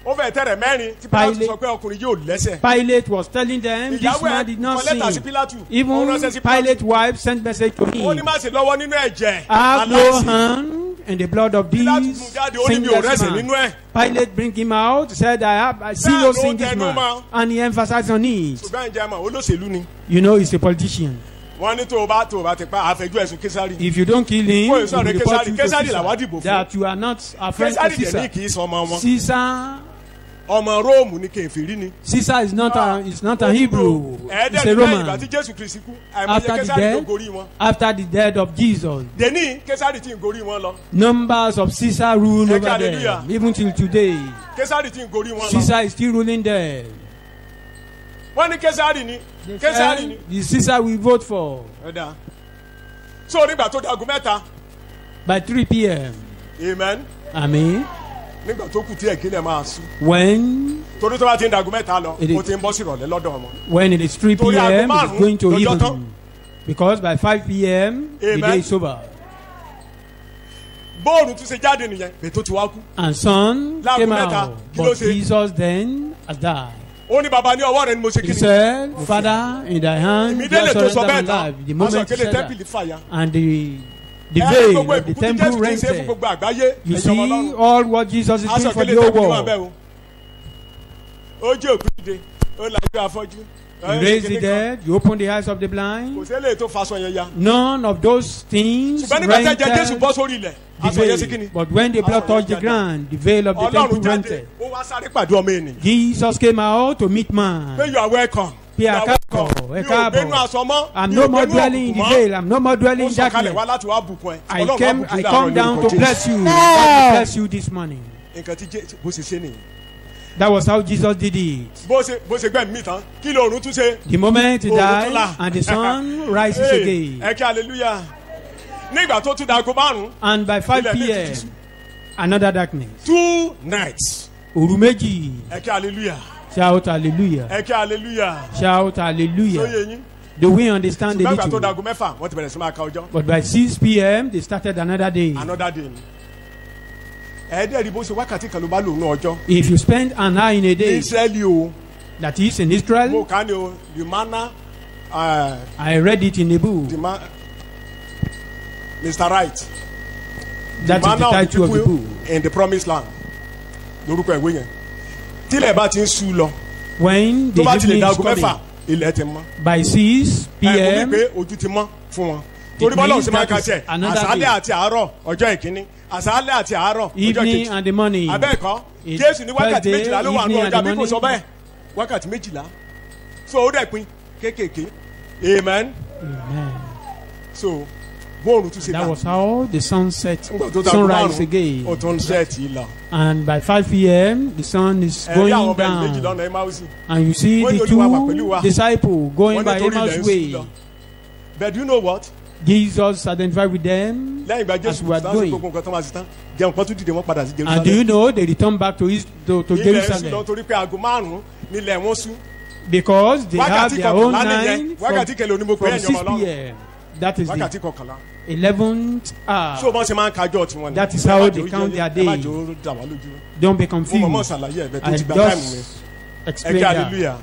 S3: ó fẹ́ tẹ̀rẹ̀ mẹ́rin tí Pílátù
S2: Pilate-
S3: sọ pé ọkùnrin yóò lẹ́sẹ̀.
S2: Pilate was telling them this
S3: ìyàwó
S2: man
S3: ẹ̀
S2: did not
S3: kọ lẹ́tà sí
S2: sin.
S3: Pílátù ó
S2: Even
S3: ránṣẹ́ sí Pílátù.
S2: Pilate's wife sent message to
S3: ó ní
S2: him.
S3: má ṣe lọ́wọ́ nínú ẹ̀jẹ̀
S2: Have no
S3: aláìsí.
S2: hand and the blood of
S3: Pilate
S2: these
S3: mú jáde ó ní mi ò rẹ́sẹ̀
S2: sinless
S3: nínú ẹ̀.
S2: man. Pilate bring him out, said, I see
S3: Bẹ́ẹ̀
S2: no
S3: ló
S2: sin this
S3: tẹnu
S2: man.
S3: mọ́.
S2: And he emphasized on it.
S3: ṣùgbọ́n ìjà mọ̀ olóṣèlú ni.
S2: You know, he's a politician.
S3: wọ́n ní tó o bá ti pa àfẹ́jú ẹ̀sùn Késárì.
S2: If you don't kill him,
S3: Wọ́n
S2: we
S3: sọ̀rọ̀
S2: will report you to
S3: Késárì làwa
S2: Caesar.
S3: dìbò fún.
S2: That you are not a friend to
S3: Késárì dẹ̀ ní
S2: Caesar.
S3: kì í sọ ọmọ wọn.
S2: Caesar,
S3: ọmọ Róòmù ni kèfèrí ni.
S2: Caesar is not a Hebrew. It's a
S3: ẹ̀ẹ́dẹ́gbẹ̀rún ìgbà
S2: Roman.
S3: tí Jésù Kristi kú àìmọye
S2: After the
S3: Késárì ló
S2: death,
S3: gorí wọn.
S2: after the death of Jesus,
S3: dèní Késárì tí ń gorí wọn lọ.
S2: numbers of Caesar rule
S3: Ẹ
S2: over
S3: ká hallelujah.
S2: them, even till today.
S3: Késárì tí ń gorí wọn lọ.
S2: Caesar is still ruling there.
S3: wọ́n ní Késárì ni. Késárì ni.
S2: The Caesar we vote for
S3: ẹ̀dá. so nígbà tó dagun mẹ́ta.
S2: by 3 p.m.
S3: amen.
S2: Amen.
S3: nígbà tó kù tí ẹ̀kílẹ̀ máa sùn.
S2: When
S3: torí tó bá ti ń dagun mẹ́ta lọ
S2: It is-
S3: ó ti ń bọ́ sí ìrọ̀lẹ́ lọ́dọ̀ wọn.
S2: when it is 3
S3: Torí aago
S2: p.m. it is
S3: márùn-ún
S2: going to
S3: lọ́jọ́ tán.
S2: even. Because by 5 p.m. the
S3: Amen.
S2: day is over.
S3: bóòrù tún ṣe jáde nìyẹn pètò tí wá kú.
S2: And sun
S3: Láago
S2: came
S3: mẹ́ta,
S2: out.
S3: kí ló
S2: But
S3: ṣe?
S2: Jesus then has died.
S3: ó ní baba ní ọwọ́ rẹ ni mo ṣe
S2: He
S3: kí ni.
S2: said, Father, in thy hand,
S3: ìmídélé tó
S2: just
S3: sọ
S2: surrender
S3: bẹ́ẹ̀
S2: my
S3: tán
S2: life. The moment he
S3: aṣọ̀kẹ́lẹ̀
S2: said
S3: tẹ́ḿpìlì
S2: that,
S3: fàya.
S2: and the
S3: Ẹ
S2: veil
S3: gbogbo
S2: of the
S3: ìbùkún tí
S2: temple
S3: Jésù ti ṣe fún
S2: rented.
S3: gbogbo àgbáyé.
S2: You
S3: ẹ̀yin ọmọ
S2: see
S3: Ọlọ́run.
S2: all what Jesus is doing for
S3: aṣọ̀kẹ́lẹ̀
S2: the whole
S3: tẹ́ḿpìlì wà bẹ́ẹ̀
S2: world.
S3: o. ó jẹ́ òkú dìde ó lajú afọ́jú.
S2: You raise the dead, you open the eyes of the
S3: kò
S2: blind.
S3: sí eléyìí tó faṣọ yẹn ya.
S2: None of those things
S3: ṣùgbọ́n nígbà tí ẹ̀jẹ̀ Jésù
S2: rented
S3: bọ́ sórí ilẹ̀
S2: the
S3: aṣọ yẹn sí kí ni.
S2: veil. But when the blood
S3: Aṣọ yẹn
S2: touched the
S3: jáde.
S2: ground, the veil of the
S3: Ọlọ́run
S2: temple
S3: jáde
S2: rented.
S3: ó wá sáré pàdé ọmọ ènìyàn.
S2: Jesus came out to meet man.
S3: pé you are welcome.
S2: Bí
S3: You
S2: a
S3: are
S2: káàbọ̀,
S3: welcome.
S2: ẹ
S3: Mi ò gbénú
S2: káàbọ̀.
S3: aṣọ mọ́.
S2: I'm
S3: Mi
S2: no
S3: ò
S2: more
S3: gbénú
S2: dwelling in the
S3: òkùnkùn
S2: veil. I'm no more
S3: mọ́.
S2: dwelling
S3: ó
S2: in
S3: sọ̀kalẹ̀
S2: darkness.
S3: wá láti wá bùkún ẹ.
S2: I
S3: Ọlọ́run á
S2: came,
S3: bùkún
S2: I
S3: láàárọ̀
S2: come
S3: ní
S2: down
S3: orúkọ
S2: to
S3: Jésù.
S2: bless you. God will bless you this morning.
S3: nǹkan tí bó ṣe ṣe nìyẹn.
S2: That was how Jesus did it.
S3: bó ṣe gbẹ̀mí mi tán kí lóòrùn tún ṣe.
S2: The moment he
S3: Oòrùn tún
S2: died
S3: là.
S2: and the sun rises
S3: Hey,
S2: again.
S3: ẹ kí hallelujah. nígbà tó tún dago márùn-ún
S2: And by 5
S3: Ilẹ̀ méjì
S2: p.m.,
S3: ti ṣú.
S2: another darkness.
S3: 2 nights.
S2: Òru méjì.
S3: ẹ kí hallelujah.
S2: Shout hallelujah.
S3: ẹ kí hallelujah.
S2: Shout
S3: tó
S2: hallelujah.
S3: yẹ yín.
S2: Do we understand the
S3: ṣùgbọ́n ìgbà tó
S2: little?
S3: dago mẹ́fà wọ́n ti bẹ̀rẹ̀ sí máa ka ọjọ́.
S2: But by 6 p.m., they started another day.
S3: another day ni. ẹ̀ẹ́dẹ̀ẹ́rì bó ṣe wákàtí kan ló bá lò ní ọjọ́.
S2: If you spend an hour in a
S3: ní
S2: day,
S3: Ísírẹ́lì o
S2: that is in
S3: mo
S2: Israel,
S3: kà á ní o the manna
S2: I read it in the book.
S3: Mr. Right.
S2: That is the
S3: manna of the
S2: title of the
S3: people
S2: book.
S3: in the promised land lórúkọ ìwé yẹn tílẹ̀ bá ti ń sú lọ
S2: When the
S3: tó bá ti lè
S2: evening is
S3: dago mẹ́fà
S2: coming,
S3: ilẹ̀ ti mọ́.
S2: by 6
S3: ẹ kò ní
S2: p.m.,
S3: pé ojú ti mọ́ fún wọn. torí bọ́lá
S2: means
S3: òsì máa
S2: that
S3: ka
S2: is
S3: tiẹ̀
S2: another
S3: àṣálẹ̀
S2: day.
S3: àti àárọ̀ ọjọ́ ìkíní àṣálẹ̀ àti àárọ̀ ọjọ́
S2: evening
S3: kejì
S2: and the morning.
S3: abẹ́ẹ̀kọ́
S2: It's
S3: Jésù ní wákàtí
S2: Thursday,
S3: méjìlá ló wà ní
S2: evening and
S3: ọjà
S2: the
S3: bí kò sọ
S2: morning.
S3: bẹ́ẹ̀ wákàtí méjìlá so ó dẹ̀ pin kéékèèké amen
S2: Amen.
S3: so bóòrùn tún ṣe
S2: That
S3: dà
S2: was how the sun set,
S3: nígbà tó dago
S2: sunrise
S3: márùn-ún
S2: again.
S3: ó tún ṣẹ́ẹ̀tì lọ.
S2: And by 5 p.m., the sun is
S3: ẹ̀rí
S2: going
S3: àwọn ọmọ ẹni méjì
S2: down.
S3: lọ́nà Emmaus
S2: And you see
S3: Wọ́n ní
S2: the
S3: Olúwa wà pẹ̀lú wa.
S2: two disciples going
S3: wọ́n
S2: by
S3: ní torí ilẹ̀
S2: Emmaus
S3: ń sùn
S2: way.
S3: lọ but do you know what
S2: Jesus identified with them.
S3: lẹ́yìn ìgbà
S2: As
S3: Jésù
S2: we are
S3: tán sí
S2: going.
S3: gbogbo nǹkan tó máa ṣe tán jẹun kan tún dìde wọ́n padà sí
S2: And do you
S3: Jerusalem
S2: know they returned back to
S3: ilẹ̀ ń sùn lọ
S2: Jerusalem
S3: torí pé aago márùn-ún nílẹ̀ wọn sùn
S2: because they have
S3: wákàtí
S2: their own
S3: kọkànlá nìyẹn
S2: nine
S3: wákàtí kẹlẹ́ onímọ̀ pé
S2: from
S3: ẹ̀yàn
S2: 6
S3: ọmọ Ọlọ́run
S2: p.m. That is the
S3: wákàtí kọkànlá
S2: 11th
S3: so
S2: hour.
S3: wọ́n ṣe máa ń kájọ́ tiwọn ni
S2: That is
S3: Ẹ
S2: how
S3: má
S2: they
S3: jẹ́ ó
S2: count
S3: yé
S2: their
S3: yín, ẹ má
S2: day.
S3: jẹ́ ó dà wá lójú
S2: Don't be
S3: mo mọ̀ mọ́
S2: confused.
S3: ṣàlàyé ẹ̀bẹ̀ tó
S2: I
S3: ti gba táìmù mi
S2: just
S3: ẹ
S2: explained
S3: kí
S2: that.
S3: hallelujah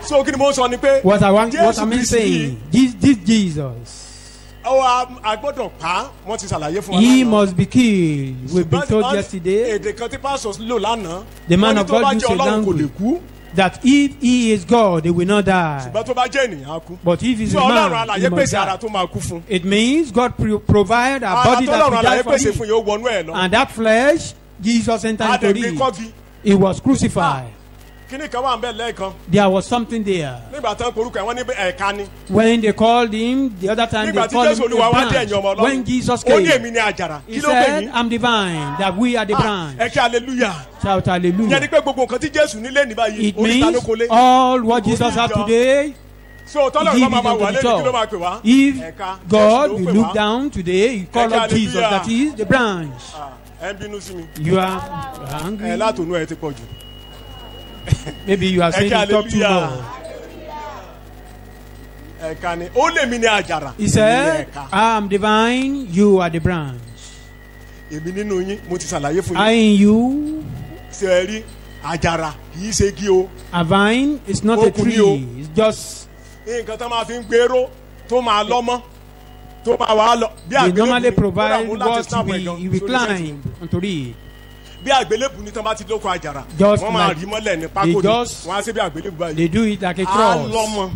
S3: so kí ni mo sọ ni pé
S2: What am
S3: Jésù
S2: I
S3: Kristi
S2: saying? This Jesus,
S3: agbọ́dọ̀ pa wọ́n ti ṣàlàyé fún wa
S2: he
S3: lánàá.
S2: must be killed. We've been told
S3: Ṣùgbọ́n
S2: yesterday
S3: èdè kan tí pásọ̀ lò lánàá
S2: The man
S3: wọ́n ní
S2: of
S3: tó
S2: God
S3: bá
S2: used
S3: jẹ́
S2: a
S3: Ọlọ́run kò lè
S2: language.
S3: kú
S2: that if he is God, he will not die.
S3: ṣùgbọ́n tó bá jẹ́ ènìyàn á kú.
S2: But if he's
S3: so
S2: a
S3: Ọlọ́run
S2: man,
S3: àlàyé
S2: he must
S3: pèsè ara
S2: die.
S3: tó máa kú fún.
S2: It means God provide a
S3: ara
S2: body
S3: tó
S2: that
S3: Ọlọ́run
S2: will
S3: àlàyé
S2: die for
S3: pèsè
S2: him.
S3: fún yóò wọnú ẹ̀ lọ.
S2: And that flesh, Jesus entered into
S3: adẹ̀gbẹ́
S2: it.
S3: kọ́gi
S2: He was crucified.
S3: kíní kan wà ń bẹ̀ lẹ́ẹ̀kan
S2: There was something there.
S3: nígbà tán korúkọ ẹ̀ wọ́n ní ẹ̀ka ni.
S2: When they called him, the other time
S3: nígbà
S2: they
S3: tí
S2: called
S3: Jésù
S2: him
S3: Olúwa
S2: a
S3: wá dé ẹ̀yìn ọmọ
S2: branch.
S3: Ọlọ́run
S2: When Jesus
S3: ó ní
S2: came,
S3: èmi ní àjàrà
S2: he
S3: kí ló pè
S2: said,
S3: mí.
S2: I'm divine, that we are the branch.
S3: ẹ kí hallelujah.
S2: Shout
S3: ìyẹn ni
S2: hallelujah.
S3: pé gbogbo nǹkan tí Jésù nílé ní báyìí
S2: It
S3: oríta ló
S2: means
S3: kólé.
S2: all what Jesus have today,
S3: so tọ́lọ̀
S2: he
S3: ìwọ́n
S2: give
S3: máa
S2: it
S3: wà
S2: unto the
S3: lẹ́nu kí ló máa
S2: church.
S3: pè wá.
S2: If
S3: Ẹ̀ka.
S2: God
S3: Jésù ló
S2: will
S3: pè
S2: look
S3: wá.
S2: down today, he call
S3: Ẹ̀ka
S2: up Jesus,
S3: hallelujah.
S2: that is the branch.
S3: ẹ ń bínú sí mi.
S2: You are angry.
S3: látònú ẹ ti pọ̀ jù.
S2: Maybe you are saying
S3: Ẹ̀ka
S2: you talk too
S3: hallelujah.
S2: much.
S3: ẹ̀ka ni ó lè mi ní àjàrà.
S2: He
S3: èmi ní
S2: said,
S3: ẹ̀ka.
S2: I am divine, you are the branch.
S3: èmi nínú yín mo ti ṣàlàyé fún
S2: I
S3: yín.
S2: in you,
S3: ṣe ẹ rí àjàrà kì í ṣe igi o.
S2: a vine is not a
S3: Okùn ni o.
S2: tree, it's just
S3: nǹkan tó máa fi ń gbèrò tó máa lọ́mọ́. tó bá wà lọ bí
S2: They normally
S3: àgbélébùú
S2: provide
S3: kódà mú láti
S2: what
S3: snap
S2: we
S3: ẹ̀gàn
S2: we climb onto it.
S3: bí àgbélébùú ní tán bá ti lóko àjàrà
S2: Just
S3: wọ́n máa
S2: like
S3: rí mọ́lẹ̀ ní pákó ni
S2: just-
S3: wọ́n á ṣe bí àgbélébùú báyìí
S2: They do it like a
S3: á
S2: cross.
S3: lọ́mọ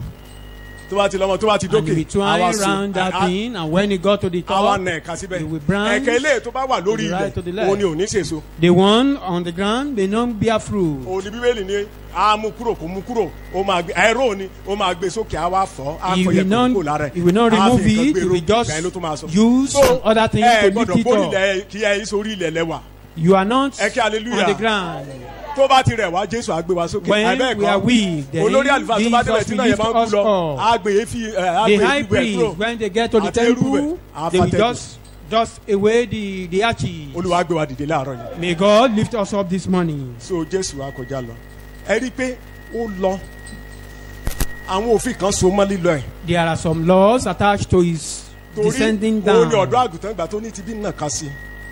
S3: tó bá ti lọ́mọ tó bá ti
S2: And
S3: dókè
S2: he will twine round that thing, and when he got to the
S3: àwa
S2: top,
S3: nà ẹ̀ka síbẹ̀
S2: he will branch
S3: ẹ̀kẹ́ ilé tó bá wà lórí
S2: to the right, to the
S3: ilẹ̀
S2: left.
S3: òun ni ò ní sèso
S2: the one on the ground may not bear fruit.
S3: òun ni bíbélì ni á mú kúrò kó mú kúrò ó máa gbé ẹ̀rọ ni ó máa gbé sókè á wá fọ́ á
S2: He
S3: fọ
S2: will
S3: yẹn
S2: not,
S3: kúrò lára ẹ̀
S2: he will not
S3: á fi
S2: remove
S3: nǹkan
S2: it,
S3: gbèrò,
S2: he will just
S3: ìgbà yẹn ló tún máa sọ.
S2: use some other things to lift
S3: gbọ́dọ̀
S2: it
S3: bórí
S2: up.
S3: ilẹ̀ kí ẹ sórí ilẹ̀ lẹ́wà
S2: You are not
S3: ẹ kí hallelujah.
S2: on the ground.
S3: tó bá ti rẹ̀ wá jésù á gbé wa sókè
S2: When
S3: àbẹ́
S2: we are weak, then
S3: olórí àlùfáà tó bá débẹ̀
S2: Jesus
S3: tí
S2: will
S3: náà yẹn
S2: lift
S3: máa ń
S2: us
S3: kú lọ
S2: up.
S3: á gbé efi á
S2: The
S3: gbé
S2: high
S3: efi ẹ̀
S2: priest,
S3: kúrò
S2: when they get to the
S3: Àti erùpẹ̀,
S2: temple, they will
S3: àfàtẹ́gùn.
S2: just away the ashes.
S3: olúwa gbé wa dìde láàárọ̀ yìí
S2: May God lift us up this morning.
S3: so jésù wa kọjá lọ ẹ rí i pé ó lọ àwọn òfin kan so mọ́ lílọ ẹ̀
S2: There are some laws attached to his
S3: torí
S2: descending
S3: ó ní ọ̀dọ́
S2: down.
S3: àgùntàn gbà tó ní ti bí nà ká sí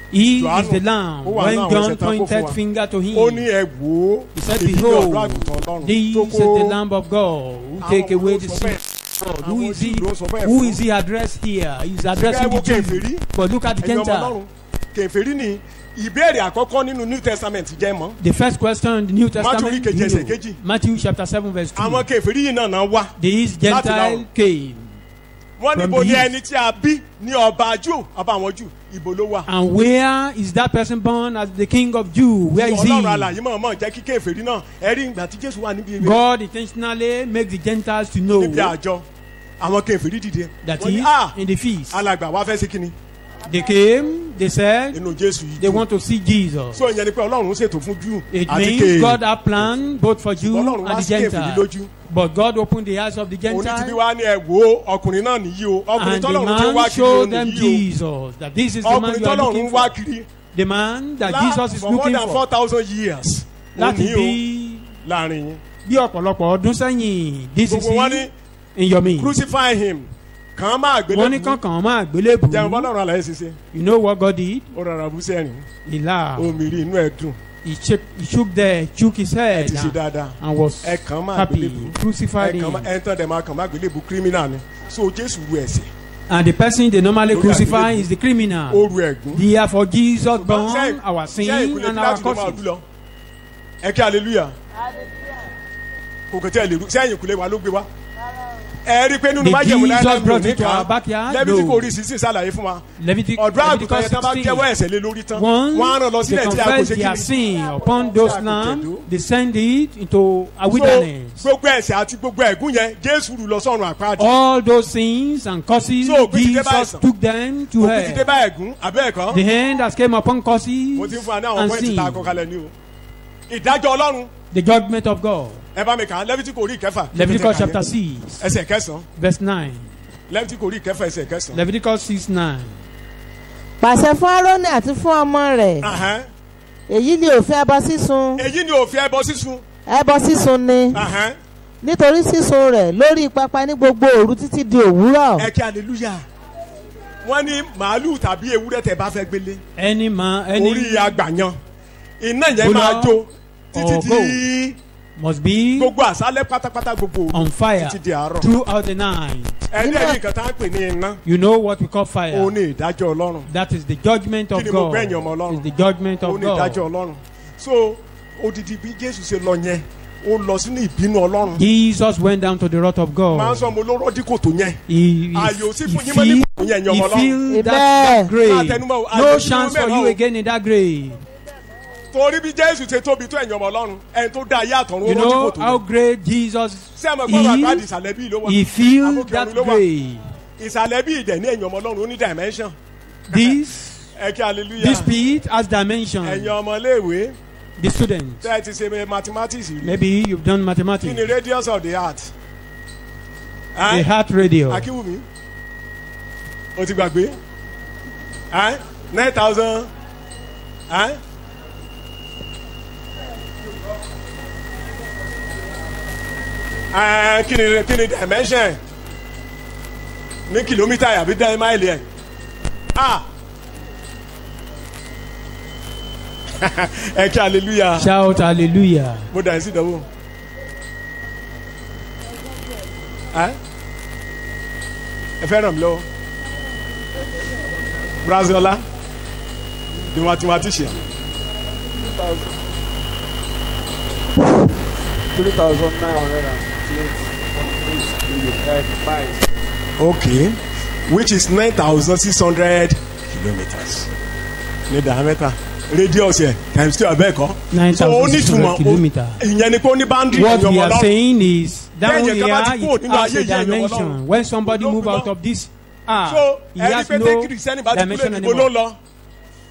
S2: He
S3: Jòhánù,
S2: is the lamb.
S3: ó wà
S2: When
S3: nínú àwọn
S2: John
S3: ẹsẹ̀ tán kó fún
S2: pointed
S3: wa.
S2: finger to
S3: ó ní
S2: him,
S3: ẹ wò ó
S2: he said,
S3: èyí ni
S2: Behold,
S3: ọ̀dọ́ àgùntàn ọlọ́run
S2: this
S3: tó
S2: is the
S3: kó
S2: Lamb of God who take
S3: àwọn
S2: away the
S3: olóṣọ
S2: sin
S3: bẹ́ẹ̀.
S2: of God.
S3: Àwọn
S2: Who is he?
S3: Júù ló sọ bẹ́ẹ̀
S2: Who
S3: fún.
S2: is he addressed here? He's
S3: Ẹ
S2: addressing
S3: wo
S2: the
S3: kèfèrí
S2: Jews. But look at the
S3: ẹ̀yin ọmọ
S2: Gentile.
S3: ọlọ́run kèfèrí ni ìbéèrè àkọ́kọ́ nínú new testament jẹ́ mọ́
S2: The first question in the New Testament,
S3: Matthew
S2: do you
S3: kejì, ẹsẹ̀
S2: know?
S3: kejì.
S2: Matthew chapter 7 verse 2.
S3: àwọn kèfèrí yìí náà náà wá
S2: These
S3: láti
S2: Gentile
S3: dáhùn.
S2: came.
S3: wọ́n
S2: From
S3: níbo
S2: the
S3: ni
S2: east.
S3: ẹni tí a bí ní ọba Júù ọba àwọn Júù ibo ló wà.
S2: And where is that person born as the king of Jew? Where is
S3: ọlọ́run
S2: he?
S3: alààyè mọ̀ọ́mọ̀ jẹ́ kí kèfèrí náà ẹ rí ìgbà tí jésù wà níbi
S2: God intentionally makes the Gentiles to know
S3: níbi àjọ àwọn kèfèrí dìde
S2: that
S3: wọ́n
S2: he
S3: ní
S2: is in the feast.
S3: alàgbà wa fẹ́ sí kíni
S2: They came, they said,
S3: inú jésù yìí
S2: they
S3: dùn.
S2: want to see Jesus.
S3: so ìyẹn ni pé ọlọ́run ṣètò fún Júù
S2: It
S3: àti
S2: means God
S3: kéè
S2: had planned both for Jew
S3: ọlọ́run wá
S2: and
S3: sí
S2: the
S3: kèfèrí
S2: Gentiles.
S3: lójú
S2: But God opened the eyes of the
S3: òní ti bí
S2: Gentiles,
S3: wá ní ẹ wo ọkùnrin náà nìyí o ọkùnrin
S2: and the
S3: tọ́lọ́run tó wá
S2: man
S3: kiri
S2: showed
S3: òun
S2: them
S3: nìyí
S2: Jesus. That this is
S3: o
S2: the man
S3: ọkùnrin
S2: you are looking
S3: tọ́lọ́run wá
S2: for.
S3: kiri
S2: The man that Jesus is
S3: for more
S2: looking
S3: than
S2: for.
S3: 4,000 years
S2: Láti
S3: òní o
S2: bí
S3: láàrin yín
S2: bí ọ̀pọ̀lọpọ̀ ọdún sẹ́yìn. This is
S3: gbogbo wọn ní
S2: he in your midst.
S3: crucify him kàn án máa
S2: Wọ́n ní
S3: gbélé
S2: kankan máa gbélébùú.
S3: jẹun bọ́lọ́run àlàyé ṣiṣẹ́
S2: You know what God did?
S3: ó rọra bú sẹ́rìn
S2: He laughed.
S3: omi rí inú ẹ̀ dùn
S2: He shook his
S3: ẹ
S2: head
S3: ti ṣe
S2: and,
S3: dáadáa
S2: and was
S3: ẹ kàn án máa
S2: happy.
S3: gbélébùú
S2: Crucified
S3: ẹ kàn
S2: him.
S3: án tán dẹ̀ máa kàn máa gbélébùú criminal ni so Jésù ru ẹ̀ṣẹ̀
S2: And the person they normally
S3: Lórí
S2: crucify
S3: àgbélébùú.
S2: is the criminal.
S3: ó ru ẹ̀gún
S2: Therefore, Jesus
S3: Ṣùgbọ́n
S2: borne our
S3: ṣé
S2: sin
S3: ìkúlẹ̀
S2: and our
S3: Pílátù ló máa
S2: causes.
S3: dú lọ ẹ kí hallelujah kò kò tí ẹ lè rú sẹ́yìn ìkúlẹ̀ wa ló gbé wa ẹ rí i pé nínú
S2: Did
S3: májèmú
S2: Jesus brought
S3: láìláìmù
S2: it to our
S3: nìkan
S2: backyard?
S3: lẹ́bí tí
S2: No.
S3: kò rí sísìn ṣàlàyé fún wa
S2: Leviticus
S3: ọ̀dọ́ àgùntàn yẹn tán bá
S2: 16.
S3: jẹ́wọ́ ẹ̀ṣẹ̀ lé lórí tán
S2: Once
S3: wọ́n á rán lọ
S2: they
S3: sílẹ̀ tí a kò
S2: confess
S3: ṣe
S2: their
S3: kí ni.
S2: sin upon those
S3: Tí a kò
S2: lands,
S3: tẹ̀dó.
S2: they send it into a
S3: So,
S2: wilderness.
S3: gbogbo ẹ̀ṣẹ̀ àti gbogbo ẹ̀gún yẹn Jésù rù lọ sọ́run àpáàdì
S2: All those sins and causes,
S3: So, òpin ti dé bá
S2: Jesus
S3: ẹ̀san.
S2: took them to
S3: òkú ti dé
S2: hell.
S3: bá ẹ̀gún abẹ́ ẹ̀kọ́
S2: The hand that came upon causes
S3: mo ti ń fún wa ní àwọn
S2: and
S3: pọ́ìntì tá a kọ
S2: sin.
S3: kalẹ̀ ní o ìdájọ́ Ọlọ́run
S2: The judgment of God.
S3: ẹ bá mi kà á Lẹ́fítíkù orí ìkẹfà
S2: Leviticus chapter 6,
S3: ẹsẹ̀ kẹsàn-án
S2: verse 9.
S3: Lẹ́fítíkù orí ìkẹfà ẹsẹ̀ kẹsàn-án.
S2: Leviticus 6:9.
S4: pàṣẹ fún Árónì àti fún ọmọ rẹ̀
S3: Ahán.
S4: èyí ni òfin ẹbọ sísun
S3: èyí ni òfin ẹbọ sísun
S4: ẹbọ sísun ni
S3: Ahán.
S4: nítorí sísun rẹ̀ lórí pápá ní gbogbo òru títí di òwúrọ̀
S3: ẹ kí hallelujah wọ́n ní màálù tàbí ewúrẹ́ tẹ́ bá fẹ́ gbélé
S2: Any man,
S3: orí
S2: any
S3: àgbàyan iná yẹn
S2: Bóyá
S3: máa jó títí
S2: or
S3: di
S2: must be
S3: gbogbo àṣálẹ́ pátápátá gbogbo òru
S2: on fire
S3: títí di àárọ̀
S2: throughout the night.
S3: ẹni ẹni nǹkan tá à ń pè ní iná
S2: You know what we call fire.
S3: òun ní ìdájọ́ Ọlọ́run
S2: That is the judgment of
S3: Kí ni mo
S2: God.
S3: gbẹ̀yìn ọmọ Ọlọ́run?
S2: It's the judgment
S3: òun
S2: of
S3: ní ìdájọ́
S2: God.
S3: Ọlọ́run so odidi bí Jésù ṣe lọ yẹn ó lọ sínú ìbínú Ọlọ́run
S2: Jesus went down to the wrath of
S3: máa ń
S2: God.
S3: sọ mo lóró díkò tó yẹn
S2: He
S3: Ayò sí fún yín mọ́ ní kò yẹn, ẹ̀yin ọmọ Ọlọ́run.
S2: feel that
S4: Amen.
S2: grave.
S3: Máa tẹnumọ́ o, ayò
S2: No
S3: sí
S2: chance
S3: fún
S2: for
S3: mẹ́wàá
S2: you
S3: o.
S2: again in that grave.
S3: torí bí Jésù ṣe tóbi tó ẹ̀yin ọmọ Ọlọ́run ẹni tó dá ayé àtọ̀run ó
S2: You
S3: ló
S2: know
S3: díkò tó
S2: how
S3: yẹn
S2: great Jesus
S3: ṣé ẹ mọ̀ pé ọ̀rọ̀ àpáàdì
S2: is?
S3: ìsàlẹ̀ bíi ló wà
S2: He feel
S3: Àbókè
S2: that
S3: ọ̀run ló wà.
S2: grave.
S3: ìsàlẹ̀ bíi ìdẹ̀ ní ẹ̀yin ọmọ Ọlọ́run ó ní dimension
S2: This
S3: ẹ kí hallelujah
S2: this pit has dimension.
S3: ẹ̀yin ọmọ iléèwé
S2: The students.
S3: tẹ́ ẹ ti ṣe mathematics rí
S2: Maybe you've done
S3: kí ni
S2: mathematics.
S3: radius of the heart
S2: The heart radio.
S3: Akínwùmí o ti gbàgbé 9,000 kí ni dimension ní kìlómítà àbí dá máìlì ẹ̀ ẹ kí hallelujah
S2: Shout hallelujah.
S3: mo dà sí ìdánwò ẹ fẹ́ ràn mí lọ́wọ́ Braziola, the mathematician.
S1: 3,958
S3: Okay, which is 9,600 kilometers. Ní diameter, radius here times 2 abẹ́ẹ̀kọ́.
S2: 9,600 kilometers.
S3: Ìyẹn ni pé ó ní boundary.
S2: What we are saying is down
S3: Bẹ́ẹ̀ni,
S2: here
S3: ẹ̀ka bá ti kúrò
S2: it
S3: nínú
S2: has
S3: ayé
S2: a
S3: yìí, ẹ̀yàn
S2: dimension.
S3: Ọlọ́run.
S2: When somebody
S3: Ló
S2: move
S3: gbọ́.
S2: out of this
S3: So
S2: he
S3: ẹni
S2: has
S3: pé
S2: no
S3: Kírísítẹ́nì bá ti kúrò
S2: dimension
S3: níbo ló
S2: anymore.
S3: lọ.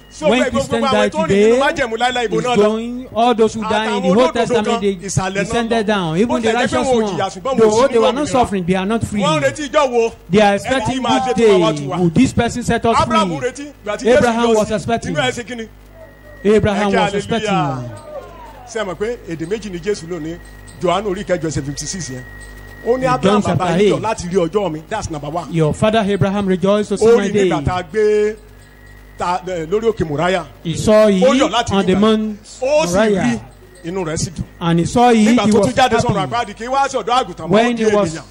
S3: So
S2: When
S3: pé gbogbo
S2: Christians
S3: àwọn
S2: die
S3: tó rìn nínú
S2: today,
S3: májẹ̀mú láíláí ìbò
S2: is
S3: náà lọ.
S2: going, all those who die in the Old Testament, they descended down. Even the righteous ones, though they were not suffering, they are not free.
S3: Wọ́n ń retí ìjọ wo.
S2: They are expecting
S3: Ẹni tí máa
S2: this
S3: dé tó máa wá
S2: day.
S3: tù wá.
S2: Will this person set us
S3: Abraham
S2: free?
S3: retí. Ìgbà tí Jésù
S2: Abraham
S3: lọ
S2: was
S3: sí,
S2: expecting.
S3: inú ẹ̀ ṣe kíni?
S2: Abraham
S3: Ẹ̀kẹ́
S2: was expecting.
S3: hallelujah. Ṣé ẹ mọ̀ pé èdè méjì ni Jésù lò ní Jòhánù orí ìkẹjọ ẹsẹ̀ 56 yẹn. Ó ní Abraham
S2: John
S3: bàbá
S2: chapter
S3: yìí yọ̀
S2: 8.
S3: láti rí ọjọ́ mi. That's number one.
S2: Your father Abraham rejoiced to see
S3: Ó
S2: my
S3: rí
S2: day.
S3: nígbà tá a gbé lórí òkè Mòráyà.
S2: He saw
S3: Ó
S2: it
S3: yọ̀ láti
S2: on
S3: rí
S2: the
S3: bàbá.
S2: Mount
S3: Ó sì rí
S2: Moriah,
S3: inú rẹ̀ sì dùn.
S2: and he saw it.
S3: Nígbà
S2: He
S3: tó
S2: was
S3: tún jáde sọ̀rọ̀
S2: happy.
S3: àgbàdì kí wá sí ọ̀dọ́ àgùntàn mọ́
S2: When
S3: ó
S2: he
S3: di
S2: was-
S3: ènìyàn.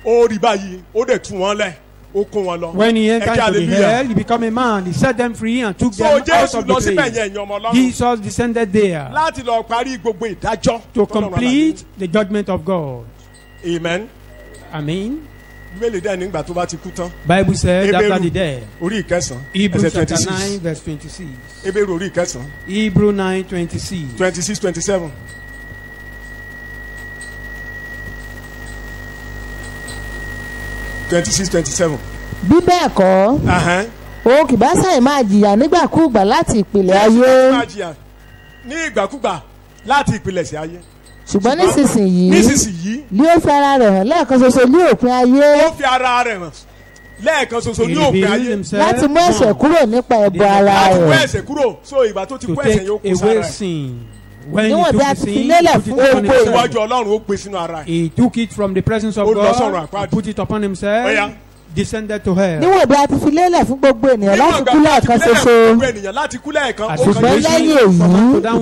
S3: Ó rí báyìí, ó dẹ̀ tú wọn lẹ̀, ó kó wọn lọ.
S2: When he entered
S3: Ẹ̀kẹ́
S2: to the
S3: hallelujah.
S2: hell, he became a man. He set them free and took
S3: So
S2: them out
S3: Jésù
S2: of the
S3: lọ síbẹ̀
S2: grave.
S3: yẹn ẹ̀yin ọmọ Ọlọ́run.
S2: Jesus descended there
S3: Láti lọ parí gbogbo ìdájọ́.
S2: to
S3: tọ́lọ́run
S2: complete the judgment of God.
S3: àlàyé. Amen.
S2: Amen.
S3: Bíbélì dẹ́ nígbà tó bá ti kú tán.
S2: Bible said
S3: Hebrew.
S2: after the death.
S3: Orí ìkẹsàn-án.
S2: Hebrews
S3: ẹsẹ̀
S2: chapter
S3: 26.
S2: 9 verse 26.
S3: Hébérù orí ìkẹsàn-án.
S2: Hebrew 9:26.
S3: 26, 27.
S4: bí bẹ́ẹ̀ kọ́ òun kì bá ṣàì máa jìyà nígbàkúùgbà láti ìpìlẹ̀ ayé
S3: Máa jìyà ní ìgbàkúgbà láti ìpilẹ̀ṣẹ̀ ayé.
S4: ṣùgbọ́n nísinsìnyí
S3: Nísinsìnyí,
S4: ni ó fi ara rẹ̀ hàn lẹ́ẹ̀kan ṣoṣo ní òpin ayé
S3: ó fi ara rẹ̀ hàn lẹ́ẹ̀kan ṣoṣo ní
S2: He
S3: òpin
S2: revealed
S3: ayé.
S2: himself
S4: láti mú ẹ̀ṣẹ̀ kúrò nípa ẹ̀bùn ara
S3: Láti kó
S4: rẹ̀
S3: ẹ̀ṣẹ̀ kúrò. So ìgbà tó ti
S2: to
S3: kó ẹ̀ṣẹ̀
S2: take
S3: yóò kó sára
S2: away
S3: ẹ̀.
S2: sin. When he
S4: Níwọ̀n
S2: took
S4: bí a
S2: the
S4: ti fi
S2: sin,
S4: lélẹ̀
S2: he put
S4: fún
S2: it upon
S4: gbogbo
S2: himself.
S3: Iwájú Ọlọ́run ó gbé sínú ara ẹ̀.
S2: He took it from the presence of
S3: Ó lọ sọ̀rọ̀
S2: God,
S3: àpáàdì.
S2: put it upon himself,
S3: Ó yá.
S2: descended to hell.
S4: níwọ̀n bí a ti fi lélẹ̀ fún gbogbo ènìyàn láti
S3: Níwọ̀n
S4: kú
S3: ìgbà tó
S4: lẹ́ẹ̀kan
S3: ti lélẹ̀
S4: ṣoṣo
S3: fún gbogbo ènìyàn láti kú lẹ́ẹ̀kan.
S2: As
S3: ó
S2: was
S3: kàn
S4: ṣùgbọ́n
S3: Jésù.
S4: lẹ́yìn èyí
S2: Lẹ́yìn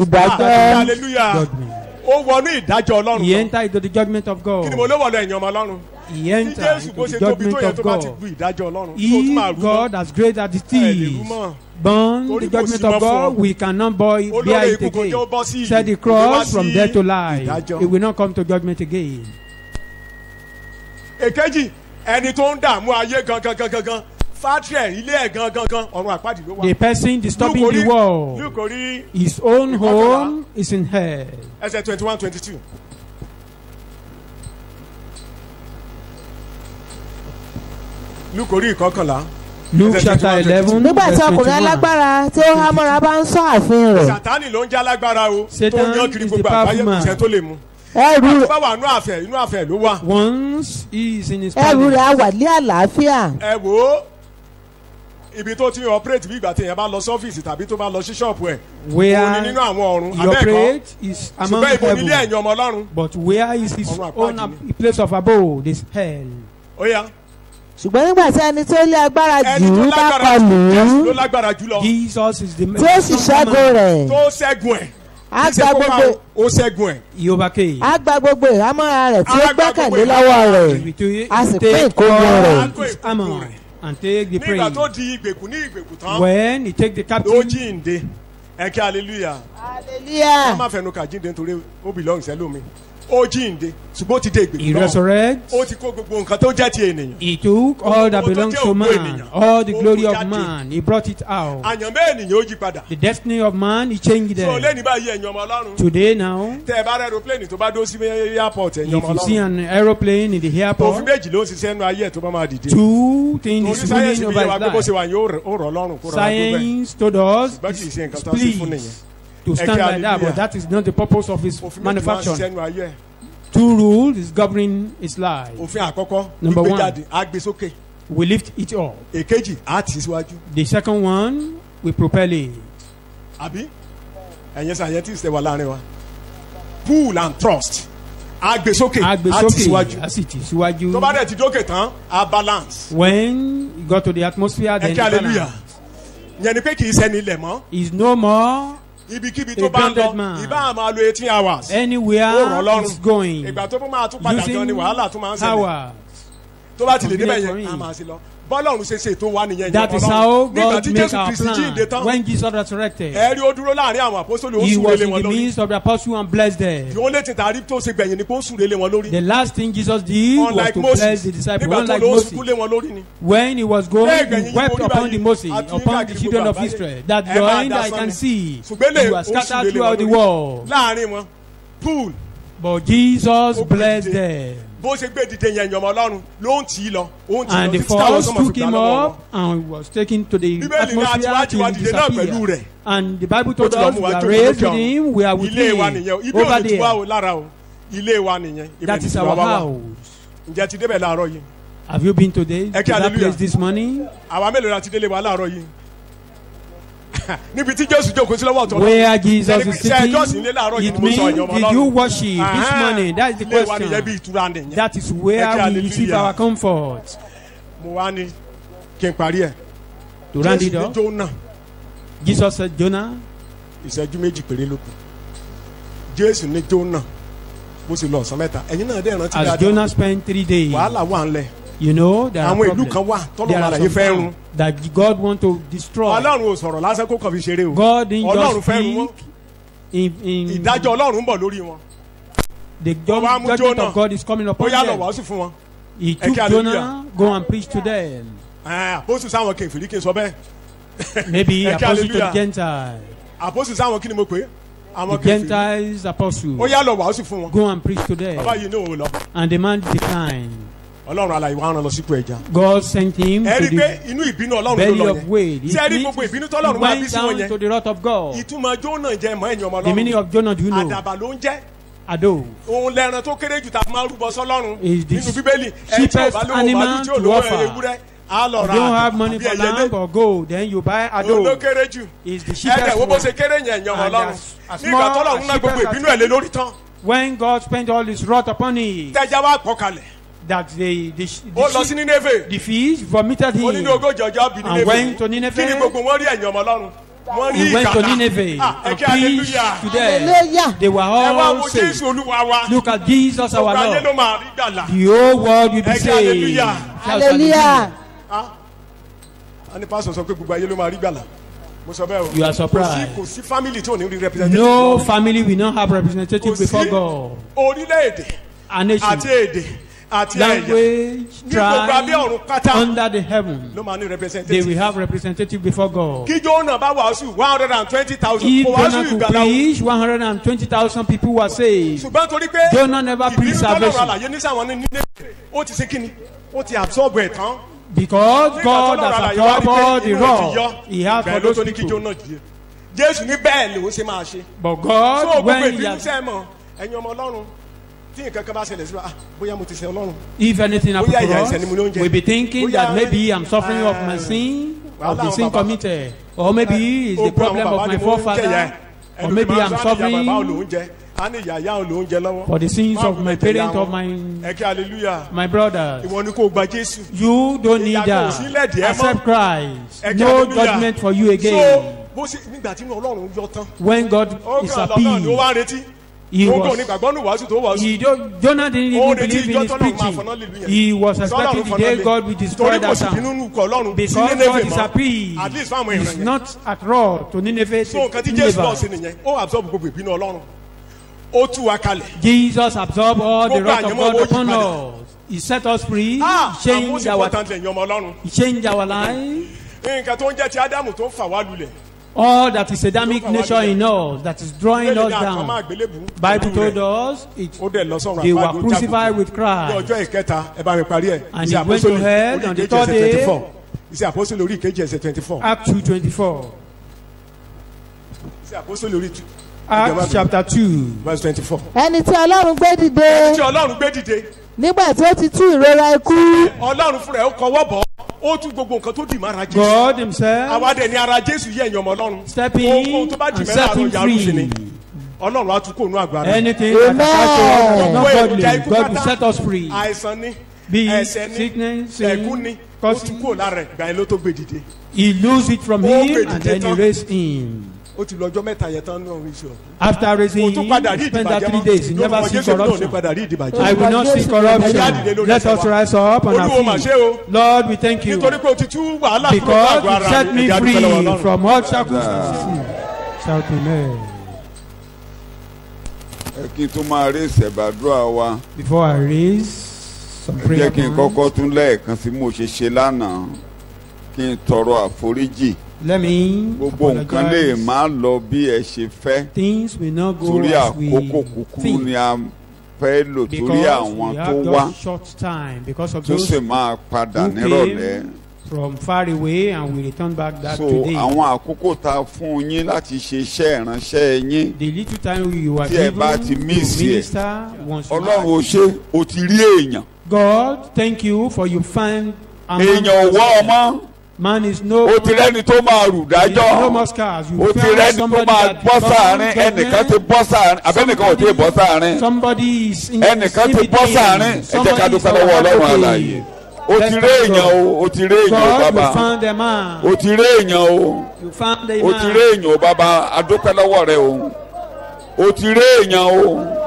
S4: ìdájọ́
S3: Hallelujah.
S2: Judgment.
S3: Ó wọnú ìdájọ́ Ọlọ́run
S2: He
S3: lọ.
S2: entered into the judgment of
S3: Kí ni mo
S2: God.
S3: ló wọ̀ lọ ẹ̀yin ọmọ Ọlọ́run?
S2: He
S3: Tí
S2: entered
S3: Jésù bó
S2: into
S3: ṣe
S2: the
S3: tóbi tó
S2: judgment
S3: yẹ
S2: of
S3: tó bá ti
S2: God.
S3: gbé ìdájọ́ Ọlọ́run. Tó tún máa
S2: He,
S3: rú mọ́.
S2: God, as great as it
S3: Ẹ lè
S2: is,
S3: rú mọ́.
S2: born
S3: Torí
S2: the
S3: kò
S2: judgment
S3: sí mọ́
S2: of
S3: fún ọ.
S2: God, we cannot bear
S3: Olórí
S2: it
S3: ikú kò jẹ́ ó
S2: again.
S3: bọ́ sí
S2: Set the
S3: ìgbé wá
S2: cross
S3: sí
S2: from death to life.
S3: ìdájọ́.
S2: It will not come to judgment again.
S3: Èkejì, ẹni tó ń dààmú ayé gangan fátírẹ̀ ilé ẹ̀ gangan ọ̀run àpáàdì ló wà.
S2: The person disturbing the world,
S3: Luke orí
S2: his own home is in hell.
S3: ẹsẹ̀ 21, 22. Luke orí ìkọkànlá.
S2: Luke
S3: Ẹsẹ̀
S2: chapter
S3: 21,
S2: 11,
S4: nígbà tí
S2: verse
S4: ọkùnrin
S2: 21.
S4: alágbára tí ó há mọ́ra bá ń ṣọ́ ààfin rẹ̀
S3: Sàtánì ló ń jẹ́ alágbára o.
S2: Satan
S3: Tó ń yan kiri
S2: is
S3: gbogbo
S2: the powerful
S3: àgbáyé kò
S2: man.
S3: sẹ́ tó lè mú.
S4: ẹrù
S3: Tó bá wà inú àfẹ́ ló wà.
S2: Once he is in his
S4: ẹrù rẹ̀
S2: palace,
S4: á wà ní àlàáfíà
S3: Ẹ wò ó. Ibi tó ti ń operate bí ìgbà téèyàn bá lọ sọ́fíìsì tàbí tó bá lọ sí ṣọ́ọ̀pù ẹ̀. Òun ni
S2: where
S3: nínú àwọn ọ̀run.
S2: he
S3: Abẹ́ẹ̀kọ́.
S2: operates is among
S3: Ṣùgbọ́n ibo nílé
S2: heaven.
S3: ẹ̀yin ọmọ Ọlọ́run.
S2: But where is his
S3: Ọ̀run
S2: own
S3: àpáàdì
S2: place of abode is hell.
S3: Ó yá.
S4: ṣùgbọ́n nígbà tí ẹni tó lé agbára
S3: Ẹni
S4: jù
S3: tó
S4: ú bá
S3: lágbára
S4: kọlù
S3: Jésù ló
S4: ú
S3: lágbára jùlọ.
S2: Jesus is the
S4: tí ó sì ṣẹ́gun rẹ̀
S3: Tó ṣẹ́gun ẹ̀.
S4: á
S3: Kì í ṣe
S4: gba
S3: kó máa
S4: gbogbo
S3: ó ṣẹ́gun ẹ̀.
S2: He overcame.
S4: á gba gbogbo ìhámọ́ra rẹ̀ tí ó
S3: Á gba gbogbo
S4: gbẹ́kẹ̀lé lọ́wọ́
S3: ìhámọ́ra
S4: rẹ̀
S2: He will
S4: a sì
S2: take
S4: pín ìkógun rẹ̀.
S2: all his armor and take the
S3: Nígbà tó
S2: praise.
S3: di ìgbèkùn ní ìgbèkùn tán.
S2: When he take the
S3: Ó
S2: captive,
S3: jíǹde. Ẹ kí hallelujah.
S4: hallelujah
S3: Wọ́n máa fẹnu kà jíǹde nítorí ó belong sẹ́lómi. Ó jíǹde ṣùgbọ́n ó ti dé
S2: he
S3: ìgbèkùn náà.
S2: resurrects.
S3: Ó ti kó gbogbo nǹkan tó jẹ́ ti ènìyàn.
S2: He took all that
S3: Gbogbo tó
S2: belongs
S3: jẹ́
S2: to
S3: ògo
S2: man,
S3: ènìyàn.
S2: all the
S3: Ó
S2: glory
S3: kó
S2: of
S3: jáde.
S2: man. He brought it out.
S3: Àyànmọ́ ènìyàn ó yí padà.
S2: The destiny of man, he changed
S3: So
S2: them.
S3: lẹ́ni báyìí ẹ̀yin ọmọ Ọlọ́run.
S2: Today now,
S3: Tẹ́ ẹ bá rẹ́ aeroplane tó bá dó sí airport ẹ̀yin
S2: if
S3: ọmọ
S2: you see
S3: Ọlọ́run.
S2: an aeroplane in the
S3: Òfin
S2: airport,
S3: méjì ló ń ṣiṣẹ́ nínú ayé ẹ̀ tó bá máa dìde.
S2: two things
S3: Oní
S2: is
S3: sáyẹ́nsì
S2: ruling
S3: bí wa
S2: over
S3: gbé bó
S2: his
S3: ṣe
S2: life.
S3: wà yóò rọ̀ lọ́rùn kó rọra tó bẹ́ẹ̀.
S2: Science told us
S3: Ṣùgbọ́n kì í ṣe nǹkan
S2: it's
S3: tó ń ṣe fún nìyẹn.
S2: pleased to stand like that, but that is not the purpose of his
S3: Òfin méjì máa ń
S2: manufacturing.
S3: ṣiṣẹ́ nínú ayé ẹ̀.
S2: Two rules is governing his life.
S3: Òfin àkọ́kọ́
S2: Number
S3: gbígbé
S2: one.
S3: jáde á gbé sókè.
S2: We lift it up.
S3: Èkejì á tì í síwájú.
S2: The second one, we propel it.
S3: Àbí ẹ̀yin scientist ẹ̀ wà láàrin wa. Pull and thrust á gbé sókè á tì í
S2: Agbesoke,
S3: síwájú.
S2: asiti síwájú.
S3: Tó bá dẹ̀ ti dókè tán á balance.
S2: When he got to the atmosphere, then
S3: Ẹ
S2: he
S3: kí hallelujah.
S2: balanced.
S3: Yẹn ni pé kì í ṣẹ́ni ilẹ̀ mọ́.
S2: He's no more
S3: Ibikíbi
S2: A
S3: tó bá ń
S2: grounded
S3: lọ
S2: man.
S3: ìbá máa lo 18 hours. Ó rọ̀
S2: anywhere
S3: lọ́rùn.
S2: he's going.
S3: Ìgbà tó bá máa tún padà gan ni
S2: Using
S3: wàhálà tún máa ń ṣẹlẹ̀.
S2: hours.
S3: Tó bá ti lè débẹ̀
S2: Convenient for
S3: yẹn
S2: him.
S3: á máa ṣe lọ. bọ́lọ́run ṣe ṣètò wa nìyẹn.
S2: That is how God makes our plan. When Jesus resurrected,
S3: ẹ rí ó dúró láàrin àwọn apostoli ó
S2: he
S3: súre
S2: was
S3: lé
S2: in
S3: wọn
S2: the
S3: lórí.
S2: midst of the apostles and blessed them.
S3: the only thing tàrí tó ṣe gbẹ̀yìn ni kó súre lé wọn lórí.
S2: The last thing Jesus did was
S3: unlike
S2: to
S3: Moses,
S2: bless the disciples.
S3: nígbà tó
S2: Unlike
S3: ló
S2: Moses,
S3: sùkú lé wọn lórí ni.
S2: when he was going, he wept upon the Moses,
S3: Àti
S2: upon the
S3: káàkiri
S2: children of
S3: gbogbo
S2: Israel, that
S3: Ẹ
S2: your
S3: máa
S2: hand
S3: dá
S2: I
S3: sán
S2: can
S3: ni.
S2: see,
S3: ṣùgbọ́n lè
S2: you are
S3: ó súre
S2: scattered
S3: lé wọn
S2: throughout the
S3: lórí.
S2: world.
S3: láàrin wọn pool
S2: But Jesus
S3: Ó
S2: blessed
S3: gbé
S2: them.
S3: bó ṣe gbé dìde yẹn ìyọ̀mọ̀ ọlọ́run ló ń tì í lọ ó ń tì í
S2: And
S3: lọ
S2: the
S3: títí táwọn
S2: force
S3: sọmọ
S2: took
S3: fi gbà
S2: him
S3: lọ́wọ́ wọn.
S2: up and was taken to the
S3: Bíbélì ní
S2: atmosphere
S3: àtiwájú
S2: till
S3: wa
S2: he
S3: dìde náà pẹ̀lú
S2: disappeared.
S3: rẹ̀.
S2: And the Bible told
S3: Ó ti lọ
S2: us
S3: mú
S2: we
S3: wa
S2: are
S3: jókòó
S2: raised
S3: lókè
S2: with him, we are with
S3: ilé wa
S2: him
S3: nìyẹn ibi
S2: over
S3: òde tí wá
S2: there.
S3: o lára o ilé wa nìyẹn ibẹ̀
S2: That
S3: ní
S2: is
S3: tiwa
S2: our
S3: wá wá.
S2: house.
S3: ǹjẹ́ ti débẹ̀ láàárọ̀ yìí
S2: Have you been today
S3: Ẹ
S2: to
S3: kí
S2: that
S3: hallelujah.
S2: place this morning?
S3: àwa mélòó la ti délé wa láàárọ̀ yìí níbi tí Jésù jókòó sí lọ́wọ́ ọ̀tọ̀
S2: Where Jesus is
S3: ṣe ẹjọ́ sí ilé
S2: sitting,
S3: láàárọ̀ yìí
S2: it
S3: ni mo sọ
S2: means,
S3: ẹ̀yàn ọmọ
S2: did you
S3: Ọlọ́run.
S2: worship this morning? That is the
S3: ilé wa nìyẹn bí
S2: question.
S3: ìtura nìyẹn.
S2: That is
S3: Ẹ kí
S2: where we
S3: hallelujah.
S2: receive our comfort.
S3: mo wá ní kí n parí ẹ̀.
S2: To round it
S3: Jésù ní
S2: up,
S3: Jónà
S2: Jesus said, Jonah,
S3: ìṣẹ́jú méjì péré ló kù Jésù ní Jónà bó ṣe lọ ọ̀sán mẹ́ta ẹ̀yin náà dẹ̀ rántí
S2: as
S3: dáadáa
S2: Jonah spent 3 days,
S3: wàhálà wà ńlẹ̀
S2: you know, there are
S3: àwọn ìlú kan
S2: problems.
S3: wà
S2: There
S3: tọ́lọ́mọ
S2: are
S3: àlàyé
S2: some
S3: fẹ́ run
S2: towns that God want to destroy.
S3: Ọlọ́run ò sọ̀rọ̀ lásán kó kàn fi ṣeré o
S2: God didn't
S3: Ọlọ́run
S2: just
S3: fẹ́ run wọn
S2: speak in
S3: ìdájọ́ Ọlọ́run ń bọ̀ lórí wọn
S2: the
S3: wá mú
S2: judgment
S3: Jonah.
S2: of God is coming
S3: ó
S2: upon
S3: yá lọ
S2: them.
S3: wàásù fún wọn.
S2: He
S3: Ẹ
S2: took
S3: kí
S2: Jonah,
S3: hallelujah.
S2: go and preach to them.
S3: àpòsù sáwọn kèfèrí kí n sọ bẹ́ẹ̀
S2: Maybe
S3: Ẹ kí
S2: apostle to the
S3: hallelujah.
S2: Gentiles.
S3: àpòsù sáwọn kí ni mo pè é àwọn
S2: The
S3: kèfèrí
S2: Gentiles apostle.
S3: ó yá lọ wàásù fún wọn
S2: Go and preach to them.
S3: bàbá yìí ní òun lọ
S2: And the man declined.
S3: Ọlọ́run alààyè wa rán lọ sípò ẹja
S2: God sent him
S3: ẹ
S2: to
S3: rí i pé
S2: the
S3: inú ìbínú Ọlọ́run ló
S2: belly
S3: lọ
S2: of
S3: yẹn
S2: whale.
S3: ṣé ẹ rí gbogbo ìbínú tọ́lọ́run máa bí
S2: Went
S3: sí wọn
S2: down
S3: yẹn
S2: to the wrath of God.
S3: ìtumọ̀ Jónà jẹ́ mọ́ ẹ̀yìn ọmọ
S2: The meaning
S3: Ọlọ́run
S2: of Jonah, do you know?
S3: àdàbà ló ń jẹ́
S2: Ado
S3: òun lẹ́ran tó kéré jù tá a máa rúbọ sọ́lọ́run
S2: is the
S3: nínú Bíbélì ẹ tí ò
S2: cheapest
S3: bá lówó
S2: animal
S3: màálù tí ò
S2: to
S3: lówó
S2: offer.
S3: ewúrẹ́ á lọ
S2: If
S3: ra
S2: you don't have money
S3: àbí
S2: for
S3: ẹyẹlé
S2: lamb or gold, then you buy
S3: òun ló
S2: ado.
S3: kéré jù
S2: Is the
S3: ẹ̀ẹ́dẹ̀
S2: cheapest
S3: wo bó ṣe
S2: one.
S3: kéré yẹn ẹ̀yìn ọmọ
S2: And
S3: Ọlọ́run
S2: as
S3: nígbà
S2: small
S3: tọ́lọ́run
S2: as
S3: ná gbogbo
S2: cheapest
S3: ìbínú ẹ̀ lé lórí tán
S2: When God spent all his wrath upon it,
S3: tẹ́já wá pọ̀ kalẹ̀
S2: that
S3: ó lọ sí Nínéfè
S2: the fish vomited
S3: ó ní
S2: him.
S3: ní ogójì ọjọ́ bí
S2: And went to
S3: Nínéfè
S2: Nineveh.
S3: kí ni gbogbo wọn rí ẹ̀yìn ọmọ Ọlọ́run wọ́n rí
S2: He went to
S3: ìkàlà
S2: Nineveh
S3: ẹ
S2: and
S3: kí
S2: preached
S3: hallelujah
S2: to them.
S4: Hallelujah.
S2: They were
S3: ẹ wá
S2: all
S3: wo
S2: saved.
S3: Jésù Olúwa wa
S2: Look at Jesus our
S3: gbogbo ayé ló
S2: Lord.
S3: máa rí gbàlà
S2: The whole world will be
S3: Ẹ kí
S2: saved.
S3: hallelujah.
S2: Shout
S4: Hallelujah.
S3: a ní pásítọ̀ sọ pé gbogbo ayé ló máa rí gbàlà mo sọ bẹ́ẹ̀ o
S2: You are surprised.
S3: kò sí family tí ò ní rí representative
S2: No
S3: lọ́run.
S2: family will not have representative
S3: kò
S2: before
S3: sí
S2: God.
S3: orílẹ̀-èdè
S2: A nation,
S3: àti èdè àti ẹ̀yà
S2: language,
S3: ní gbogbo abẹ́ ọ̀run
S2: tribe,
S3: pátá
S2: under the heaven,
S3: ló máa ní
S2: they
S3: representative.
S2: will have representative before God.
S3: kí Jónà bá wàásù 120,000
S2: If
S3: kò wàásù
S2: Jonah could
S3: ìgbàlà o.
S2: preach, 120,000 people were saved.
S3: ṣùgbọ́n torí pé
S2: Jonah never preached
S3: ìbínú tọ́lọ́run
S2: salvation.
S3: àlàyé ní sáwọn ní nílé ó ti ṣe kíni ó ti absorb ẹ̀ tán.
S2: Because
S3: Nígbà
S2: God
S3: tọ́lọ́run
S2: has
S3: àlàyé wá rí
S2: absorbed
S3: pé
S2: all the
S3: inú ẹ̀ ti
S2: wrath
S3: yọ,
S2: He has for
S3: bẹ́ẹ̀ ló
S2: those
S3: tó ní kí
S2: people.
S3: Jónà dìde. Jésù ní bẹ́ẹ̀ ló ṣe máa ṣe.
S2: But
S3: so
S2: God,
S3: gbogbo
S2: when He
S3: ìbínú
S2: has,
S3: sẹ́ mọ̀ ẹ̀yin ọmọ Ọlọ́run tí nǹkan kan bá ṣẹlẹ̀ sí wa bóyá mo ti ṣẹ̀ Ọlọ́run.
S2: if anything happens
S3: Bóyá
S2: to
S3: ìyà
S2: us,
S3: ẹ̀ṣẹ̀ ni mo ní oúnjẹ.
S2: we'll be thinking
S3: Bóyá
S2: that maybe I'm suffering of my sin, of the sin committed, or maybe it's the problem of my forefather, or maybe I'm suffering
S3: a ní ìyá ìyá òun lòún jẹ lọ́wọ́.
S2: for the sins
S3: Má
S2: of
S3: wulẹ̀
S2: my
S3: jẹ ìyá
S2: parents or
S3: wọn. Ẹ kí hallelujah.
S2: my brothers.
S3: Ìwọ ni kò gba Jésù.
S2: You don't need
S3: Ìyà kò sí
S2: that.
S3: lẹ́dìí ẹ mọ́.
S2: Accept Christ.
S3: Ẹ kí
S2: No
S3: hallelujah.
S2: judgment for you
S3: So
S2: again.
S3: bó ṣe nígbà tí Ọlọ́run yọ tán.
S2: When God
S3: Ó
S2: is
S3: kàn lọ náà ni ó
S2: appeased,
S3: wá retí.
S2: He
S3: Ó kàn
S2: was.
S3: ní gbàgbọ́ ní wàásù tó wàásù.
S2: Jonah didn't
S3: Ó
S2: even
S3: retí
S2: believe in
S3: ìjọ
S2: his
S3: tọ́lọ́run máa
S2: preaching.
S3: fọ́nà lílu yẹn.
S2: He was expecting the day God will destroy
S3: Torí kò
S2: that
S3: sí bínú
S2: town.
S3: nù kọ́ Ọlọ́run sí
S2: Because God
S3: Nínéfè
S2: is
S3: mọ́.
S2: appeased.
S3: At least fáwọn
S2: He's
S3: èèyàn yẹn.
S2: not at all to Nineveh.
S3: So nǹkan tí Jésù lọ sí
S2: Nineveh.
S3: nìyẹn. Ó absorb gbogbo ìbínú Ọlọ́run. Ó tú wa kalẹ̀.
S2: Jesus absorbed all the
S3: Gbogbo
S2: wrath of
S3: àyànmọ́
S2: God
S3: owó
S2: upon
S3: yípadà.
S2: us. He set us free.
S3: Most
S2: Changed our
S3: important ẹ̀yin ọmọ Ọlọ́run.
S2: He changed our life.
S3: Nǹkan tó ń jẹ́ ti Ádámù tó ń fà wá lulẹ̀.
S2: All that is Adamic nature in us that is drawing us
S3: Bíbélì ní àkànmọ́
S2: down.
S3: àgbélébùú.
S2: Bible
S3: Pẹ̀lú
S2: told
S3: rẹ̀.
S2: us it,
S3: Ó dẹ̀ lọ sọ́run
S2: they were
S3: àpáàdé, ó
S2: crucified with
S3: Ní
S2: Christ.
S3: ọjọ́ ìkẹta ẹ bá mi parí ẹ̀.
S2: And
S3: Iṣẹ́
S2: he went to
S3: Àpọ́sítélì
S2: hell
S3: orí
S2: on the
S3: ìkejì
S2: third
S3: ẹsẹ̀
S2: day.
S3: 24. Iṣẹ́ Àpọ́sítélì orí ìkejì ẹsẹ̀ 24.
S2: Acts 2:24.
S3: Iṣẹ́ Àpọ́sítélì orí
S2: Acts chapter 2.
S3: verse 24.
S4: ẹni tí Ọlọ́run gbé dìde
S3: Tí Ọlọ́run gbé dìde,
S4: nígbà tí ó ti tú ìrora ikú
S3: Ọlọ́run fúnra ẹ̀ ó kọwọ́ bọ̀, ó tú gbogbo nǹkan tó dì mọ́ ara Jésù.
S2: God himself
S3: Àwa dẹ̀ ni ara Jésù yẹ ẹ̀yin ọmọ Ọlọ́run.
S2: stepping
S3: Ohunkóhun tó bá dì
S2: and
S3: mẹ́rin àrùn
S2: setting
S3: yàrá òsì ni.
S2: free.
S3: Ọlọ́run á tún kó inú àgbà rẹ̀.
S2: Anything that
S4: Amen.
S2: attached to us that is not
S3: Gbogbo èròjà
S2: godly,
S3: ikú
S2: God will
S3: pátá.
S2: set us free.
S3: Àìsàn ni,
S2: Be it
S3: ẹ̀ṣẹ̀ ni,
S2: sickness,
S3: ẹ̀gún ni,
S2: sin,
S3: ó
S2: cause
S3: tún kúrò lára ẹ̀ gbà yẹn ló tó gbé dìde.
S2: he lose it from
S3: Ó
S2: him
S3: gbé
S2: and
S3: dìde
S2: then he
S3: tán.
S2: raise him.
S3: ó ti lọ́jọ́ mẹ́ta yẹn tán náà rí sọ.
S2: After raising
S3: o tún padà rí
S2: him, spend that
S3: ìdìbàjẹ́
S2: 3 days. He never see
S3: Jésù náà ní
S2: corruption.
S3: padà rí ìdìbàjẹ́.
S2: I will not see corruption. Let us rise up on
S3: Olúwo mà
S2: our
S3: ṣe
S2: feet.
S3: o.
S2: Lord, we thank you.
S3: nítorí pé o ti tú wàhálà kúrò
S2: Because
S3: lágọ̀ọ́
S2: you
S3: ara
S2: set
S3: mi.
S2: me
S3: Ẹja dúpẹ́ lọ́wọ́
S2: free
S3: Ọlọ́run.
S2: from all shackles. Shout amen.
S1: ẹ kí n tún máa rí ìṣẹ̀bàdúrà wa.
S2: Before I raise some
S1: ẹ
S2: prayer
S1: jẹ́ kí n
S2: points,
S1: kọ́kọ́ tún lẹ́ẹ̀kan sí mo ṣe ṣe lánàá kí n tọrọ àforíjì.
S2: let me
S1: gbogbo nǹkan lè
S2: apologize.
S1: má lọ bí ẹ ṣe fẹ́.
S2: Things will not go
S1: torí
S2: as we
S1: àkókò kúkúrú
S2: think.
S1: ni a fẹ́ lò torí
S2: Because
S1: àwọn
S2: we
S1: tó
S2: have
S1: wá
S2: just short time because of
S1: tó
S2: those
S1: sì máa padà
S2: who
S1: nírọ̀lẹ́.
S2: came from far away and we return back that
S1: so
S2: today.
S1: àwọn àkókò tá a fún yín láti ṣe iṣẹ́ ìránṣẹ́ yín
S2: The little time you are
S1: tí ẹ
S2: given
S1: bá ti
S2: to
S1: miss ẹ,
S2: minister once you
S1: ọlọ́run ò
S2: are.
S1: ṣe o ti rí èèyàn.
S2: God, thank you for you find among
S1: èèyàn ò wọ́ ọmọ
S2: man is no
S1: o ti rẹ́ni tó máa rù
S2: there is no
S1: dájọ́
S2: more scars. You
S1: o ti
S2: found
S1: rẹ́ni tó
S2: somebody
S1: máa
S2: that
S1: bọ́
S2: becomes
S1: sáàrin ẹnìkan ti
S2: judgment.
S1: bọ́ sáàrin abẹ́nìkan ò tí ì bọ́ sáàrin
S2: Somebody is in
S1: ẹnìkan ti bọ́ sáàrin ẹ jẹ́ ká dúpẹ́ lọ́wọ́ ọlọ́run àlàyé o ti rí èèyàn o ti rí èèyàn o
S2: God,
S1: bàbá
S2: you found a man.
S1: o ti rí èèyàn o
S2: You found a
S1: o ti rí
S2: man.
S1: èèyàn o bàbá a dúpẹ́ lọ́wọ́ rẹ o ti rí èèyàn o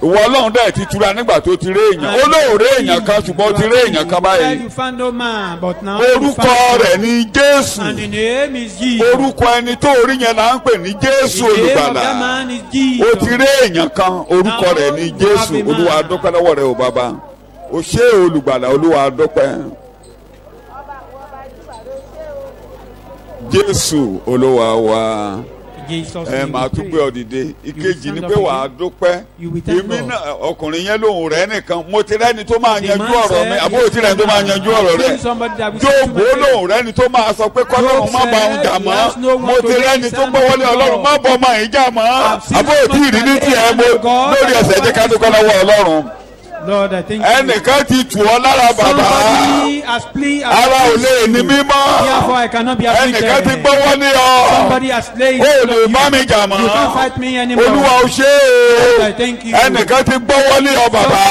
S1: ìwọ ọlọ́run dẹ̀ ti tura nígbà tó ti rí èèyàn ó lóòrè èèyàn kan ṣùgbọ́n ó ti rí èèyàn kan báyìí
S2: You found no man, but now you
S1: orúkọ
S2: found
S1: rẹ̀ ní Jésù
S2: and the name is Jesus.
S1: orúkọ ẹni tó rí yẹn là ń pè ní Jésù
S2: The name of that
S1: olùgbàlà
S2: man is
S1: ó
S2: Jesus.
S1: ti rí èèyàn kan orúkọ rẹ̀ ní Jésù olúwa dúpẹ́ lọ́wọ́ rẹ̀ o bàbá o ṣé olùgbàlà olúwa dúpẹ́ Jésù olúwa wa
S2: Jesus
S1: ẹ
S2: name
S1: máa
S2: we
S1: tún
S2: pray.
S1: gbé ọ dìde ìkejì ni pé wàá dúpẹ́
S2: You will thank
S1: èmi
S2: God.
S1: náà ọkùnrin yẹn lòun rẹ̀ nìkan mo ti rẹ́ni tó máa
S2: The
S1: yanjú
S2: man
S1: ọ̀rọ̀
S2: said,
S1: mi àbúrò tí rẹ́ni tó máa yanjú ọ̀rọ̀ rẹ̀
S2: somebody that will say to
S1: Jóòbù
S2: my
S1: lòun rẹ́ni tó máa sọ pé kọ́lọ́run má bá òun jà mọ́ mo ti rẹ́ni tó gbọ́wọ́lé Ọlọ́run má bọ́ ọmọ yìí jà mọ́ àbúrò tí ìrírí tiẹ̀ mo lórí ẹsẹ̀ jẹ́ ká dúpẹ́ lọ́wọ́ Ọlọ́run
S2: Lord, I thank you.
S1: ẹnìkan ti tù ọ́ lára bàbá
S2: Somebody has pleaded.
S1: ara ò lè ní mímọ́
S2: Therefore, I cannot be
S1: ẹnìkan ti
S2: afflicted.
S1: gbọ́wọ́lé ọ
S2: Somebody has laid.
S1: ó lè bá mi jà mọ́
S2: You can't fight me anymore.
S1: Olúwa ò ṣe
S2: I
S1: é
S2: thank you.
S1: ẹnìkan ti gbọ́wọ́lé ọ bàbá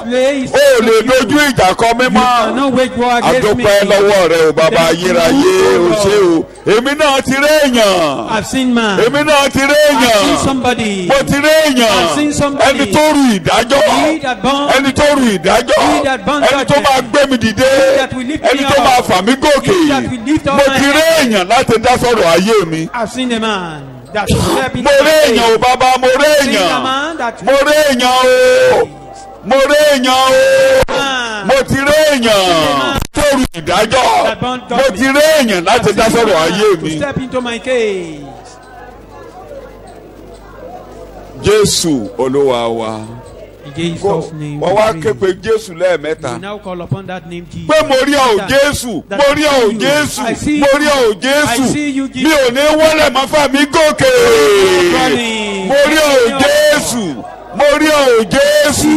S2: Place.
S1: ó lè dojú ìjà kọ
S2: You
S1: mímọ́
S2: cannot wage war against me.
S1: adúpẹ́ lọ́wọ́ rẹ o bàbá ayérayé o ṣé o èmi náà ti rí èèyàn
S2: I've seen man.
S1: èmi náà ti rí
S2: I've seen
S1: èèyàn
S2: somebody.
S1: mo ti rí
S2: I've seen
S1: èèyàn
S2: somebody.
S1: ẹni tó rù ìdájọ́
S2: He that born.
S1: ẹni tó rù ìdájọ́
S2: He that born
S1: ẹni tó
S2: judgment.
S1: máa gbé mi dìde
S2: He that will lift me
S1: ẹni tó
S2: up.
S1: máa fà mí gòkè
S2: He that will lift up
S1: mo
S2: my
S1: ti rí
S2: head.
S1: èèyàn láti dá sọ̀rọ̀ ayé mi
S2: I've seen a man that step into
S1: mo rí
S2: my
S1: èèyàn o
S2: faith.
S1: bàbá mo rí
S2: I've seen a
S1: èèyàn
S2: man that
S1: mo rí èèyàn o mo rí èèyàn o
S2: man
S1: mo ti rí èèyàn tó rù ìdájọ́ mo ti rí èèyàn láti dá sọ̀rọ̀ ayé
S2: to
S1: mi
S2: step into my case.
S1: Jésù Olúwa wa
S2: In Jesus' name.
S1: wọ́n wá
S2: we
S1: ké
S2: pray.
S1: pe Jésù lẹ́ẹ̀mẹ́ta
S2: We now call upon that name Jesus.
S1: pé mo rí ọ ò Jésù
S2: That
S1: mo rí ọ ò
S2: I
S1: Jésù
S2: see
S1: mo rí ọ ò
S2: I
S1: Jésù
S2: see you,
S1: mi ò ní wọlé máa fà mí gòkè
S2: running.
S1: mo rí ọ ò Jésù mo rí ọ ò Jésù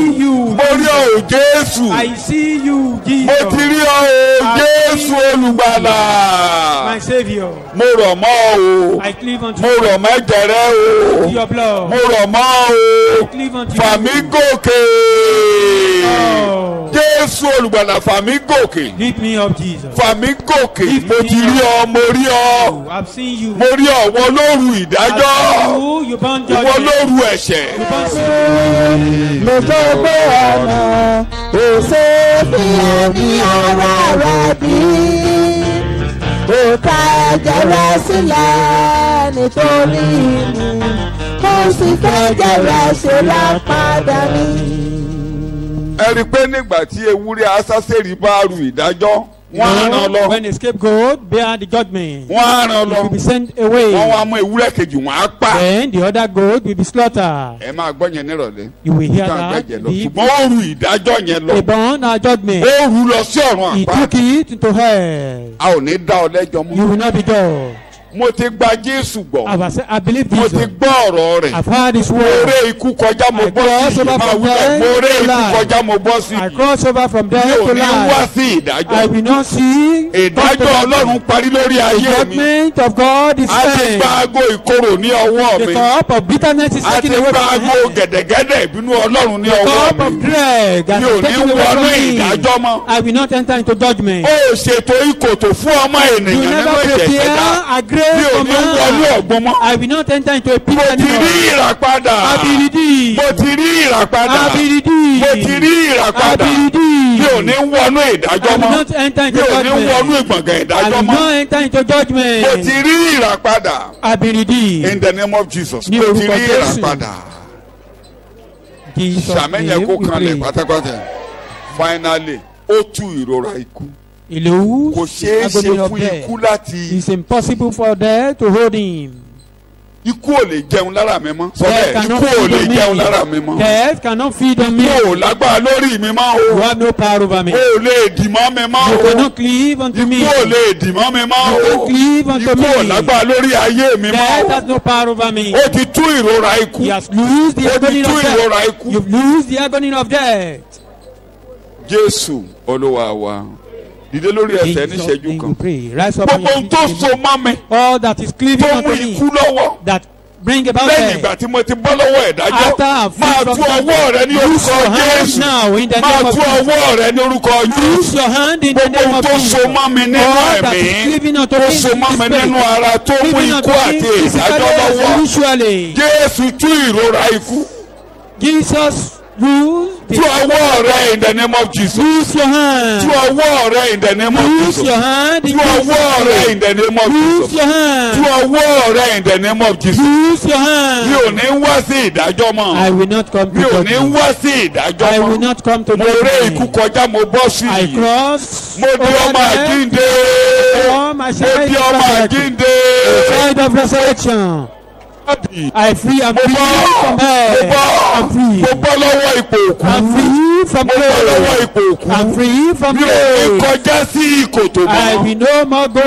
S1: mo rí ọ ò Jésù
S2: I see you, Jesus.
S1: mo ti rí ọ ò Jésù olùgbàlà
S2: My Savior.
S1: mo rọ̀ mọ́ o
S2: I cleave unto
S1: mo rọ̀ mọ́ ẹ̀jẹ̀ rẹ o
S2: your blood.
S1: mo rọ̀ mọ́ o
S2: I cleave unto
S1: fà mí
S2: you.
S1: gòkè
S2: Oh.
S1: Jésù olùgbàlà fà mí gòkè
S2: Lift me up, Jesus.
S1: fà mí gòkè mo ti rí ọ mo rí ọ
S2: I've seen you.
S1: mo rí ọ wọ́n lóru ìdájọ́
S2: You born
S1: wọ́n
S2: judgment.
S1: lóru ẹ̀ṣẹ̀
S2: You born sin.
S4: mo tó gbé ọ̀nà èso fìyàn ní ara rẹ̀ bí ó ká ẹ̀jẹ̀ rẹ̀ sílẹ̀ nítorí mi ó sì fẹ̀jẹ̀ rẹ̀ ṣe lápadà mi.
S1: ẹ rí i pé nígbà tí ewúrẹ́ asásẹ́rì bá ru ìdájọ́ wọ́n á rán lọ
S2: When a scapegoat bear the judgment,
S1: wọ́n á rán
S2: it
S1: lọ
S2: will be sent away.
S1: wọ́n wá mú ewúrẹ́ kejì wọ́n á pa
S2: Then the other goat will be slaughtered.
S1: ẹ máa gbọ́ yẹn nírọ̀lẹ́
S2: You will hear
S1: ká
S2: that.
S1: gbẹ̀jẹ̀ lọ ṣùgbọ́n ó ru ìdájọ́ yẹn lọ
S2: They born our judgment.
S1: ó ru lọ sí ọ̀run
S2: He
S1: àpá
S2: took it into hell.
S1: a ò ní dá ọ lẹ́jọ́ mú
S2: You will not be judged.
S1: mo ti gba Jésù gbọ́.
S2: I believe
S1: mo ti
S2: Jesus.
S1: gbọ́ ọ̀rọ̀ rẹ̀.
S2: I've heard His
S1: mo
S2: word.
S1: ré ikú kọjá mo
S2: I
S1: bọ́
S2: cross
S1: sí
S2: over
S1: ìyè máa
S2: from
S1: wí bẹ́ẹ̀.
S2: death
S1: mo ré
S2: to
S1: ikú
S2: life.
S1: kọjá mo bọ́ sí
S2: I
S1: ìyè.
S2: cross over from
S1: mi
S2: death
S1: ò
S2: to
S1: ní wá
S2: life.
S1: sí
S2: I
S1: ìdájọ́.
S2: will not see
S1: ìdájọ́ Ọlọ́run parí lórí
S2: the
S1: ayé mi.
S2: judgment of God is
S1: a ti
S2: fair.
S1: gba aago ìkorò ní ọwọ́
S2: The
S1: mi.
S2: cup of bitterness is
S1: a ti
S2: taken away
S1: gba
S2: from my
S1: aago
S2: hand.
S1: gẹ̀dẹ̀gẹ̀dẹ̀ ìbínú Ọlọ́run ní
S2: The cup
S1: ọwọ́
S2: of
S1: mi.
S2: dread has
S1: mi ò
S2: been
S1: ní
S2: taken away
S1: wọnú
S2: from me.
S1: ìdájọ́ mọ́.
S2: I will not enter into judgment.
S1: ó ṣètò ìkòtò fún ọmọ
S2: You
S1: ènìyàn nínú
S2: never
S1: ìṣẹ̀ṣẹ̀dá.
S2: prepare a
S1: mi
S2: grave
S1: ò
S2: for
S1: ní wọnú
S2: man.
S1: ọ̀gbun mọ́.
S2: I will not enter into a pit
S1: mo ti rí
S2: anymore.
S1: ìràpadà.
S2: I be redeemed.
S1: mo ti rí ìràpadà.
S2: I be redeemed.
S1: mo ti rí
S2: I
S1: ìràpadà.
S2: be redeemed.
S1: mi ò ní wọnú ìdájọ́
S2: I will
S1: mọ́.
S2: not enter
S1: mi
S2: into
S1: ò ní wọnú
S2: judgment.
S1: ìgbọ̀ngàn
S2: I
S1: ìdájọ́
S2: will
S1: mọ́.
S2: not enter into
S1: mo ti
S2: judgment.
S1: rí ìràpadà.
S2: I be redeemed.
S1: in the name of Jesus.
S2: Ní
S1: mo ti
S2: orúkọ
S1: rí
S2: Jésù.
S1: ìràpadà.
S2: Jesus
S1: sàmẹ́yẹ
S2: name
S1: kó
S2: we
S1: kanlẹ̀
S2: pray.
S1: pátápátá. finally ó tú ìrora ikú.
S2: Ìlú
S1: kò ṣeé ṣe
S2: agony of
S1: fún
S2: death.
S1: ikú láti.
S2: It's impossible for death to hold him.
S1: ikú ò lè jẹun lára mi mọ́. sọ
S2: Death
S1: bẹ́ẹ̀
S2: cannot
S1: ikú ò
S2: feed
S1: lè
S2: on
S1: jẹun
S2: me.
S1: lára mi mọ́.
S2: Death cannot feed on me.
S1: ikú ò lágbára lórí mi mọ́
S2: You
S1: o.
S2: have no power over me.
S1: o ò lè dì mọ́ mi mọ́
S2: You
S1: o.
S2: cannot cleave unto me.
S1: ikú ò lè dì mọ́ mi mọ́
S2: You
S1: o.
S2: can't cleave unto
S1: ikú ò
S2: me.
S1: lágbára lórí ayé mi
S2: Death
S1: mọ́
S2: has no power over me.
S1: o. ó ti tú ìrora ikú.
S2: He has loosed the
S1: ó
S2: agony
S1: ti tú
S2: of
S1: ìrora
S2: death.
S1: ikú.
S2: You've loosed the agony of death.
S1: Jésù Olúwa wa dìde lórí ẹsẹ̀
S2: Jesus'
S1: níṣẹ́jú
S2: name
S1: kan.
S2: we pray. Rise up on
S1: gbogbo
S2: your
S1: ohun tó
S2: feet.
S1: so mọ́ mi
S2: All that is cleaving
S1: tó
S2: unto
S1: mú
S2: me.
S1: ikú lọ́wọ́
S2: That bring about
S1: lẹ́yìn
S2: death.
S1: ìgbà tí mo ti bọ́ lọ́wọ́ ìdájọ́
S2: After I've
S1: máa
S2: freed
S1: tú
S2: from
S1: ọwọ́ rẹ ní
S2: Loose
S1: orúkọ
S2: your hand
S1: Jésù
S2: now in the
S1: máa
S2: name of
S1: tú
S2: Jesus.
S1: ọwọ́ rẹ ní orúkọ Jésù.
S2: Loose your hand in the
S1: gbogbo
S2: name
S1: ohun
S2: of
S1: tó
S2: Jesus.
S1: so mọ́ mi nínú
S2: All that is
S1: ẹ̀mí
S2: cleaving unto
S1: tó
S2: me
S1: so
S2: in
S1: mọ́ mi
S2: the
S1: nínú
S2: spirit.
S1: ara tó mú
S2: Cleaving
S1: ikú
S2: unto
S1: àti
S2: me
S1: ìdájọ́
S2: physically and
S1: lọ́wọ́
S2: spiritually.
S1: Jésù tú ìrora ikú.
S2: Jesus lose
S1: tú ọwọ́ rẹ in the name of Jesus.
S2: Loose your hand.
S1: tú ọwọ́ rẹ in the name of
S2: Loose
S1: Jesus.
S2: your hand in
S1: tú ọwọ́ rẹ in the name of
S2: Loose
S1: Jesus.
S2: your hand.
S1: tú ọwọ́ rẹ in the name of Jesus.
S2: Loose your
S1: mi
S2: hand.
S1: ò ní wá sí ìdájọ́ mọ́.
S2: I will not come
S1: mi
S2: to
S1: ò ní
S2: judgment.
S1: wá sí ìdájọ́
S2: I will
S1: mọ́.
S2: not come to
S1: mo ré ikú
S2: judgment.
S1: kọjá mo bọ́ sí
S2: I
S1: i.
S2: cross
S1: mo di ọmọ
S2: death.
S1: àjíǹde.
S2: Oh, my
S1: mo
S2: child
S1: di
S2: of
S1: ọmọ
S2: resurrection.
S1: àjíǹde.
S2: Child of resurrection. I free and
S1: mo
S2: free
S1: bọ́
S2: from
S1: mo
S2: hell.
S1: bọ́
S2: I'm free.
S1: mo bọ́ lọ́wọ́ ipò òkú.
S2: I'm free from
S1: mo bọ́ lọ́wọ́
S2: grave.
S1: ipò òkú.
S2: I'm free from
S1: mi ò ní
S2: grave.
S1: kọjá sí ìkòtò
S2: I
S1: mọ́.
S2: will no more go